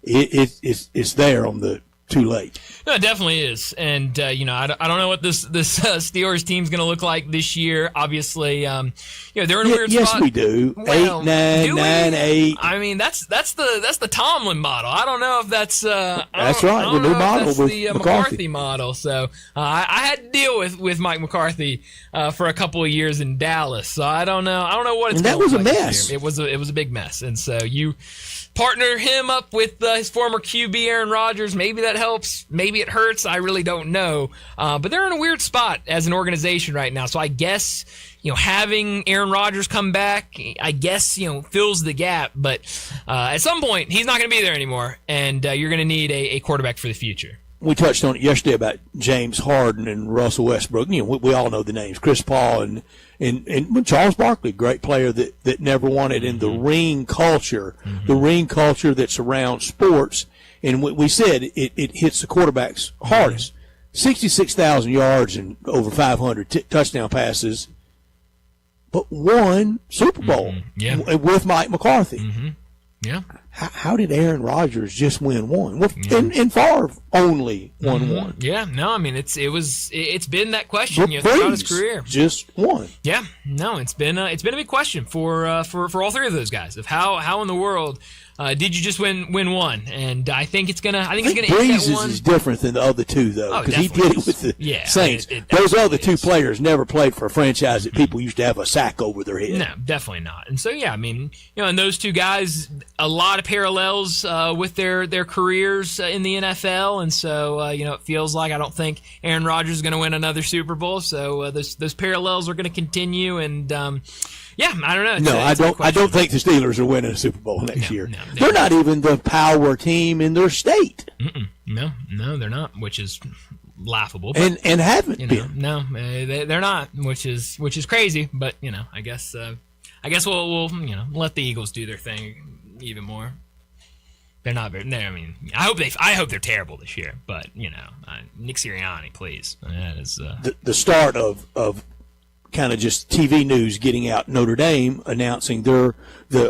It's there on the too late. No, it definitely is. And, I don't know what this Steelers team's going to look like this year. Obviously, they're in a weird spot. Yes, we do. Well, 8, 9, 9, 8. I mean, that's the Tomlin model. I don't know if that's that's right. The new model with the McCarthy model. So I had to deal with Mike McCarthy for a couple of years in Dallas. So I don't know what it's going to look like. That was a mess. It was a big mess. And so you partner him up with his former QB Aaron Rodgers. Maybe that helps. Maybe it hurts. I really don't know. But they're in a weird spot as an organization right now. So I guess, having Aaron Rodgers come back, I guess, fills the gap. But at some point, he's not going to be there anymore. And you're going to need a quarterback for the future. We touched on it yesterday about James Harden and Russell Westbrook. We all know the names. Chris Paul and Charles Barkley, great player that never won it. And the ring culture, that surrounds sports. And we said it hits the quarterbacks hardest. 66,000 yards and over 500 touchdown passes, but won Super Bowl with Mike McCarthy. Yeah. How did Aaron Rodgers just win one? Well, and Favre only won one. Yeah, no, I mean it's been that question throughout his career. Just one. Yeah, no, it's been a big question for all 3 of those guys of how in the world did you just win one? And I think it's gonna end that one. Is different than the other 2 though, because he did it with the Saints. Those other 2 players never played for a franchise that people used to have a sack over their head. No, definitely not. And so I mean, and those 2 guys, a lot of parallels with their careers in the NFL, and so it feels like I don't think Aaron Rodgers is going to win another Super Bowl. So those parallels are going to continue, and I don't know. I don't think the Steelers are winning a Super Bowl next year. No, they're not even the power team in their state. No, they're not, which is laughable. But, and haven't been. No, they're not, which is crazy. But I guess we'll let the Eagles do their thing even more. They're not very. I mean, I hope they're terrible this year. But Nick Sirianni, please. That is the start of kind of just TV news getting out. Notre Dame announcing the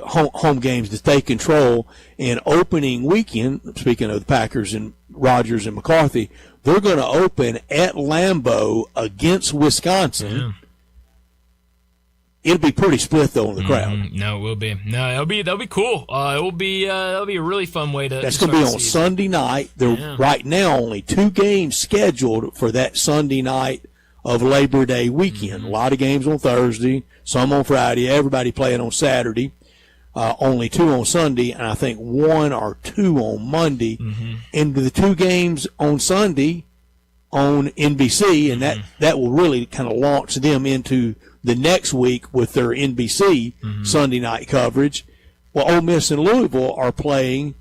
home games that they control, and opening weekend. Speaking of the Packers and Rodgers and McCarthy, they're going to open at Lambeau against Wisconsin. Yeah. It'll be pretty split though in the crowd. No, it will be. No, that'll be cool. It'll be a really fun way to. That's going to be on Sunday night. There right now only 2 games scheduled for that Sunday night of Labor Day weekend. A lot of games on Thursday, some on Friday, everybody playing on Saturday. Only 2 on Sunday, and I think 1 or 2 on Monday. And the 2 games on Sunday on NBC, and that will really kind of launch them into the next week with their NBC Sunday night coverage. Well, Ole Miss and Louisville are playing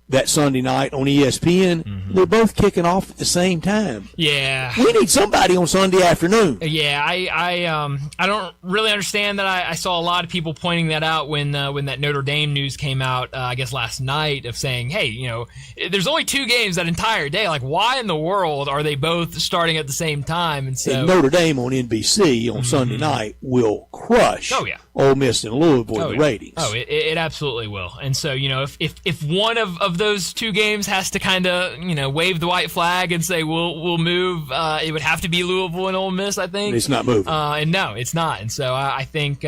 that Sunday night on ESPN. They're both kicking off at the same time. Yeah. We need somebody on Sunday afternoon. Yeah, I don't really understand that. I saw a lot of people pointing that out when that Notre Dame news came out, I guess last night, of saying, hey, there's only 2 games that entire day. Like, why in the world are they both starting at the same time? And so Notre Dame on NBC on Sunday night will crush Ole Miss and Louisville in the ratings. Oh, it absolutely will. And so, if one of those 2 games has to kind of, wave the white flag and say we'll move, it would have to be Louisville and Ole Miss, I think. It's not moving. And no, it's not. And so I think,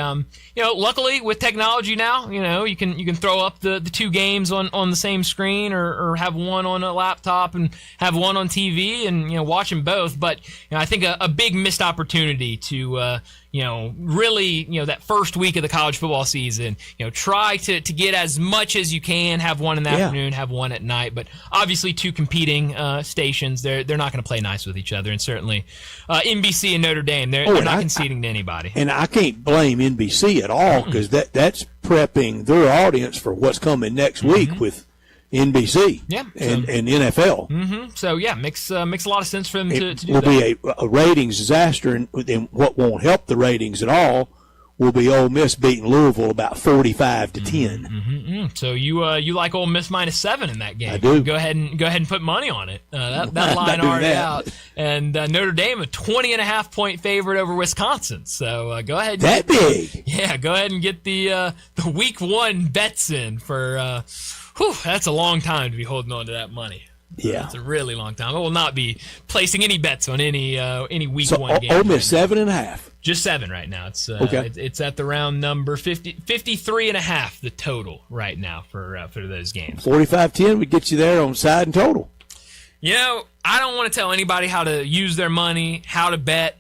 luckily with technology now, you can throw up the 2 games on the same screen or have one on a laptop and have one on TV and, watch them both. But, I think a big missed opportunity to, really, that first week of the college football season, try to get as much as you can, have one in the afternoon, have one at night. But obviously 2 competing stations, they're not going to play nice with each other. And certainly NBC and Notre Dame, they're not conceding to anybody. And I can't blame NBC at all because that's prepping their audience for what's coming next week with NBC and NFL. So, makes a lot of sense for them to do that. It will be a ratings disaster, and what won't help the ratings at all will be Ole Miss beating Louisville about 45-10. So you like Ole Miss -7 in that game? I do. Go ahead and put money on it. That line already out. And Notre Dame a 20.5 point favorite over Wisconsin. So go ahead. Big? Yeah, go ahead and get the week 1 bets in for. That's a long time to be holding on to that money. Yeah, it's a really long time. I will not be placing any bets on any week 1 game. Ole Miss 7.5. Just 7 right now. It's okay. It's at the round number 53.5 the total right now for those games. 45-10 would get you there on side and total. I don't want to tell anybody how to use their money, how to bet.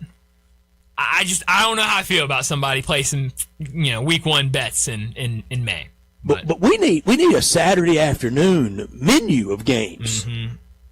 I don't know how I feel about somebody placing week 1 bets in May. But we need a Saturday afternoon menu of games.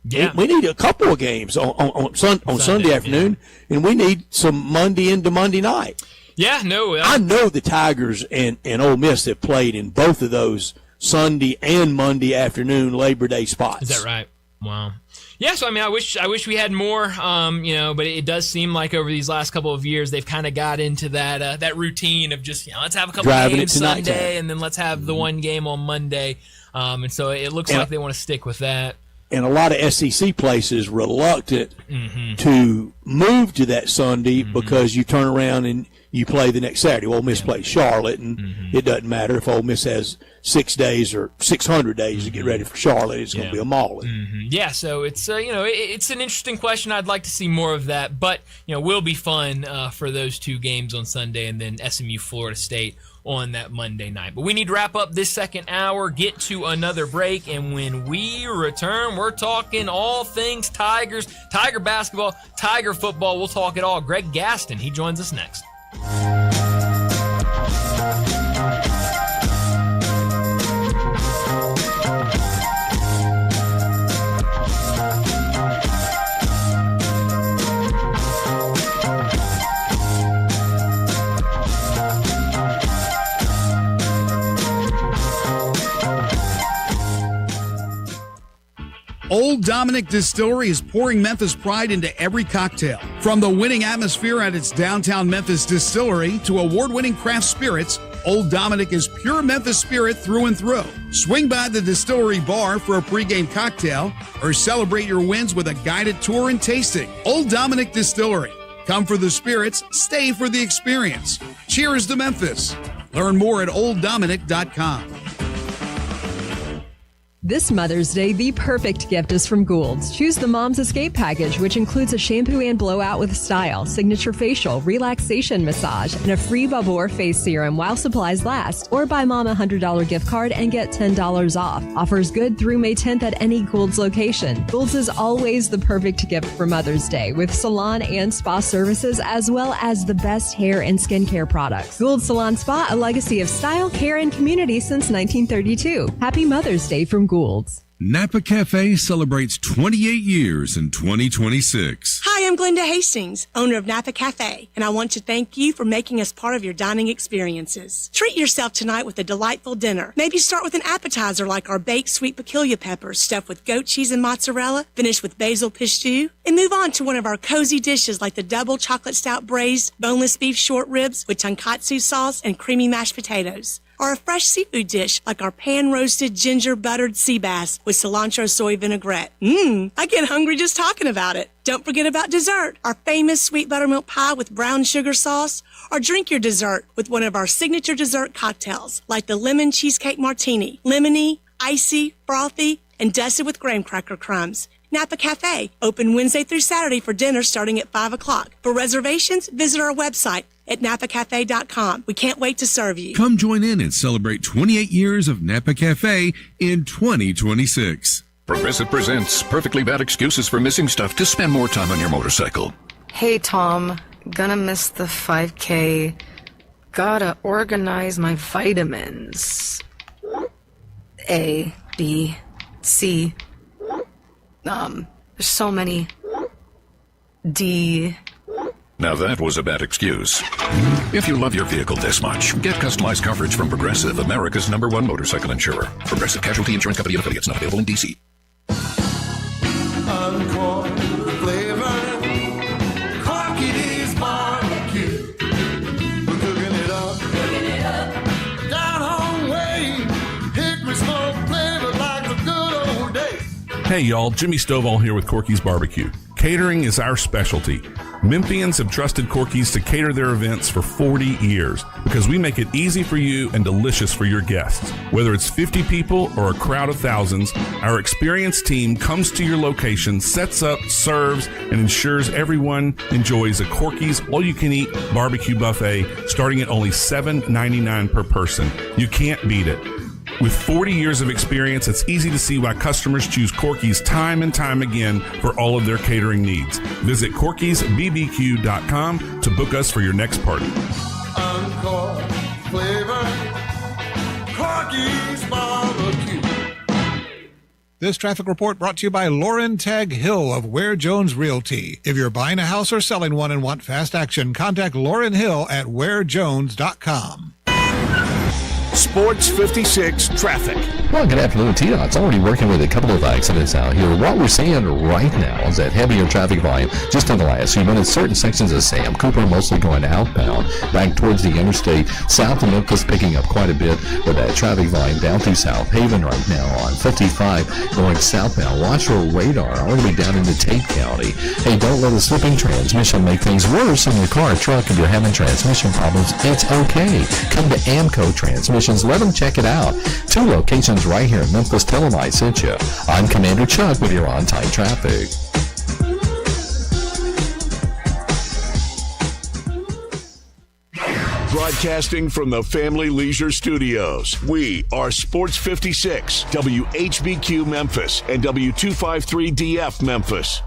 Yeah, we need a couple of games on Sunday afternoon, and we need some Monday into Monday night. Yeah, no, I know the Tigers and Ole Miss have played in both of those Sunday and Monday afternoon Labor Day spots. Is that right? Wow. Yeah, so I wish we had more, but it does seem like over these last couple of years they've kind of got into that routine of just let's have a couple of games Sunday and then let's have the one game on Monday, and so it looks like they want to stick with that. And a lot of SEC places reluctant to move to that Sunday because you turn around and you play the next Saturday. Ole Miss plays Charlotte, and it doesn't matter if Ole Miss has 6 days or 600 days to get ready for Charlotte. It's going to be a mauling. Yeah, so it's it's an interesting question. I'd like to see more of that, but will be fun for those 2 games on Sunday and then SMU Florida State on that Monday night. But we need to wrap up this second hour, get to another break, and when we return, we're talking all things Tigers, Tiger basketball, Tiger football. We'll talk it all. Greg Gaston, he joins us next. Old Dominick Distillery is pouring Memphis pride into every cocktail. From the winning atmosphere at its downtown Memphis distillery to award-winning craft spirits, Old Dominick is pure Memphis spirit through and through. Swing by the distillery bar for a pregame cocktail or celebrate your wins with a guided tour and tasting. Old Dominick Distillery. Come for the spirits, stay for the experience. Cheers to Memphis. Learn more at OldDominick.com. This Mother's Day, the perfect gift is from Gould's. Choose the Mom's Escape package, which includes a shampoo and blowout with style, signature facial, relaxation massage, and a free Babor face serum while supplies last. Or buy Mom a $100 gift card and get $10 off. Offers good through May 10th at any Gould's location. Gould's is always the perfect gift for Mother's Day, with salon and spa services as well as the best hair and skincare products. Gould's Salon Spa, a legacy of style, care, and community since 1932. Happy Mother's Day from Gould's. Napa Cafe celebrates 28 years in 2026. Hi, I'm Glenda Hastings, owner of Napa Cafe, and I want to thank you for making us part of your dining experiences. Treat yourself tonight with a delightful dinner. Maybe start with an appetizer like our baked sweet peculiar peppers stuffed with goat cheese and mozzarella, finished with basil pistou, and move on to one of our cozy dishes like the double chocolate stout braised boneless beef short ribs with tonkatsu sauce and creamy mashed potatoes. Or a fresh seafood dish like our pan-roasted ginger-buttered sea bass with cilantro soy vinaigrette. I get hungry just talking about it. Don't forget about dessert, our famous sweet buttermilk pie with brown sugar sauce, or drink your dessert with one of our signature dessert cocktails like the lemon cheesecake martini, lemony, icy, frothy, and dusted with graham cracker crumbs. Napa Cafe, open Wednesday through Saturday for dinner starting at 5 o'clock. For reservations, visit our website at napacafe.com. We can't wait to serve you. Come join in and celebrate 28 years of Napa Cafe in 2026. Progressive presents Perfectly Bad Excuses for Missing Stuff to spend more time on your motorcycle. Hey, Tom. Gonna miss the 5K. Gotta organize my vitamins. A, B, C. There's so many. D. Now that was a bad excuse. If you love your vehicle this much, get customized coverage from Progressive, America's #1 motorcycle insurer. Progressive Casualty Insurance Company and affiliates, not available in D.C. Encore flavor, Corky's barbecue. We're cooking it up, down home way. Hickory smoke flavor like the good old days. Hey y'all, Jimmy Stovall here with Corky's Barbecue. Catering is our specialty. Memphians have trusted Corky's to cater their events for 40 years because we make it easy for you and delicious for your guests. Whether it's 50 people or a crowd of thousands, our experienced team comes to your location, sets up, serves, and ensures everyone enjoys a Corky's all-you-can-eat barbecue buffet starting at only $7.99 per person. You can't beat it. With 40 years of experience, it's easy to see why customers choose Corky's time and time again for all of their catering needs. Visit Corky'sBBQ.com to book us for your next party. Encore flavor, Corky's barbecue. This traffic report brought to you by Lauren Tag Hill of Ware Jones Realty. If you're buying a house or selling one and want fast action, contact Lauren Hill at warejones.com. Sports 56 traffic. Well, good afternoon, T-Dot's already working with a couple of accidents out here. What we're seeing right now is that heavier traffic volume just in the last few minutes. Certain sections of Sam Cooper mostly going outbound back towards the interstate. South of Memphis picking up quite a bit with that traffic volume down through South Haven right now on 55 going southbound. Watch for radar all the way down into Tate County. Hey, don't let a slipping transmission make things worse in your car or truck. If you're having transmission problems, it's okay. Come to Amco Transmissions. Let them check it out. 2 locations right here in Memphis. Tell them I sent you. I'm Commander Chuck with your on-time traffic. Broadcasting from the Family Leisure Studios, we are Sports 56, WHBQ Memphis, and W253DF Memphis.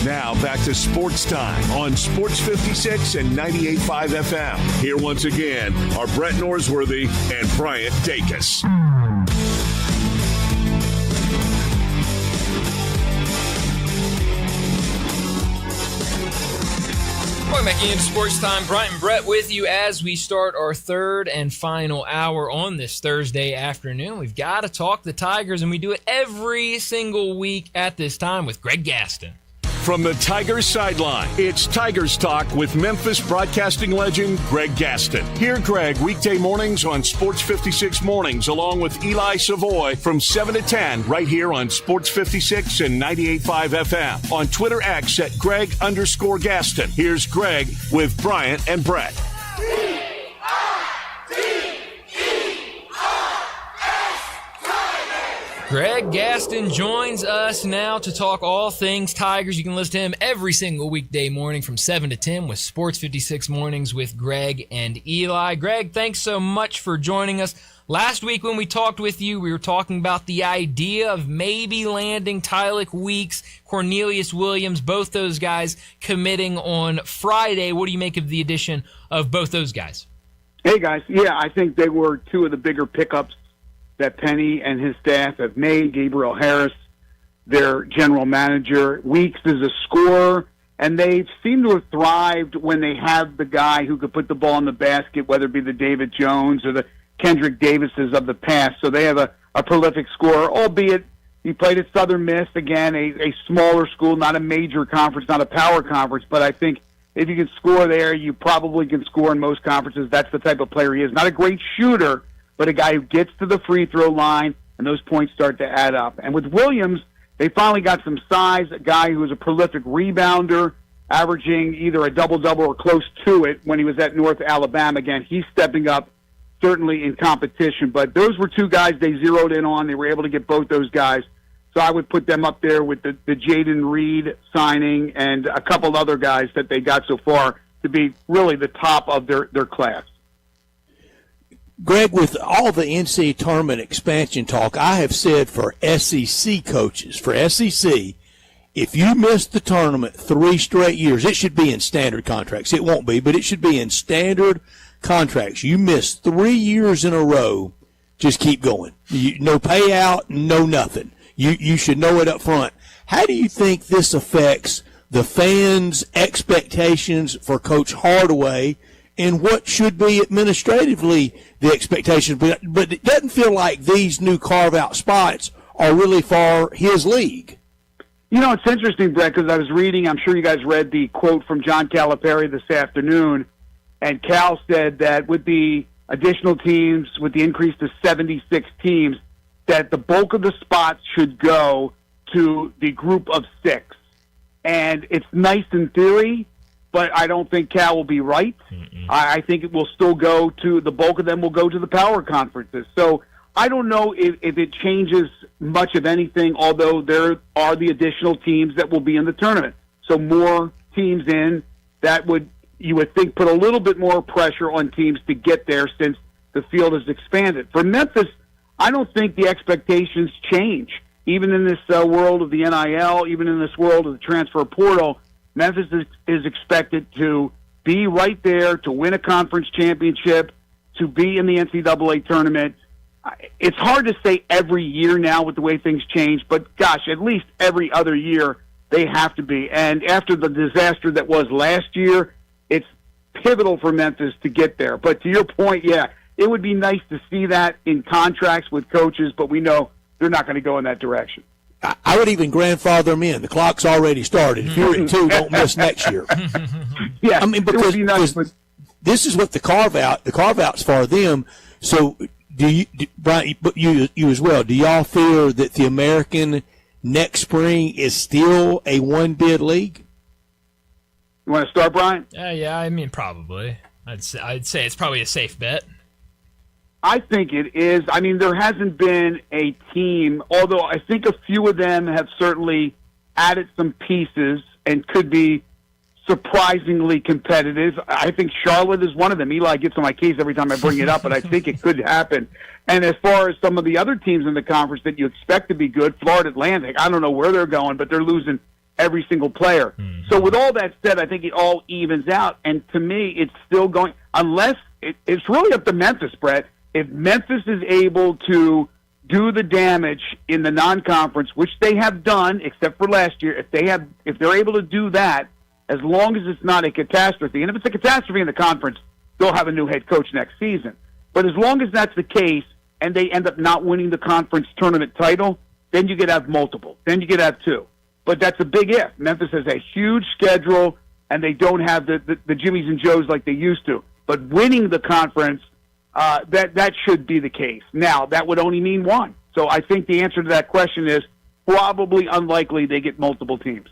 Now back to Sports Time on Sports 56 and 98.5 FM. Here once again are Brett Norsworthy and Bryant Dacus. Welcome back into Sports Time. Bryant and Brett with you as we start our third and final hour on this Thursday afternoon. We've got to talk the Tigers, and we do it every single week at this time with Greg Gaston. From the Tigers sideline, it's Tigers Talk with Memphis broadcasting legend Greg Gaston. Hear Greg weekday mornings on Sports 56 Mornings, along with Eli Savoy from 7 to 10, right here on Sports 56 and 98.5 FM. On Twitter X at Greg_Gaston. Here's Greg with Bryant and Brett. Greg Gaston joins us now to talk all things Tigers. You can listen to him every single weekday morning from 7 to 10 with Sports 56 Mornings with Greg and Eli. Greg, thanks so much for joining us. Last week when we talked with you, we were talking about the idea of maybe landing Tylik Weeks, Cornelius Williams, both those guys committing on Friday. What do you make of the addition of both those guys? Hey, guys. Yeah, I think they were two of the bigger pickups that Penny and his staff have made. Gabriel Harris, their general manager. Weeks is a scorer, and they seem to have thrived when they have the guy who could put the ball in the basket, whether it be the David Jones or the Kendrick Davises of the past. So they have a prolific scorer, albeit he played at Southern Miss, again, a smaller school, not a major conference, not a power conference, but I think if you can score there, you probably can score in most conferences. That's the type of player he is. Not a great shooter, but a guy who gets to the free throw line, and those points start to add up. And with Williams, they finally got some size, a guy who was a prolific rebounder, averaging either a double-double or close to it when he was at North Alabama. Again, he's stepping up certainly in competition. But those were two guys they zeroed in on. They were able to get both those guys. So I would put them up there with the Jaden Reed signing and a couple other guys that they got so far to be really the top of their class. Greg, with all the NCAA tournament expansion talk, I have said for SEC coaches, for SEC, if you miss the tournament 3 straight years, it should be in standard contracts. It won't be, but it should be in standard contracts. You miss 3 years in a row, just keep going. No payout, no nothing. You should know it up front. How do you think this affects the fans' expectations for Coach Hardaway and what should be administratively the expectations? But it doesn't feel like these new carve-out spots are really for his league. You know, it's interesting, Brett, because I was reading, I'm sure you guys read the quote from John Calipari this afternoon, and Cal said that with the additional teams, with the increase to 76 teams, that the bulk of the spots should go to the group of 6. And it's nice in theory, but I don't think Cal will be right. I think it will still go to, the bulk of them will go to the power conferences. So I don't know if it changes much of anything, although there are the additional teams that will be in the tournament. So more teams in, that would, you would think, put a little bit more pressure on teams to get there since the field has expanded. For Memphis, I don't think the expectations change. Even in this world of the NIL, even in this world of the transfer portal, Memphis is expected to be right there, to win a conference championship, to be in the NCAA tournament. It's hard to say every year now with the way things change, but gosh, at least every other year they have to be. And after the disaster that was last year, it's pivotal for Memphis to get there. But to your point, yeah, it would be nice to see that in contracts with coaches, but we know they're not going to go in that direction. I would even grandfather them in. The clock's already started. If you're at 2, don't miss next year. Yeah, I mean, because this is what the carve-out's for them. So, Brian, but you as well, do y'all fear that the American next spring is still a one-bid league? You want to start, Brian? Yeah, I mean, probably. I'd say it's probably a safe bet. I think it is. I mean, there hasn't been a team, although I think a few of them have certainly added some pieces and could be surprisingly competitive. I think Charlotte is one of them. Eli gets on my case every time I bring it up, but I think it could happen. And as far as some of the other teams in the conference that you expect to be good, Florida Atlantic, I don't know where they're going, but they're losing every single player. So with all that said, I think it all evens out. And to me, it's still going, unless it's really up to Memphis, Brett. If Memphis is able to do the damage in the non-conference, which they have done, except for last year, if they're able to do that, as long as it's not a catastrophe, and if it's a catastrophe in the conference, they'll have a new head coach next season. But as long as that's the case, and they end up not winning the conference tournament title, then you could have multiple. Then you could have 2. But that's a big if. Memphis has a huge schedule, and they don't have the Jimmies and Joes like they used to. But winning the conference, that should be the case. Now, that would only mean 1. So I think the answer to that question is probably unlikely they get multiple teams.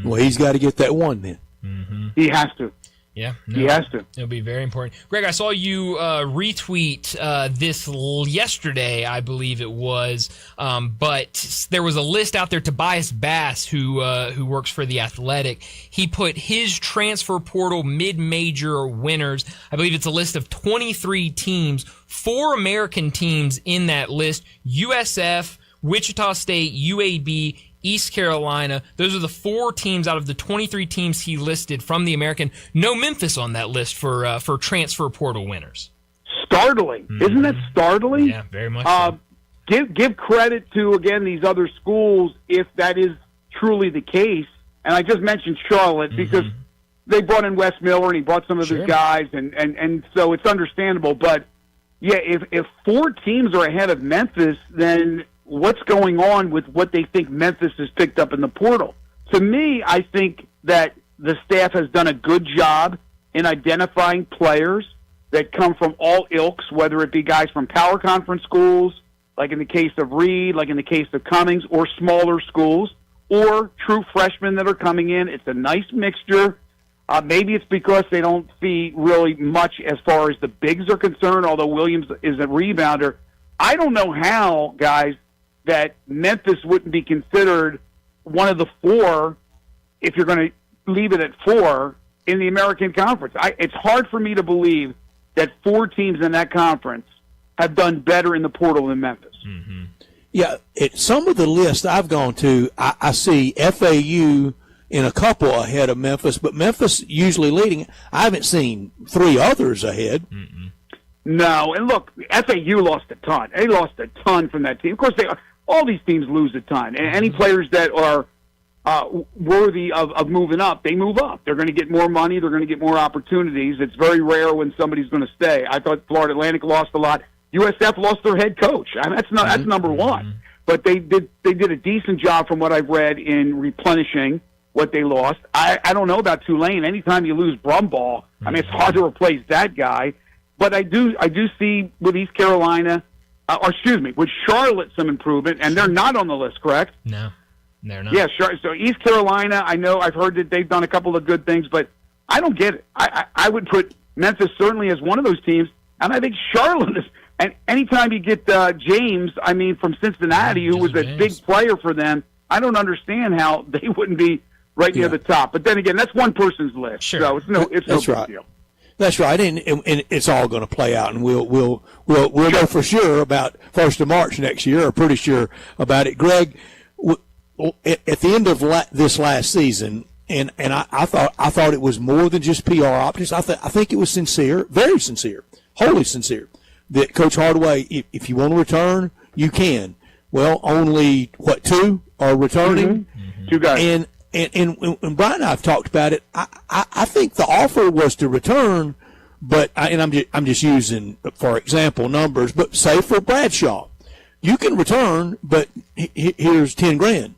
Well, he's got to get that 1 then. He has to. Yeah, he has to. It'll be very important. Greg, I saw you retweet this yesterday, I believe it was, but there was a list out there. Tobias Bass, who works for The Athletic, he put his transfer portal mid-major winners. I believe it's a list of 23 teams, 4 American teams in that list: USF, Wichita State, UAB, East Carolina. Those are the 4 teams out of the 23 teams he listed from the American. No Memphis on that list for transfer portal winners. Startling. Isn't that startling? Yeah, very much so. Give credit to, again, these other schools if that is truly the case. And I just mentioned Charlotte because they brought in Wes Miller and he brought some of his guys, and so it's understandable. But, yeah, if 4 teams are ahead of Memphis, then what's going on with what they think Memphis has picked up in the portal? To me, I think that the staff has done a good job in identifying players that come from all ilks, whether it be guys from power conference schools, like in the case of Reed, like in the case of Cummings, or smaller schools, or true freshmen that are coming in. It's a nice mixture. Maybe it's because they don't see really much as far as the bigs are concerned, although Williams is a rebounder. I don't know how, guys, that Memphis wouldn't be considered one of the 4, if you're going to leave it at 4, in the American Conference. It's hard for me to believe that 4 teams in that conference have done better in the portal than Memphis. Mm-hmm. Yeah, some of the lists I've gone to, I see FAU in a couple ahead of Memphis, but Memphis usually leading. I haven't seen 3 others ahead. No, and look, FAU lost a ton. They lost a ton from that team. Of course, all these teams lose a ton. And any players that are worthy of moving up, they move up. They're going to get more money. They're going to get more opportunities. It's very rare when somebody's going to stay. I thought Florida Atlantic lost a lot. USF lost their head coach. I mean, that's number one. But they did a decent job from what I've read in replenishing what they lost. I don't know about Tulane. Anytime you lose Brumball, I mean, it's hard to replace that guy. But I do see with East Carolina, with Charlotte, some improvement, and they're not on the list, correct? No, they're not. Yeah, sure. So East Carolina, I know I've heard that they've done a couple of good things, but I don't get it. I would put Memphis certainly as one of those teams, and I think Charlotte is. And anytime you get James, I mean, from Cincinnati, who was a big player for them, I don't understand how they wouldn't be right near the top. But then again, that's one person's list, so it's no big deal. That's right, and it's all going to play out, and we'll know for sure about 1st of March next year, or pretty sure about it. Greg, at the end of this last season, and I thought it was more than just PR optics. I think it was sincere, very sincere, wholly sincere, that Coach Hardaway, if you want to return, you can. Well, only 2 are returning, 2 guys, And Brian and I have talked about it. I think the offer was to return, but I'm just using, for example, numbers. But say for Bradshaw, you can return, but here's $10,000.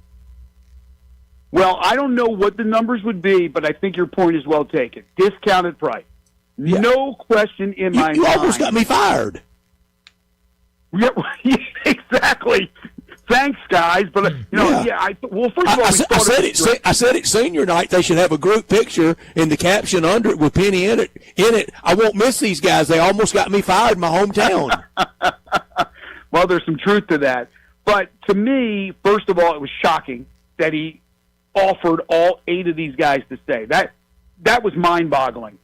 Well, I don't know what the numbers would be, but I think your point is well taken. Discounted price, no question in my mind. You almost got me fired. Yeah, exactly. Thanks, guys. But first of all, I said it senior night. They should have a group picture and the caption under it with Penny in it. I won't miss these guys. They almost got me fired in my hometown. Well, there's some truth to that. But to me, first of all, it was shocking that he offered all 8 of these guys to stay. That was mind-boggling.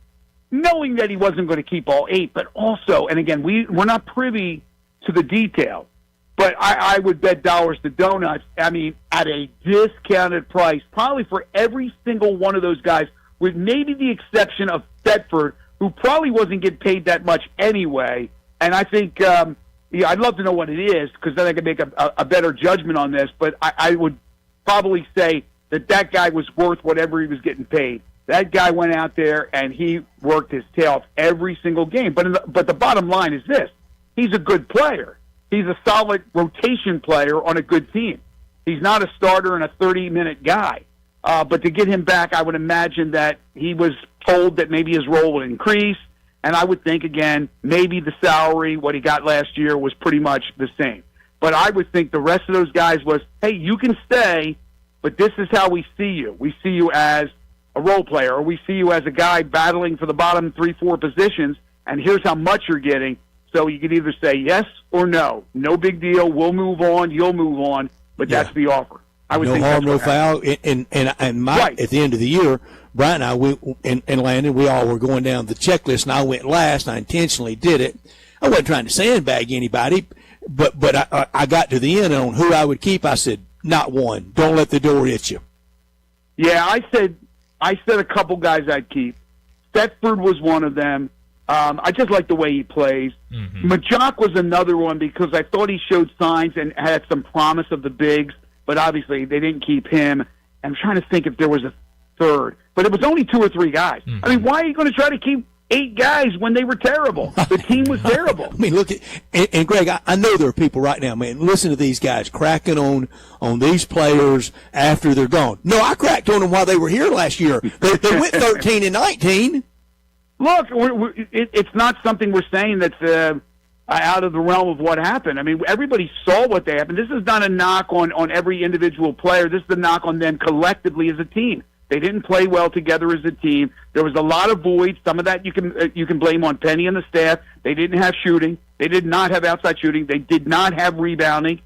Knowing that he wasn't going to keep all 8, but also, and again, we're not privy to the detail. But I would bet dollars to donuts, I mean, at a discounted price, probably for every single one of those guys, with maybe the exception of Bedford, who probably wasn't getting paid that much anyway. And I think, I'd love to know what it is, because then I could make a better judgment on this. But I would probably say that guy was worth whatever he was getting paid. That guy went out there and he worked his tail off every single game. But the bottom line is this. He's a good player. He's a solid rotation player on a good team. He's not a starter and a 30-minute guy. But to get him back, I would imagine that he was told that maybe his role would increase. And I would think, again, maybe the salary, what he got last year, was pretty much the same. But I would think the rest of those guys was, hey, you can stay, but this is how we see you. We see you as a role player, or we see you as a guy battling for the bottom 3-4 positions, and here's how much you're getting. So you can either say yes or no. No big deal. We'll move on. You'll move on. But that's the offer. I would no think harm, that's no foul. And Right. at the end of the year, Brian and I, and Landon, we all were going down the checklist, and I went last, and I intentionally did it. I wasn't trying to sandbag anybody, but I got to the end on who I would keep. I said, not one. Don't let the door hit you. Yeah, I said a couple guys I'd keep. Thetford was one of them. I just like the way he plays. Majok was another one because I thought he showed signs and had some promise of the bigs, but obviously they didn't keep him. I'm trying to think if there was a third, but it was only 2 or 3 guys. I mean, why are you going to try to keep 8 guys when they were terrible? The team was terrible. I mean, look at and Greg. I know there are people right now, man. Listen to these guys cracking on these players after they're gone. No, I cracked on them while they were here last year. They went 13-19. Look, it's not something we're saying that's out of the realm of what happened. I mean, everybody saw what they happened. This is not a knock on every individual player. This is a knock on them collectively as a team. They didn't play well together as a team. There was a lot of voids. Some of that you can blame on Penny and the staff. They didn't have shooting. They did not have outside shooting. They did not have rebounding.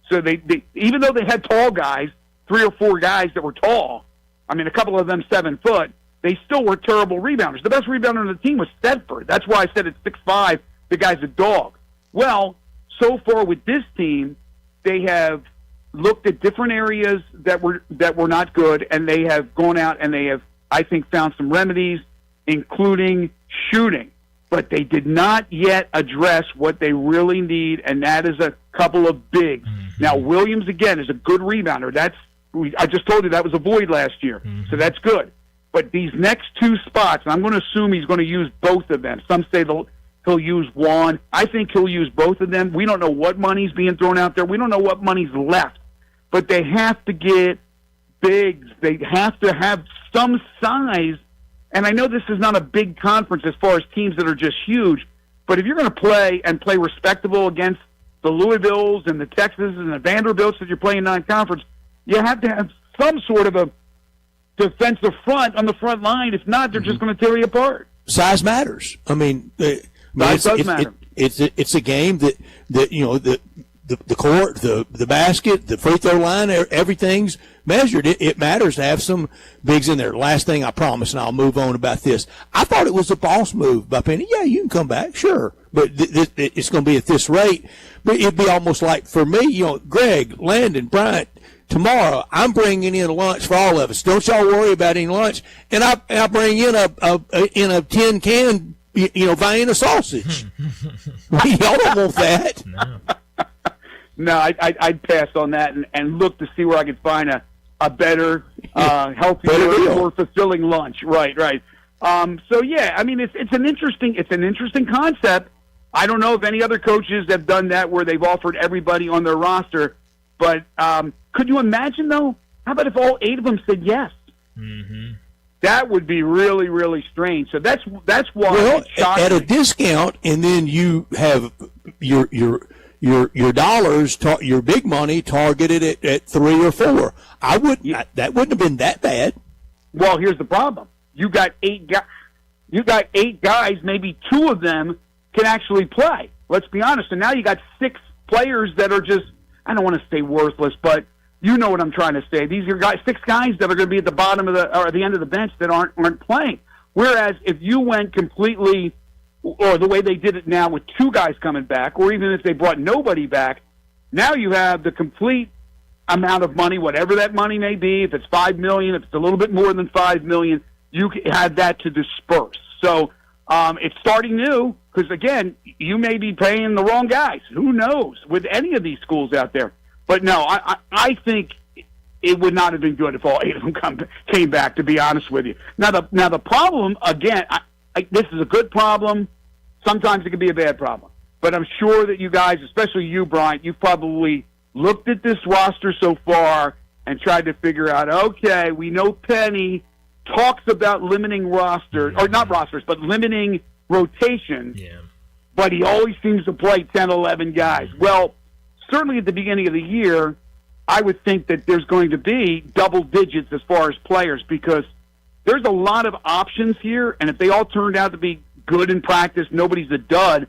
So they even though they had tall guys, 3 or 4 guys that were tall, I mean, a couple of them 7 foot, they still were terrible rebounders. The best rebounder on the team was Thetford. That's why I said at 6'5", the guy's a dog. Well, so far with this team, they have looked at different areas that were not good, and they have gone out and they have, I think, found some remedies, including shooting. But they did not yet address what they really need, and that is a couple of bigs. Now, Williams, again, is a good rebounder. I just told you that was a void last year, so that's good. But these next 2 spots, and I'm going to assume he's going to use both of them. Some say he'll use one. I think he'll use both of them. We don't know what money's being thrown out there. We don't know what money's left. But they have to get bigs. They have to have some size. And I know this is not a big conference as far as teams that are just huge, but if you're going to play respectable against the Louisvilles and the Texas and the Vanderbilts that you're playing non-conference, you have to have some sort of a defensive front on the front line. If not, they're just going to tear you apart. Size matters. I mean, size does matter. It's a game that you know the court, the basket, the free throw line, everything's measured. It matters to have some bigs in there. Last thing I promise, and I'll move on about this. I thought it was a boss move by Penny. Yeah, you can come back, sure, but it's going to be at this rate. But it'd be almost like for me, you know, Greg, Landon, Bryant. Tomorrow, I'm bringing in lunch for all of us. Don't y'all worry about any lunch. And I bring in a tin can, you know, Vienna sausage. Y'all don't want that. No, I'd pass on that and look to see where I could find a better, healthier, more fulfilling lunch. Right. So yeah, I mean, it's an interesting concept. I don't know if any other coaches have done that where they've offered everybody on their roster, but could you imagine though? How about if all 8 of them said yes? That would be really, really strange. So that's why at a discount, and then you have your dollars, your big money targeted at 3 or 4. That wouldn't have been that bad. Well, here's the problem: you got 8 guys. You got 8 guys. Maybe 2 of them can actually play. Let's be honest. And now you got 6 players that are just, I don't want to say worthless, but you know what I'm trying to say. These are 6 guys that are going to be at the bottom of or at the end of the bench that aren't playing. Whereas if you went completely, or the way they did it now with 2 guys coming back, or even if they brought nobody back, now you have the complete amount of money, whatever that money may be. If it's $5 million, if it's a little bit more than $5 million, you have that to disperse. So it's starting new because, again, you may be paying the wrong guys. Who knows with any of these schools out there. But no, I think it would not have been good if all 8 of them came back, to be honest with you. Now the problem, again, this is a good problem. Sometimes it can be a bad problem. But I'm sure that you guys, especially you, Bryant, you've probably looked at this roster so far and tried to figure out, okay, we know Penny talks about limiting rosters, or not rosters, but limiting rotations. Yeah. But he always seems to play 10, 11 guys. Well, certainly at the beginning of the year, I would think that there's going to be double digits as far as players because there's a lot of options here, and if they all turned out to be good in practice, nobody's a dud,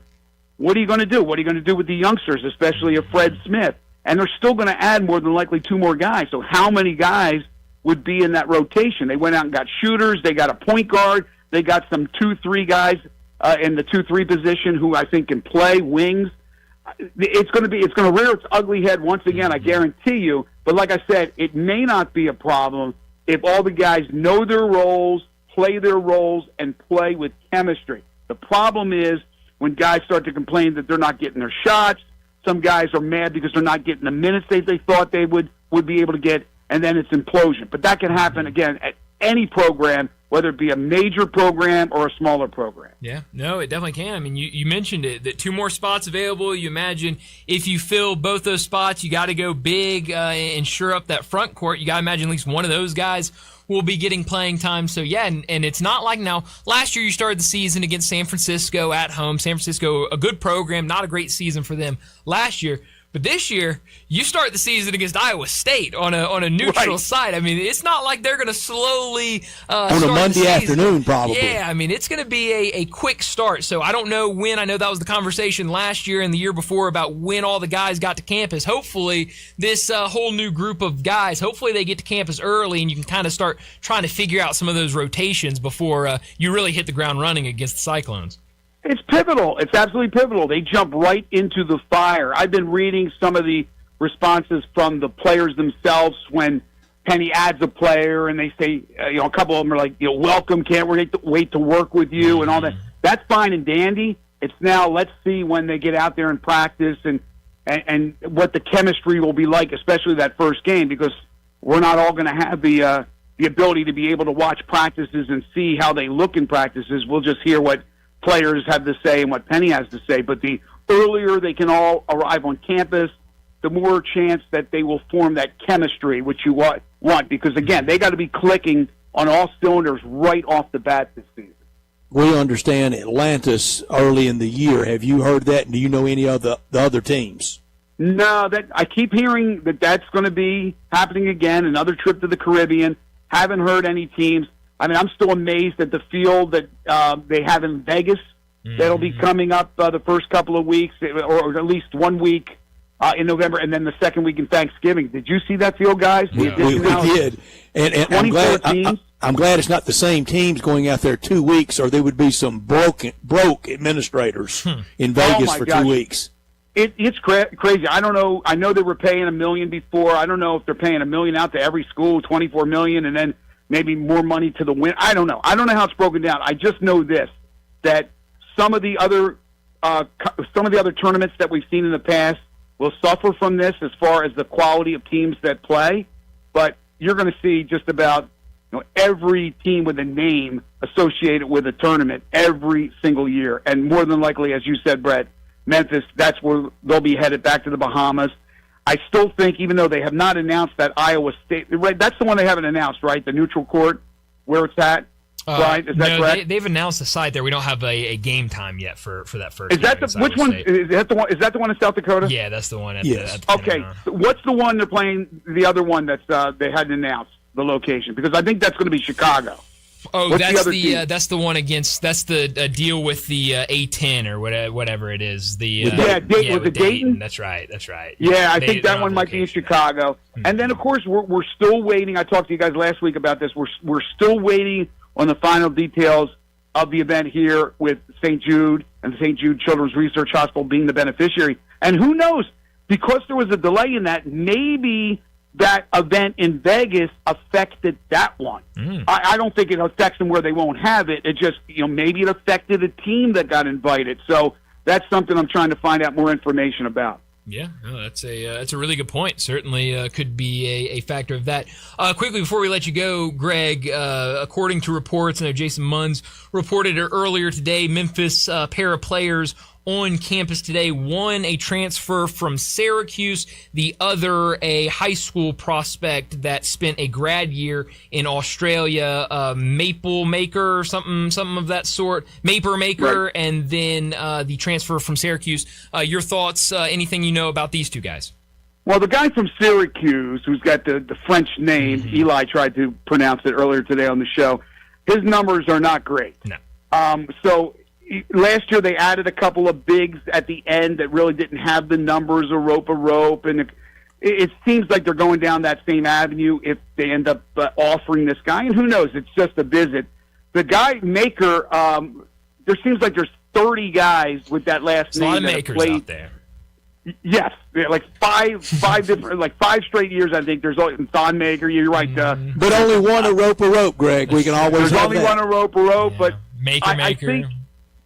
what are you going to do? What are you going to do with the youngsters, especially a Fred Smith? And they're still going to add more than likely 2 more guys. So how many guys would be in that rotation? They went out and got shooters. They got a point guard. They got some 2-3 guys in the 2-3 position who I think can play wings. It's going to rear its ugly head once again, I guarantee you. But like I said, it may not be a problem if all the guys know their roles, play their roles, and play with chemistry. The problem is when guys start to complain that they're not getting their shots. Some guys are mad because they're not getting the minutes they thought they would be able to get, and then it's implosion. But that can happen, again, at any program, whether it be a major program or a smaller program. Yeah, no, it definitely can. I mean, you mentioned it, that 2 more spots available. You imagine if you fill both those spots, you got to go big and shore up that front court. You got to imagine at least one of those guys will be getting playing time. So, yeah, and it's not like now, last year you started the season against San Francisco at home. San Francisco, a good program, not a great season for them last year. But this year, you start the season against Iowa State on a neutral site. I mean, it's not like they're going to slowly on a Monday afternoon, probably. Yeah, I mean, it's going to be a quick start. So I don't know when. I know that was the conversation last year and the year before about when all the guys got to campus. Hopefully, this whole new group of guys, hopefully they get to campus early and you can kind of start trying to figure out some of those rotations before you really hit the ground running against the Cyclones. It's pivotal. It's absolutely pivotal. They jump right into the fire. I've been reading some of the responses from the players themselves when Penny adds a player and they say, a couple of them are like, welcome, can't wait to work with you and all that. That's fine and dandy. It's now let's see when they get out there and practice and what the chemistry will be like, especially that first game, because we're not all going to have the ability to be able to watch practices and see how they look in practices. We'll just hear what players have to say and what Penny has to say. But the earlier they can all arrive on campus, the more chance that they will form that chemistry, which you want. Because, again, they got to be clicking on all cylinders right off the bat this season. We understand Atlantis early in the year. Have you heard that? And do you know any of the other teams? No, I keep hearing that's going to be happening again, another trip to the Caribbean. Haven't heard any teams. I mean, I'm still amazed at the field that they have in Vegas. That'll be coming up the first couple of weeks, or at least 1 week in November, and then the second week in Thanksgiving. Did you see that field, guys? We did. And I'm glad it's not the same teams going out there 2 weeks, or there would be some broke administrators in Vegas for 2 weeks. It's crazy. I don't know. I know they were paying $1 million before. I don't know if they're paying $1 million out to every school, $24 million, and then maybe more money to the win. I don't know. I don't know how it's broken down. I just know this, that some of the other tournaments that we've seen in the past will suffer from this as far as the quality of teams that play. But you're going to see just about every team with a name associated with a tournament every single year. And more than likely, as you said, Brett, Memphis, that's where they'll be headed, back to the Bahamas. I still think, even though they have not announced that Iowa State, right? That's the one they haven't announced, right? The neutral court, where it's at, right? Is that correct? They've announced the site there. We don't have a game time yet for that first. Is that which one? Is that the one? Is that the one in South Dakota? Yeah, that's the one. Okay, so what's the one they're playing? The other one that's they hadn't announced the location, because I think that's going to be Chicago. Oh, that's the one against. That's the deal with the A10 or whatever it is. Was it Dayton? That's right. Yeah, I think that one might be in Chicago. Mm-hmm. And then, of course, we're still waiting. I talked to you guys last week about this. We're still waiting on the final details of the event here with St. Jude and the St. Jude Children's Research Hospital being the beneficiary. And who knows? Because there was a delay in that, maybe that event in Vegas affected that one. I don't think it affects them where they won't have it. It just, maybe it affected a team that got invited. So that's something I'm trying to find out more information about. Yeah, no, that's a really good point. Certainly could be a factor of that. Quickly, before we let you go, Greg, according to reports, I know Jason Munns reported it earlier today, Memphis pair of players on campus today. One, a transfer from Syracuse. The other, a high school prospect that spent a grad year in Australia, Maple Maker, something of that sort. Maper Maker, right. And then the transfer from Syracuse. Your thoughts, anything you know about these two guys? Well, the guy from Syracuse, who's got the French name, Eli tried to pronounce it earlier today on the show. his numbers are not great. No. So last year they added a couple of bigs at the end that really didn't have the numbers of rope, and it seems like they're going down that same avenue if they end up offering this guy. And who knows? It's just a visit. The guy Maker, there seems like there's 30 guys with that last name. A lot of Makers out there. Yes, like five different, like 5 straight years. I think there's Thon Maker. You're right, but only one a rope, Greg. We can always. There's only one a rope, but Maker.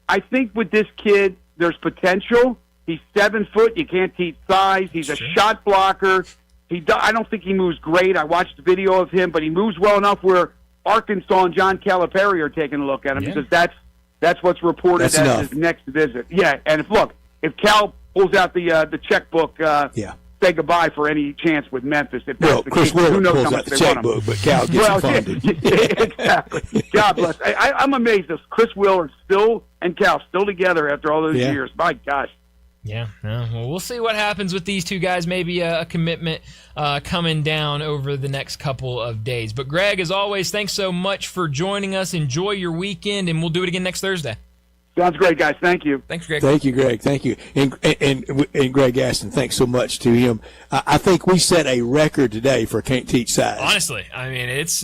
I think with this kid, there's potential. He's 7 foot. You can't teach size. He's a shot blocker. I don't think he moves great. I watched the video of him, but he moves well enough where Arkansas and John Calipari are taking a look at him because that's what's reported as his next visit. Yeah, and if Cal pulls out the checkbook, say goodbye for any chance with Memphis. If that's the Chris case, who Wheeler knows pulls how much out the they want him. checkbook, but Cal gets it funded. Exactly. God bless. I'm amazed that Chris Wheeler and Cal still together after all those years. My gosh. Yeah, well, we'll see what happens with these two guys. Maybe a commitment coming down over the next couple of days. But Greg, as always, thanks so much for joining us. Enjoy your weekend, and we'll do it again next Thursday. Sounds great, guys. Thank you. Thanks, Greg. Thank you, Greg. Thank you. And Greg Aston, thanks so much to him. I think we set a record today for Can't Teach Size. Honestly, it's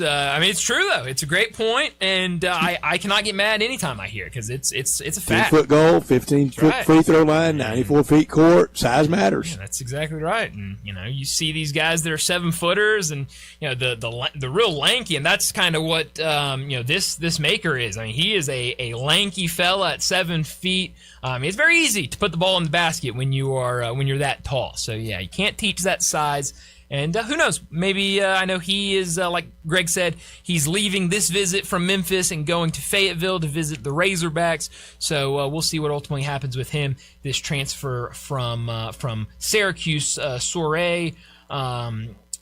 true though. It's a great point, and I cannot get mad anytime I hear it because it's a fact. 10-foot goal, 15-foot free throw line, 94 feet court. Size matters. Yeah, that's exactly right. And you see these guys that are 7-footers, and the real lanky, and that's kind of what this Maker is. I mean, he is a lanky fella at 7 feet. It's very easy to put the ball in the basket when you're that tall. So yeah, you can't teach that size. And who knows? Maybe I know he is like Greg said, he's leaving this visit from Memphis and going to Fayetteville to visit the Razorbacks. So we'll see what ultimately happens with him. This transfer from Syracuse, Soiree.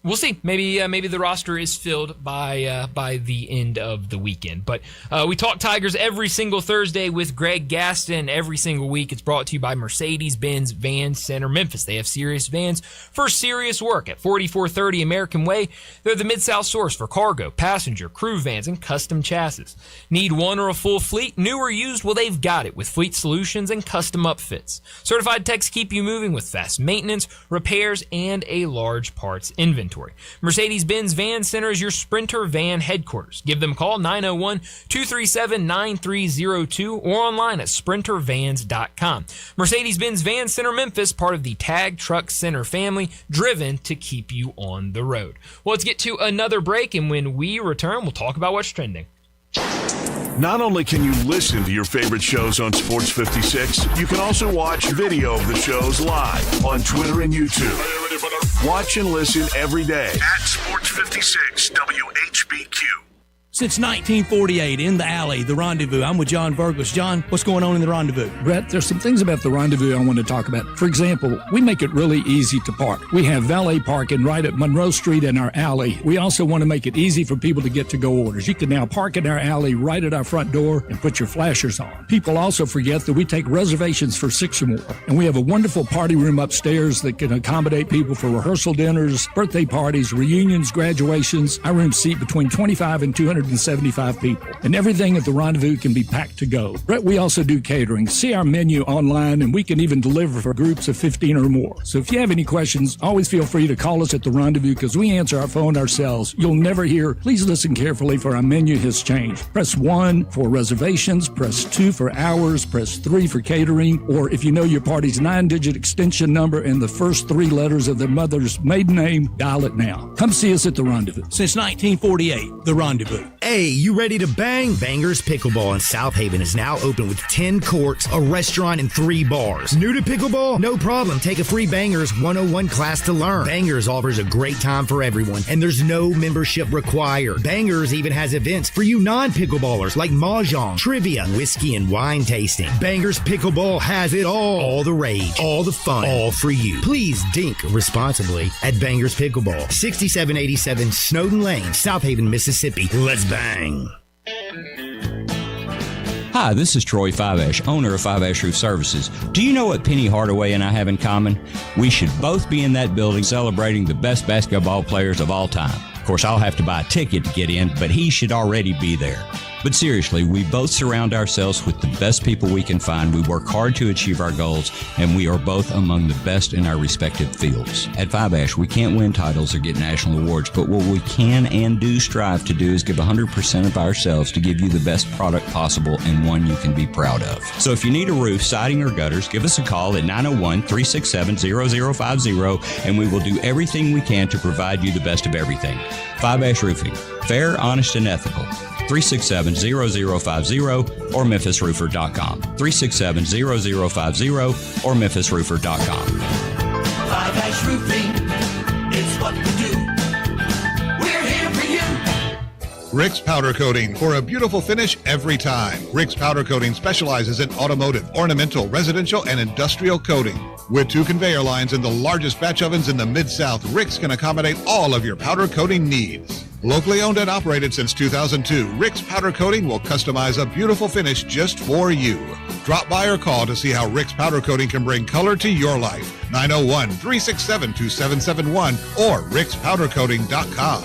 We'll see. Maybe the roster is filled by the end of the weekend. But we talk Tigers every single Thursday with Greg Gaston. Every single week, it's brought to you by Mercedes-Benz Van Center Memphis. They have serious vans for serious work at 4430 American Way. They're the Mid-South source for cargo, passenger, crew vans, and custom chassis. Need one or a full fleet, new or used? Well, they've got it with fleet solutions and custom upfits. Certified techs keep you moving with fast maintenance, repairs, and a large parts inventory. Mercedes-Benz Van Center is your Sprinter van headquarters. Give them a call, 901-237-9302, or online at sprintervans.com. Mercedes-Benz Van Center Memphis, part of the Tag Truck Center family, driven to keep you on the road. Well, let's get to another break, and when we return, we'll talk about what's trending. Not only can you listen to your favorite shows on Sports 56, you can also watch video of the shows live on Twitter and YouTube. Watch and listen every day at Sports 56 WHBQ. Since 1948, in the alley, the Rendezvous. I'm with John Burgos. John, what's going on in the Rendezvous? Brett, there's some things about the Rendezvous I want to talk about. For example, we make it really easy to park. We have valet parking right at Monroe Street in our alley. We also want to make it easy for people to get to-go orders. You can now park in our alley right at our front door and put your flashers on. People also forget that we take reservations for 6 or more. And we have a wonderful party room upstairs that can accommodate people for rehearsal dinners, birthday parties, reunions, graduations. Our rooms seat between 25 and 275 people. And everything at the Rendezvous can be packed to go. Brett, we also do catering. See our menu online, and we can even deliver for groups of 15 or more. So if you have any questions, always feel free to call us at the Rendezvous because we answer our phone ourselves. You'll never hear, please listen carefully for our menu has changed. Press 1 for reservations, press 2 for hours, press 3 for catering, or if you know your party's 9-digit extension number and the first 3 letters of their mother's maiden name, dial it now. Come see us at the Rendezvous. Since 1948, the Rendezvous. Hey, you ready to bang? Bangers Pickleball in South Haven is now open with 10 courts, a restaurant, and 3 bars. New to pickleball? No problem. Take a free Bangers 101 class to learn. Bangers offers a great time for everyone, and there's no membership required. Bangers even has events for you non-pickleballers like mahjong, trivia, whiskey, and wine tasting. Bangers Pickleball has it all. All the rage, all the fun, all for you. Please dink responsibly at Bangers Pickleball, 6787 Snowden Lane, South Haven, Mississippi. Let's bang. Hi, this is Troy Fiveash, owner of Fiveash Roof Services. Do you know what Penny Hardaway and I have in common? We should both be in that building celebrating the best basketball players of all time. Of course, I'll have to buy a ticket to get in, but he should already be there. But seriously, we both surround ourselves with the best people we can find. We work hard to achieve our goals, and we are both among the best in our respective fields. At Five Ash, we can't win titles or get national awards, but what we can and do strive to do is give 100% of ourselves to give you the best product possible and one you can be proud of. So if you need a roof, siding, or gutters, give us a call at 901-367-0050, and we will do everything we can to provide you the best of everything. Five Ash Roofing. Fair, honest, and ethical. 367-0050 or memphisroofer.com. 367-0050 or memphisroofer.com. Five Ash Roofing, it's what we do. We're here for you. Rick's Powder Coating, for a beautiful finish every time. Rick's Powder Coating specializes in automotive, ornamental, residential, and industrial coating. With 2 conveyor lines and the largest batch ovens in the Mid-South, Rick's can accommodate all of your powder coating needs. Locally owned and operated since 2002, Rick's Powder Coating will customize a beautiful finish just for you. Drop by or call to see how Rick's Powder Coating can bring color to your life. 901-367-2771 or rickspowdercoating.com.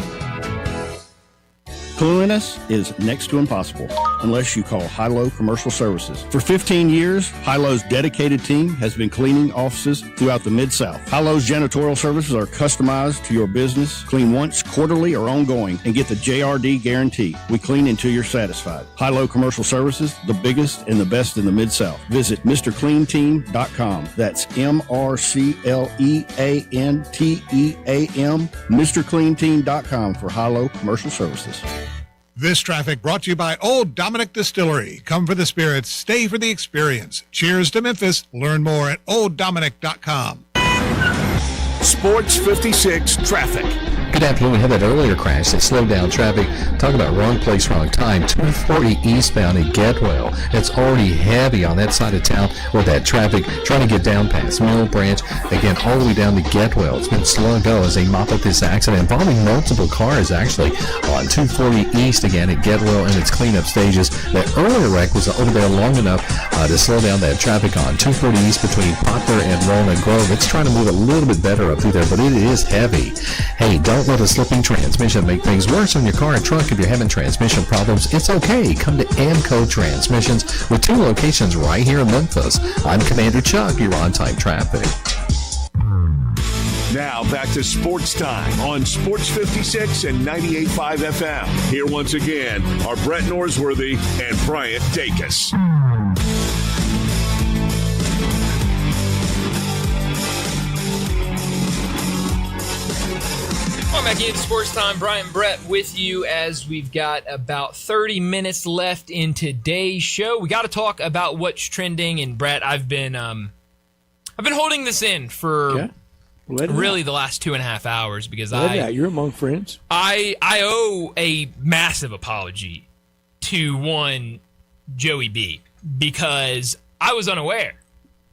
Cleanliness is next to impossible unless you call High-Low Commercial Services. For 15 years, High-Low's dedicated team has been cleaning offices throughout the Mid-South. High-Low's janitorial services are customized to your business. Clean once, quarterly, or ongoing, and get the JRD guarantee. We clean until you're satisfied. High-Low Commercial Services, the biggest and the best in the Mid-South. Visit MrCleanTeam.com. That's MrCleanTeam, MrCleanTeam.com for High-Low Commercial Services. This traffic brought to you by Old Dominick Distillery. Come for the spirits, stay for the experience. Cheers to Memphis. Learn more at olddominick.com. Sports 56 traffic. Good afternoon. We had that earlier crash that slowed down traffic. Talk about wrong place, wrong time. 240 eastbound in Getwell. It's already heavy on that side of town with that traffic trying to get down past Mill Branch. Again, all the way down to Getwell. It's been slow go as they mop up this accident involving multiple cars actually on 240 east again at Getwell in its cleanup stages. That earlier wreck was over there long enough to slow down that traffic on 240 east between Poplar and Walnut Grove. It's trying to move a little bit better up through there, but it is heavy. Hey, don't let a slipping transmission make things worse on your car and truck. If you're having transmission problems, it's okay. Come to Amco Transmissions with 2 locations right here in Memphis. I'm Commander Chuck, your on-time traffic. Now back to Sports Time on Sports 56 and 98.5 FM. Here once again are Brett Norsworthy and Bryant Dacus. Welcome back into Sports Time. Brian Brett with you as we've got about 30 minutes left in today's show. We got to talk about what's trending. And Brett, I've been holding this in for really the last 2.5 hours because you're among friends. I owe a massive apology to one Joey B because I was unaware.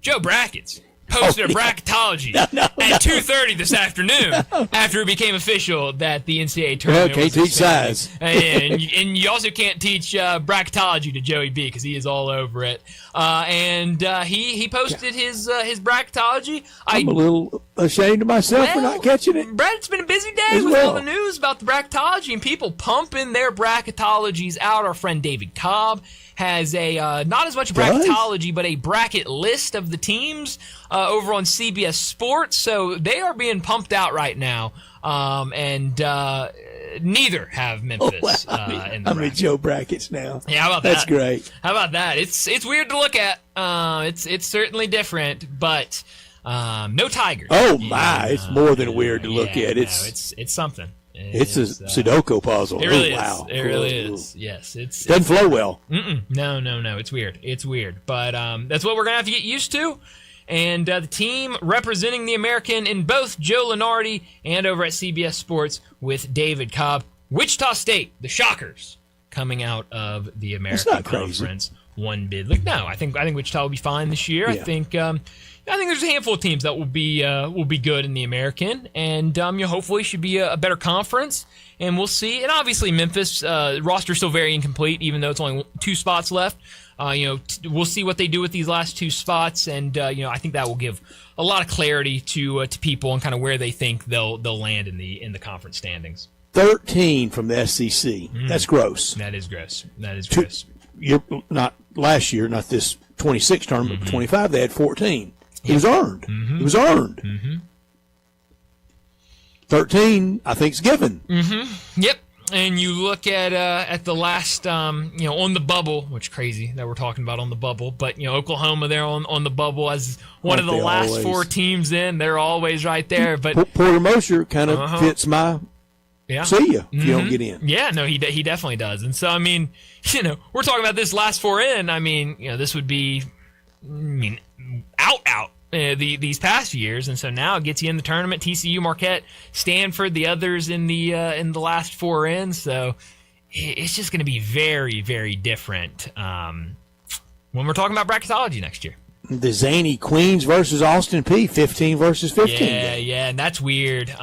Joe Brackets posted a bracketology at 2:30 this afternoon after it became official that the NCAA tournament was teach size. and you also can't teach bracketology to Joey B because he is all over it. And he posted his bracketology. I'm a little ashamed of myself for not catching it. Brett, it's been a busy day with all the news about the bracketology and people pumping their bracketologies out. Our friend David Cobb has a not as much bracketology, but a bracket list of the teams over on CBS Sports. So they are being pumped out right now, and neither have Memphis. In the I'm Joe Brackets now. Yeah, how about that? That's great. How about that? It's weird to look at. It's certainly different, but no Tigers. Oh my! It's more than weird to look at. It's something. It's a Sudoku puzzle. It really is. Wow. It really is. Yes. Doesn't flow well. No. It's weird. But that's what we're going to have to get used to. And the team representing the American in both Joe Lenardi and over at CBS Sports with David Cobb. Wichita State, the Shockers, coming out of the American Conference. One bid. No, I think Wichita will be fine this year. Yeah. I think there's a handful of teams that will be good in the American, and hopefully should be a better conference, and we'll see. And obviously Memphis roster is still very incomplete, even though it's only 2 spots left. We'll see what they do with these last 2 spots, and I think that will give a lot of clarity to people and kind of where they think they'll land in the conference standings. 13 from the SEC. That's gross. That is gross. That is gross. Not last year, not this 26 tournament, but 25, they had 14. It was earned. It was earned. 13, I think, is given. Yep. And you look at the last, on the bubble, which crazy that we're talking about on the bubble, but, Oklahoma there on the bubble as one of the last 4 teams in. They're always right there. But Porter Mosher kind of fits my see you if you don't get in. Yeah, no, he definitely does. And so, I mean, we're talking about this last 4 in. I mean, this would be, out. These past years, and so now it gets you in the tournament. TCU, Marquette, Stanford, the others in the last 4 in. So it's just going to be very, very different when we're talking about bracketology next year. The zany Queens versus Austin Peay, 15 versus 15. Yeah, and that's weird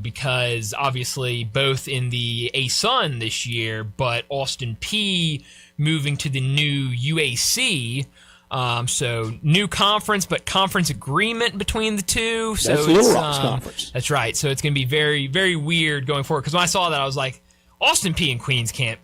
because obviously both in the ASUN this year, but Austin Peay moving to the new UAC. So new conference, but conference agreement between the two. So that's Little Rock's conference. That's right. So it's going to be very, very weird going forward. Because when I saw that, I was like, Austin Peay and Queens can't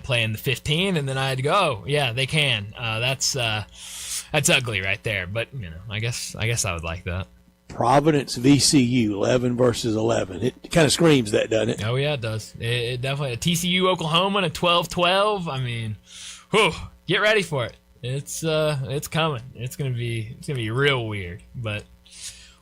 play in the 15, and then I had to go, oh, yeah, they can. That's ugly right there. But I guess I would like that. Providence VCU, 11 versus 11. It kind of screams that, doesn't it? Oh yeah, it does. It definitely. A TCU Oklahoma and a 12-12. I mean, get ready for it. It's coming. It's gonna be real weird, but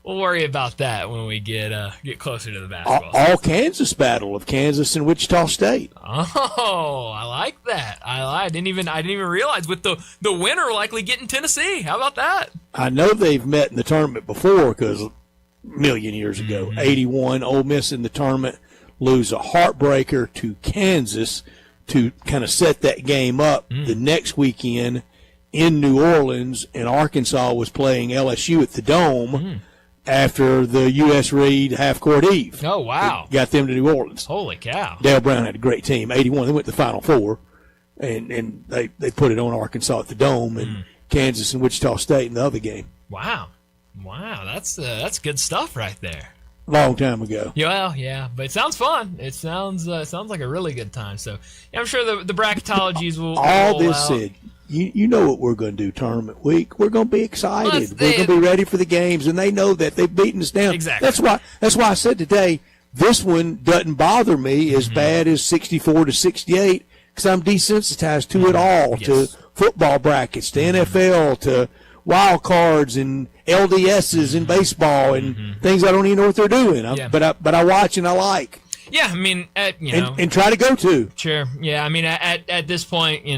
we'll worry about that when we get closer to the basketball. All Kansas battle of Kansas and Wichita State. Oh, I like that. I didn't even realize with the winner likely getting Tennessee. How about that? I know they've met in the tournament before because a million years ago, 81, Ole Miss in the tournament lose a heartbreaker to Kansas to kind of set that game up the next weekend. In New Orleans, and Arkansas was playing LSU at the Dome after the U.S. Reed half-court eve. Oh, wow. Got them to New Orleans. Holy cow. Dale Brown had a great team. 81, they went to the Final Four, and they put it on Arkansas at the Dome, and Kansas and Wichita State in the other game. Wow, that's good stuff right there. Long time ago. Yeah, but it sounds fun. It sounds like a really good time. So yeah, I'm sure the bracketologies will all roll this out. said. You know what we're going to do tournament week. We're going to be excited. We're going to be ready for the games, and they know that they've beaten us down. Exactly. That's why I said today this one doesn't bother me as bad as 64 to 68 because I'm desensitized to it all, to football brackets, to NFL, to wild cards and LDSs in baseball and things I don't even know what they're doing. But I watch and I like. Yeah, I mean, and try to go to. Sure. Yeah, I mean, at this point,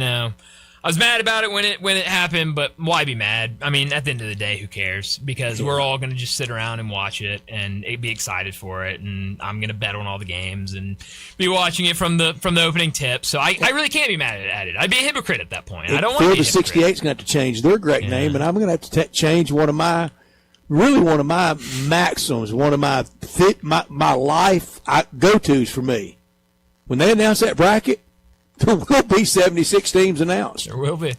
I was mad about it when it happened, but why be mad? I mean, at the end of the day, who cares? Because we're all going to just sit around and watch it and be excited for it, and I'm going to bet on all the games and be watching it from the opening tip. So I really can't be mad at it. I'd be a hypocrite at that point. I don't want to be a hypocrite. 68 is going to have to change their great name, and I'm going to have to change one of my maxims, one of my life go-tos for me. When they announce that bracket, there will be 76 teams announced. There will be,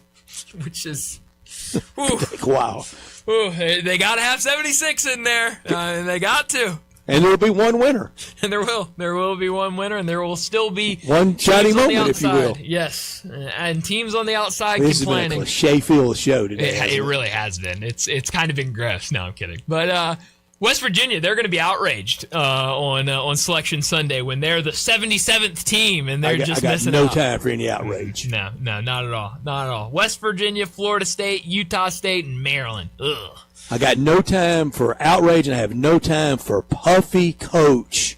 which is take a while. They got to have 76 in there. They got to. And there will be one winner. And there will be one winner, and there will still be one shiny moment, if you will. Yes, and teams on the outside this complaining. This has been a cliche-filled show today. It really has been. It's kind of been gross. No, I'm kidding. But West Virginia, they're going to be outraged on Selection Sunday when they're the 77th team and they're just missing out. I got no time for any outrage. No, not at all. Not at all. West Virginia, Florida State, Utah State, and Maryland. Ugh. I got no time for outrage, and I have no time for puffy coach.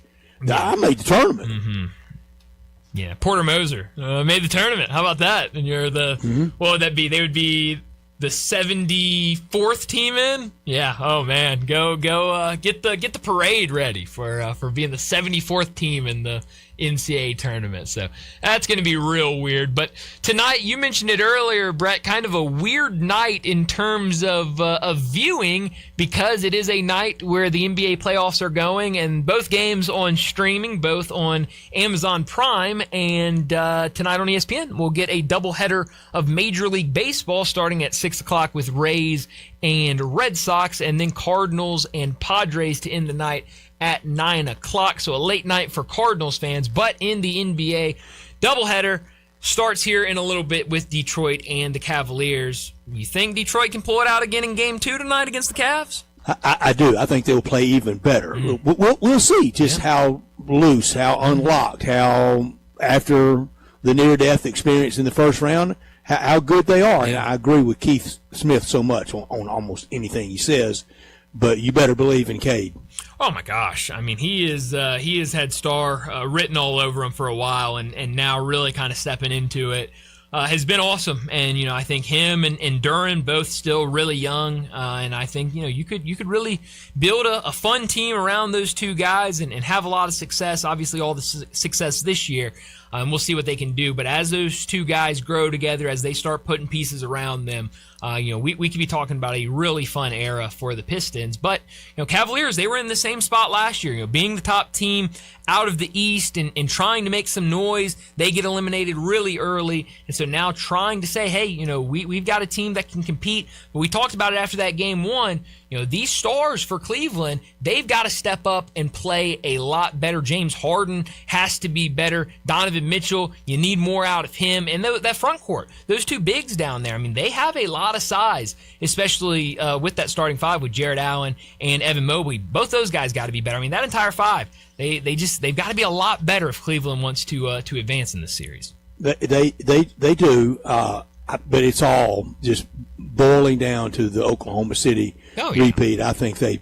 I made the tournament. Yeah, Porter Moser made the tournament. How about that? And you're the what would that be? They would be the 74th team in. Yeah. Oh man, go get the parade ready for being the 74th team in the NCAA tournament. So that's going to be real weird. But tonight, you mentioned it earlier, Brett, kind of a weird night in terms of viewing because it is a night where the NBA playoffs are going and both games on streaming, both on Amazon Prime and tonight on ESPN. We'll get a doubleheader of Major League Baseball starting at 6 o'clock with Rays and Red Sox, and then Cardinals and Padres to end the night at 9 o'clock. So a late night for Cardinals fans. But in the NBA, doubleheader starts here in a little bit with Detroit and the Cavaliers. You think Detroit can pull it out again in Game 2 tonight against the Cavs? I do. I think they'll play even better. We'll see just how loose, how unlocked, how after the near-death experience in the first round, how good they are. And I agree with Keith Smith so much on almost anything he says, but you better believe in Cade. Oh my gosh! I mean, he has had star written all over him for a while, and now really kind of stepping into it has been awesome. And I think him and Duren both still really young, and I think you could really build a fun team around those two guys and have a lot of success. Obviously, all the success this year. We'll see what they can do. But as those two guys grow together, as they start putting pieces around them, we could be talking about a really fun era for the Pistons. But Cavaliers, they were in the same spot last year. Being the top team out of the East and trying to make some noise, they get eliminated really early. And so now trying to say, hey, we've got a team that can compete. But we talked about it after that Game 1. These stars for Cleveland, they've got to step up and play a lot better. James Harden has to be better. Donovan Mitchell, you need more out of him. And that front court, those two bigs down there, I mean, they have a lot of size, especially with that starting five with Jared Allen and Evan Mobley. Both those guys got to be better. I mean, that entire five, they've got to be a lot better if Cleveland wants to advance in this series. They do, but it's all just boiling down to the Oklahoma City repeat. I think they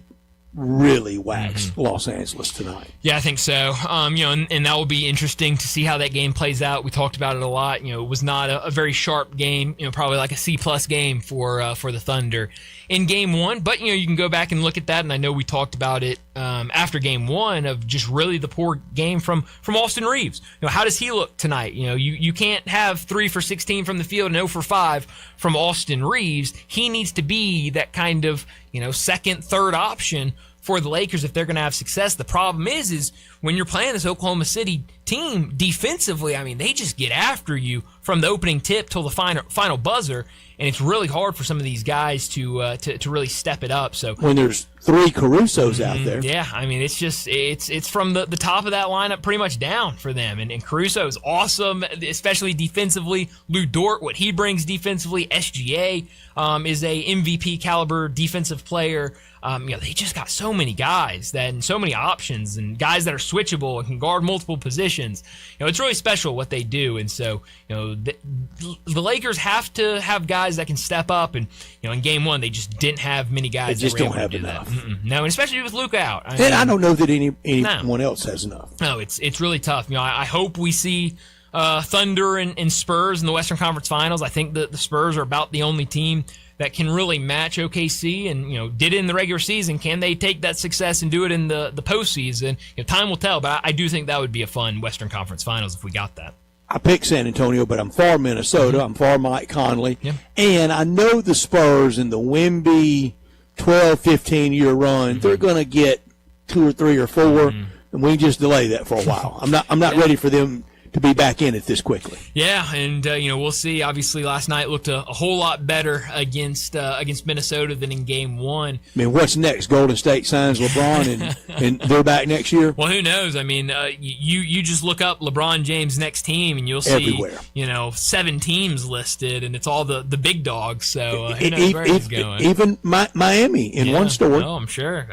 really waxed Los Angeles tonight. Yeah, I think so. And that will be interesting to see how that game plays out. We talked about it a lot. It was not a very sharp game. Probably like a C+ game for the Thunder in Game 1. But you can go back and look at that, and I know we talked about it after Game 1 of just really the poor game from Austin Reeves. How does he look tonight? You can't have 3 for 16 from the field and 0 for 5 from Austin Reeves. He needs to be that kind of second, third option for the Lakers if they're going to have success. The problem is when you're playing this Oklahoma City team defensively, I mean, they just get after you from the opening tip till the final buzzer, and it's really hard for some of these guys to really step it up. So when there's 3 Carusos out there, yeah, I mean, it's from the top of that lineup pretty much down for them, and Caruso is awesome, especially defensively. Lou Dort, what he brings defensively, SGA is a MVP caliber defensive player. They just got so many guys and so many options and guys that are switchable and can guard multiple positions. It's really special what they do. And so, the Lakers have to have guys that can step up. And, in Game 1, they just didn't have many guys they just that were don't able have to do enough. That. No, and especially with Luka out. I don't know that anyone else has enough. No, it's really tough. I hope we see Thunder and Spurs in the Western Conference Finals. I think the Spurs are about the only team that can really match OKC and, did it in the regular season. Can they take that success and do it in the postseason? Time will tell, but I do think that would be a fun Western Conference Finals if we got that. I picked San Antonio, but I'm for Minnesota. I'm for Mike Conley. Yeah. And I know the Spurs in the Wemby 12, 15-year run, they're going to get 2 or 3 or 4, and we can just delay that for a while. I'm not ready for them to be back in it this quickly. Yeah, and we'll see. Obviously, last night looked a whole lot better against Minnesota than in Game 1. I mean, what's next? Golden State signs LeBron and they're back next year? Well, who knows? I mean, you just look up LeBron James' next team and you'll see everywhere. 7 teams listed, and it's all the big dogs. So who knows where he's going? Even Miami in one store. Oh, I'm sure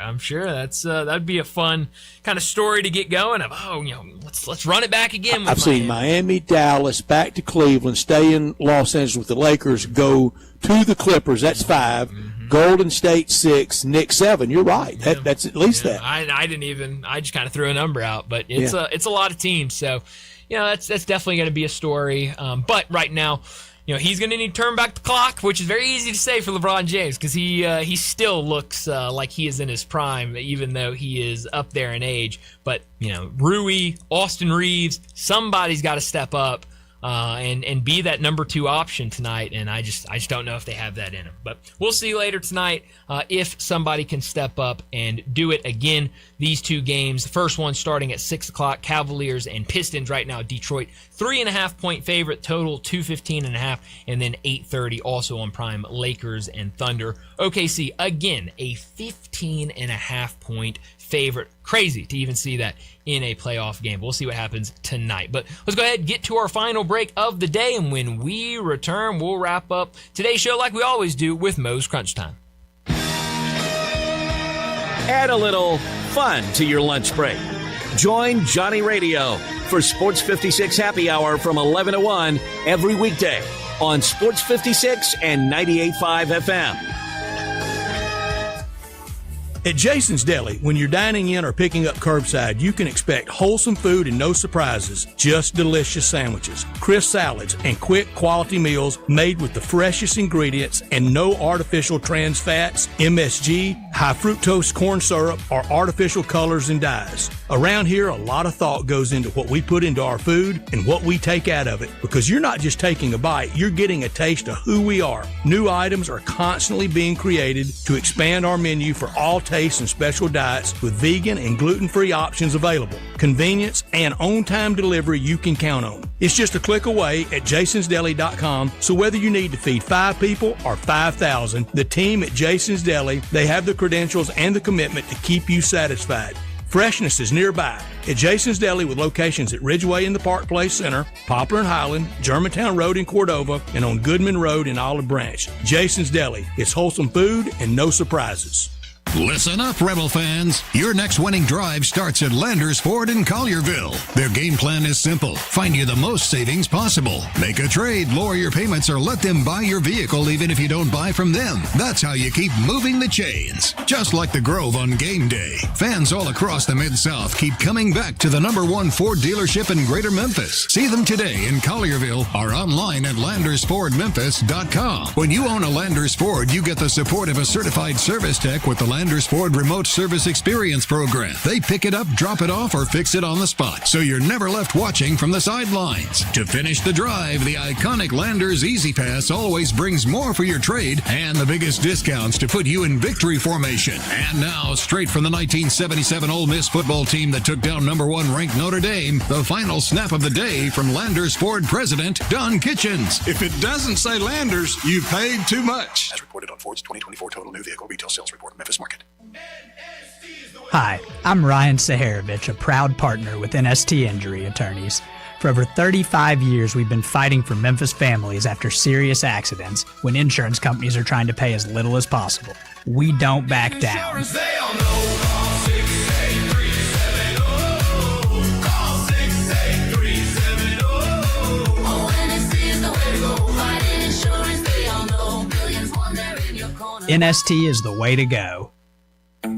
that's that'd be a fun kind of story to get going. Of let's run it back again. I've seen Miami, Dallas, back to Cleveland, stay in Los Angeles with the Lakers, go to the Clippers. That's 5. Golden State 6, Knicks 7. You're right. That's at least that. I just kind of threw a number out, but it's a lot of teams. So, that's definitely going to be a story. But right now, he's going to need to turn back the clock, which is very easy to say for LeBron James because he still looks like he is in his prime, even though he is up there in age. But, Rui, Austin Reeves, somebody's got to step up and be that number 2 option tonight. And I just don't know if they have that in them. But we'll see later tonight if somebody can step up and do it again. These 2 games, the first one starting at 6 o'clock, Cavaliers and Pistons. Right now, Detroit 3.5-point favorite, total 215.5, and then 8:30 also on Prime, Lakers and Thunder. OKC again a 15.5-point favorite. Crazy to even see that in a playoff game. We'll see what happens tonight. But let's go ahead and get to our final break of the day. And when we return, we'll wrap up today's show like we always do with Moe's Crunch Time. Add a little fun to your lunch break. Join Johnny Radio for Sports 56 Happy Hour from 11 to 1 every weekday on Sports 56 and 98.5 FM. At Jason's Deli, when you're dining in or picking up curbside, you can expect wholesome food and no surprises, just delicious sandwiches, crisp salads, and quick quality meals made with the freshest ingredients and no artificial trans fats, MSG, high fructose corn syrup, or artificial colors and dyes. Around here, a lot of thought goes into what we put into our food and what we take out of it, because you're not just taking a bite, you're getting a taste of who we are. New items are constantly being created to expand our menu for all tastes and special diets with vegan and gluten-free options available. Convenience and on-time delivery you can count on. It's just a click away at jasonsdeli.com, so whether you need to feed 5 people or 5,000, the team at Jason's Deli, they have the credentials and the commitment to keep you satisfied. Freshness is nearby at Jason's Deli with locations at Ridgeway in the Park Place Center, Poplar and Highland, Germantown Road in Cordova, and on Goodman Road in Olive Branch. Jason's Deli. It's wholesome food and no surprises. Listen up, Rebel fans. Your next winning drive starts at Landers Ford in Collierville. Their game plan is simple. Find you the most savings possible. Make a trade, lower your payments, or let them buy your vehicle even if you don't buy from them. That's how you keep moving the chains. Just like the Grove on game day. Fans all across the Mid-South keep coming back to the #1 Ford dealership in Greater Memphis. See them today in Collierville or online at LandersFordMemphis.com. When you own a Landers Ford, you get the support of a certified service tech with the Landers Ford Remote Service Experience Program. They pick it up, drop it off, or fix it on the spot, so you're never left watching from the sidelines. To finish the drive, the iconic Landers Easy Pass always brings more for your trade and the biggest discounts to put you in victory formation. And now, straight from the 1977 Ole Miss football team that took down #1 ranked Notre Dame, the final snap of the day from Landers Ford President Don Kitchens. If it doesn't say Landers, you paid too much. As reported on Ford's 2024 Total New Vehicle Retail Sales Report, Memphis Market. Hi, I'm Ryan Saharovich, a proud partner with NST Injury Attorneys. For over 35 years, we've been fighting for Memphis families after serious accidents when insurance companies are trying to pay as little as possible. We don't back down. NST is the way to go.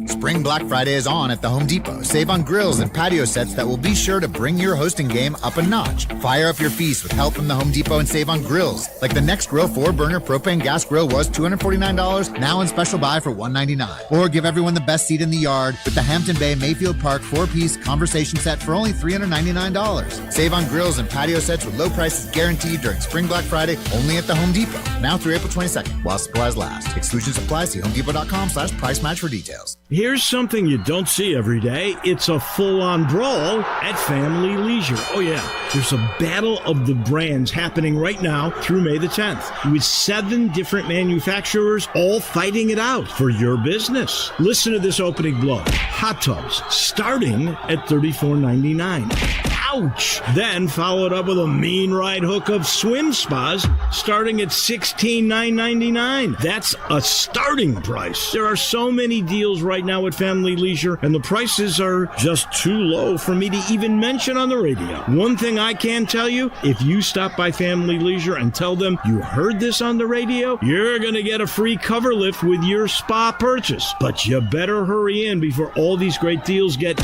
Spring Black Friday is on at the Home Depot. Save on grills and patio sets that will be sure to bring your hosting game up a notch. Fire up your feast with help from the Home Depot and save on grills. Like the Next Grill 4-burner propane gas grill was $249, now in special buy for $199. Or give everyone the best seat in the yard with the Hampton Bay Mayfield Park 4-piece conversation set for only $399. Save on grills and patio sets with low prices guaranteed during Spring Black Friday only at the Home Depot. Now through April 22nd, while supplies last. Exclusions apply. See HomeDepot.com/price match for details. Here's something you don't see every day. It's a full-on brawl at Family Leisure. Oh, yeah. There's a battle of the brands happening right now through May the 10th with 7 different manufacturers all fighting it out for your business. Listen to this opening blow. Hot tubs starting at $34.99. Ouch! Then followed up with a mean right hook of swim spas starting at $16,999. That's a starting price. There are so many deals right now at Family Leisure, and the prices are just too low for me to even mention on the radio. One thing I can tell you, if you stop by Family Leisure and tell them you heard this on the radio, you're going to get a free cover lift with your spa purchase. But you better hurry in before all these great deals get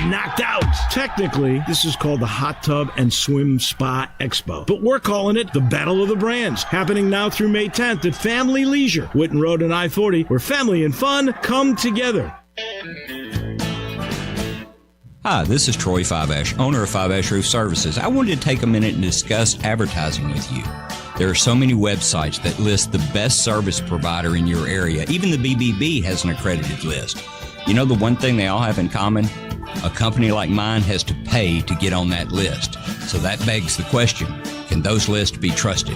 knocked out. Technically, this is called the Hot Tub and Swim Spa Expo, but we're calling it the Battle of the Brands, happening now through May 10th at Family Leisure, Whitten Road and I-40, where family and fun come together. Hi, this is Troy Five-Ash, owner of Five-Ash Roof Services. I wanted to take a minute and discuss advertising with you. There are so many websites that list the best service provider in your area. Even the BBB has an accredited list. You know the one thing they all have in common? A company like mine has to pay to get on that list. So that begs the question, can those lists be trusted?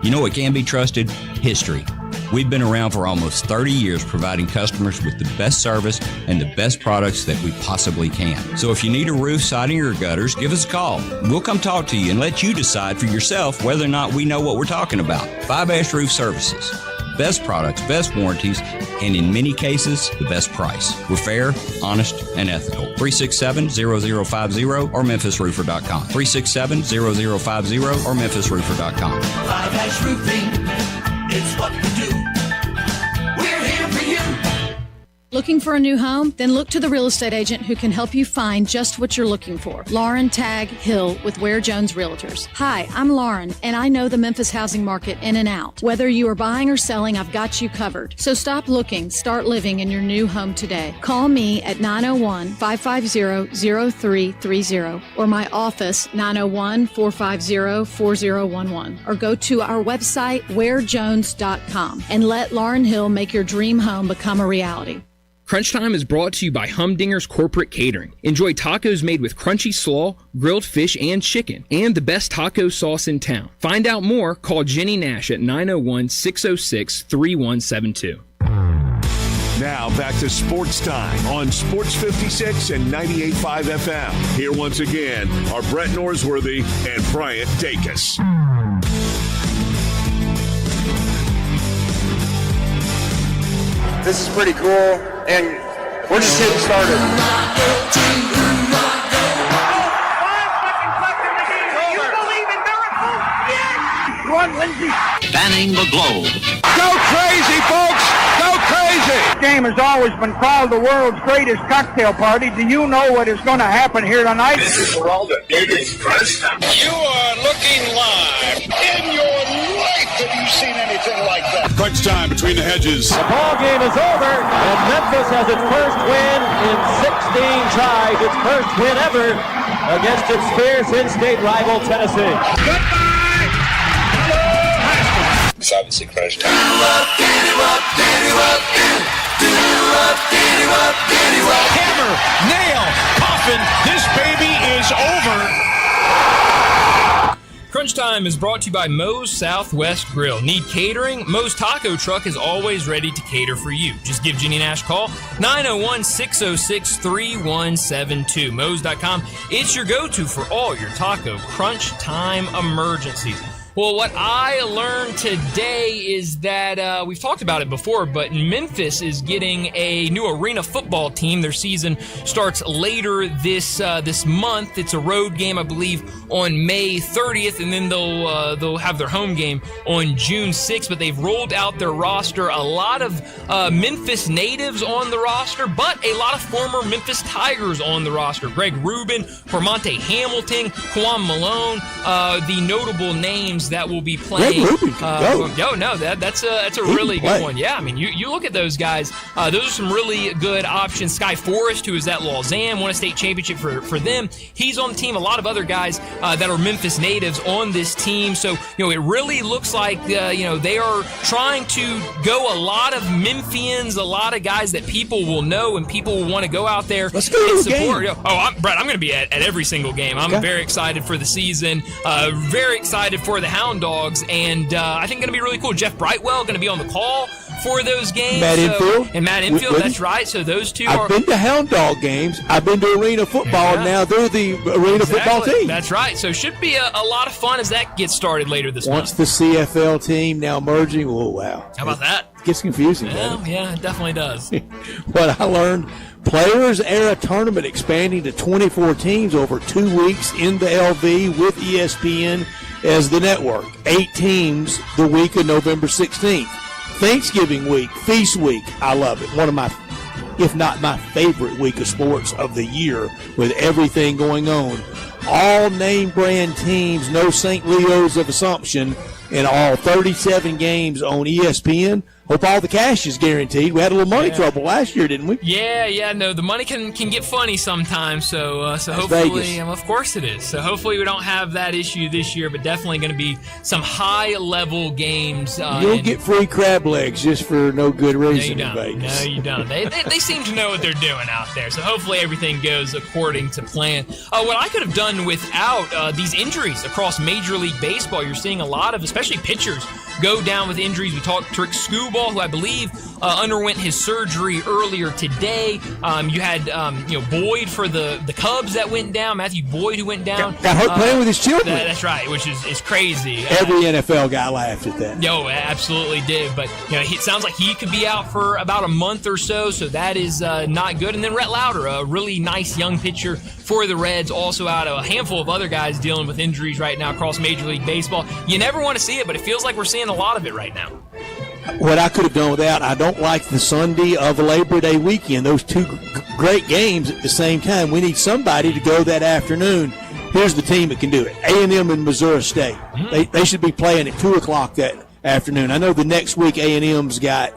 You know what can be trusted? History. We've been around for almost 30 years providing customers with the best service and the best products that we possibly can. So if you need a roof, siding, or gutters, give us a call. We'll come talk to you and let you decide for yourself whether or not we know what we're talking about. Five Ash Roof Services. Best products, best warranties, and in many cases, the best price. We're fair, honest, and ethical. 367-0050 or MemphisRoofer.com. 367-0050 or MemphisRoofer.com. Five Ash Roofing, it's what we do. We're here for you. Looking for a new home? Then look to the real estate agent who can help you find just what you're looking for. Lauren Tagg Hill with Ware Jones Realtors. Hi, I'm Lauren, and I know the Memphis housing market in and out. Whether you are buying or selling, I've got you covered. So stop looking, start living in your new home today. Call me at 901-550-0330 or my office 901-450-4011 or go to our website warejones.com and let Lauren Hill make your dream home become a reality. Crunch Time is brought to you by Humdinger's Corporate Catering. Enjoy tacos made with crunchy slaw, grilled fish, and chicken, and the best taco sauce in town. Find out more, call Jenny Nash at 901-606-3172. Now back to Sports Time on Sports 56 and 98.5 FM. Here once again are Brett Norsworthy and Bryant Dacus. This is pretty cool, and we're just getting started. Spanning the globe. Go crazy, folks! Go crazy! This game has always been called the world's greatest cocktail party. Do you know what is going to happen here tonight? This is for all the biggest Crunch Time. You are looking live. In your life have you seen anything like that? Crunch time between the hedges. The ball game is over, and Memphis has its first win in 16 tries, its first win ever against its fierce in-state rival Tennessee. It's obviously Crunch time. Hammer, nail, coffin, this baby is over. Crunch Time is brought to you by Moe's Southwest Grill. Need catering? Moe's Taco Truck is always ready to cater for you. Just give Jenny Nash a call, 901-606-3172. Moe's.com. It's your go-to for all your taco crunch time emergencies. Well, what I learned today is that we've talked about it before, but Memphis is getting a new arena football team. Their season starts later this month. It's a road game, I believe, on May 30th, and then they'll have their home game on June 6th. But they've rolled out their roster. A lot of Memphis natives on the roster, but a lot of former Memphis Tigers on the roster. Greg Rubin, Permonte Hamilton, Quan Malone, the notable names that will be playing. That's a really good one. Yeah, I mean, you look at those guys. Those are some really good options. Sky Forrest, who is at Lausanne, won a state championship for them. He's on the team. A lot of other guys that are Memphis natives on this team. So, it really looks like, they are trying to go a lot of Memphians, a lot of guys that people will know and people will want to go out there and support. Brett, I'm going to be at every single game. I'm very excited for the season. Very excited for the Hound Dogs, and I think going to be really cool. Jeff Brightwell going to be on the call for those games. Matt Infield, that's right. So those two I've been to Hound Dog games. I've been to arena football, and now they're the arena football team. That's right. So it should be a lot of fun as that gets started later this month. Once the CFL team now merging, oh, wow. How about that? It gets confusing, Yeah, it definitely does. What I learned, Players Era Tournament expanding to 24 teams over 2 weeks in the LV with ESPN as the network. 8 teams the week of November 16th. Thanksgiving week, Feast Week. I love it. One of my, if not my favorite week of sports of the year with everything going on. All name brand teams, no St. Leo's of Assumption, in all 37 games on ESPN. Hope all the cash is guaranteed. We had a little money trouble last year, didn't we? Yeah. No, the money can get funny sometimes. So hopefully, of course it is. So hopefully we don't have that issue this year, but definitely going to be some high-level games. You don't get free crab legs just for no good reason in Vegas. No, you don't. They seem to know what they're doing out there. So hopefully everything goes according to plan. What I could have done without these injuries across Major League Baseball, you're seeing a lot of, especially pitchers, go down with injuries. We talked Trick Scoop Snowball, who I believe underwent his surgery earlier today. You had Boyd for the Cubs that went down. Matthew Boyd, who went down. Got hurt playing with his children. That's right, which is crazy. Every NFL guy laughed at that. Yo, absolutely did. But it sounds like he could be out for about a month or so that is not good. And then Rhett Lauder, a really nice young pitcher for the Reds, also out. A handful of other guys dealing with injuries right now across Major League Baseball. You never want to see it, but it feels like we're seeing a lot of it right now. What I could have done without, I don't like the Sunday of Labor Day weekend, those two great games at the same time. We need somebody to go that afternoon. Here's the team that can do it, A&M and Missouri State. They should be playing at 2 o'clock that afternoon. I know the next week A&M's got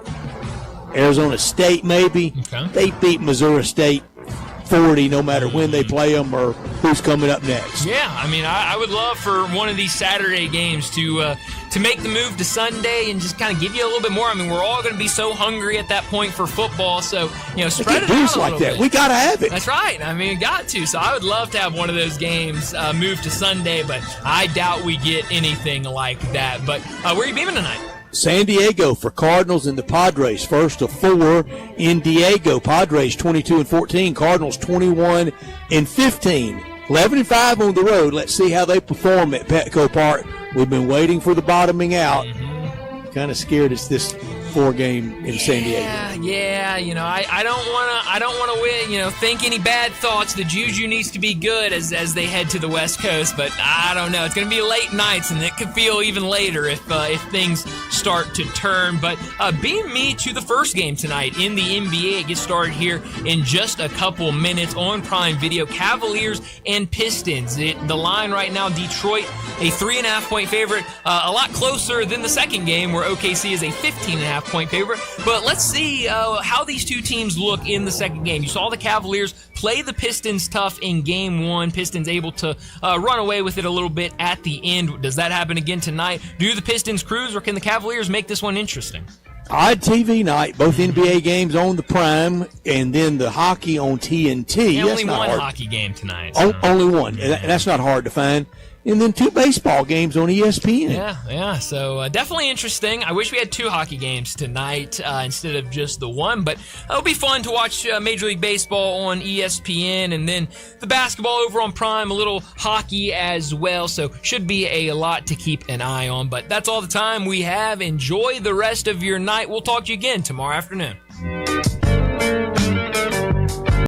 Arizona State maybe. Okay. They beat Missouri State 40 no matter when they play them or who's coming up next. Yeah, I would love for one of these Saturday games to make the move to Sunday and just kind of give you a little bit more. We're all going to be so hungry at that point for football, so spread it out a little bit. We got to have it. That's right. Got to. So I would love to have one of those games move to Sunday, but I doubt we get anything like that. But where are you beaming tonight? San Diego for Cardinals and the Padres. First of 4 in Diego. Padres 22-14. Cardinals 21-15. 11-5 on the road. Let's see how they perform at Petco Park. We've been waiting for the bottoming out. Kind of scared it's this 4-game in San Diego. Yeah. I don't want to think any bad thoughts. The juju needs to be good as they head to the West Coast, but I don't know. It's going to be late nights, and it could feel even later if things start to turn. But beam me to the first game tonight in the NBA. It gets started here in just a couple minutes on Prime Video. Cavaliers and Pistons. The line right now, Detroit, a 3.5-point favorite, a lot closer than the second game where OKC is a 15.5-point favorite. But let's see how these two teams look in the second game. You saw the Cavaliers play the Pistons tough in game 1. Pistons able to run away with it a little bit at the end. Does that happen again tonight? Do the Pistons cruise, or can the Cavaliers make this one interesting? Odd TV night, both NBA games on the Prime, and then the hockey on TNT. Only one hockey game tonight. So. Only one, and that's not hard to find. And then 2 baseball games on ESPN. Yeah. So definitely interesting. I wish we had 2 hockey games tonight instead of just the one, but it'll be fun to watch Major League Baseball on ESPN, and then the basketball over on Prime, a little hockey as well. So should be a lot to keep an eye on. But that's all the time we have. Enjoy the rest of your night. We'll talk to you again tomorrow afternoon.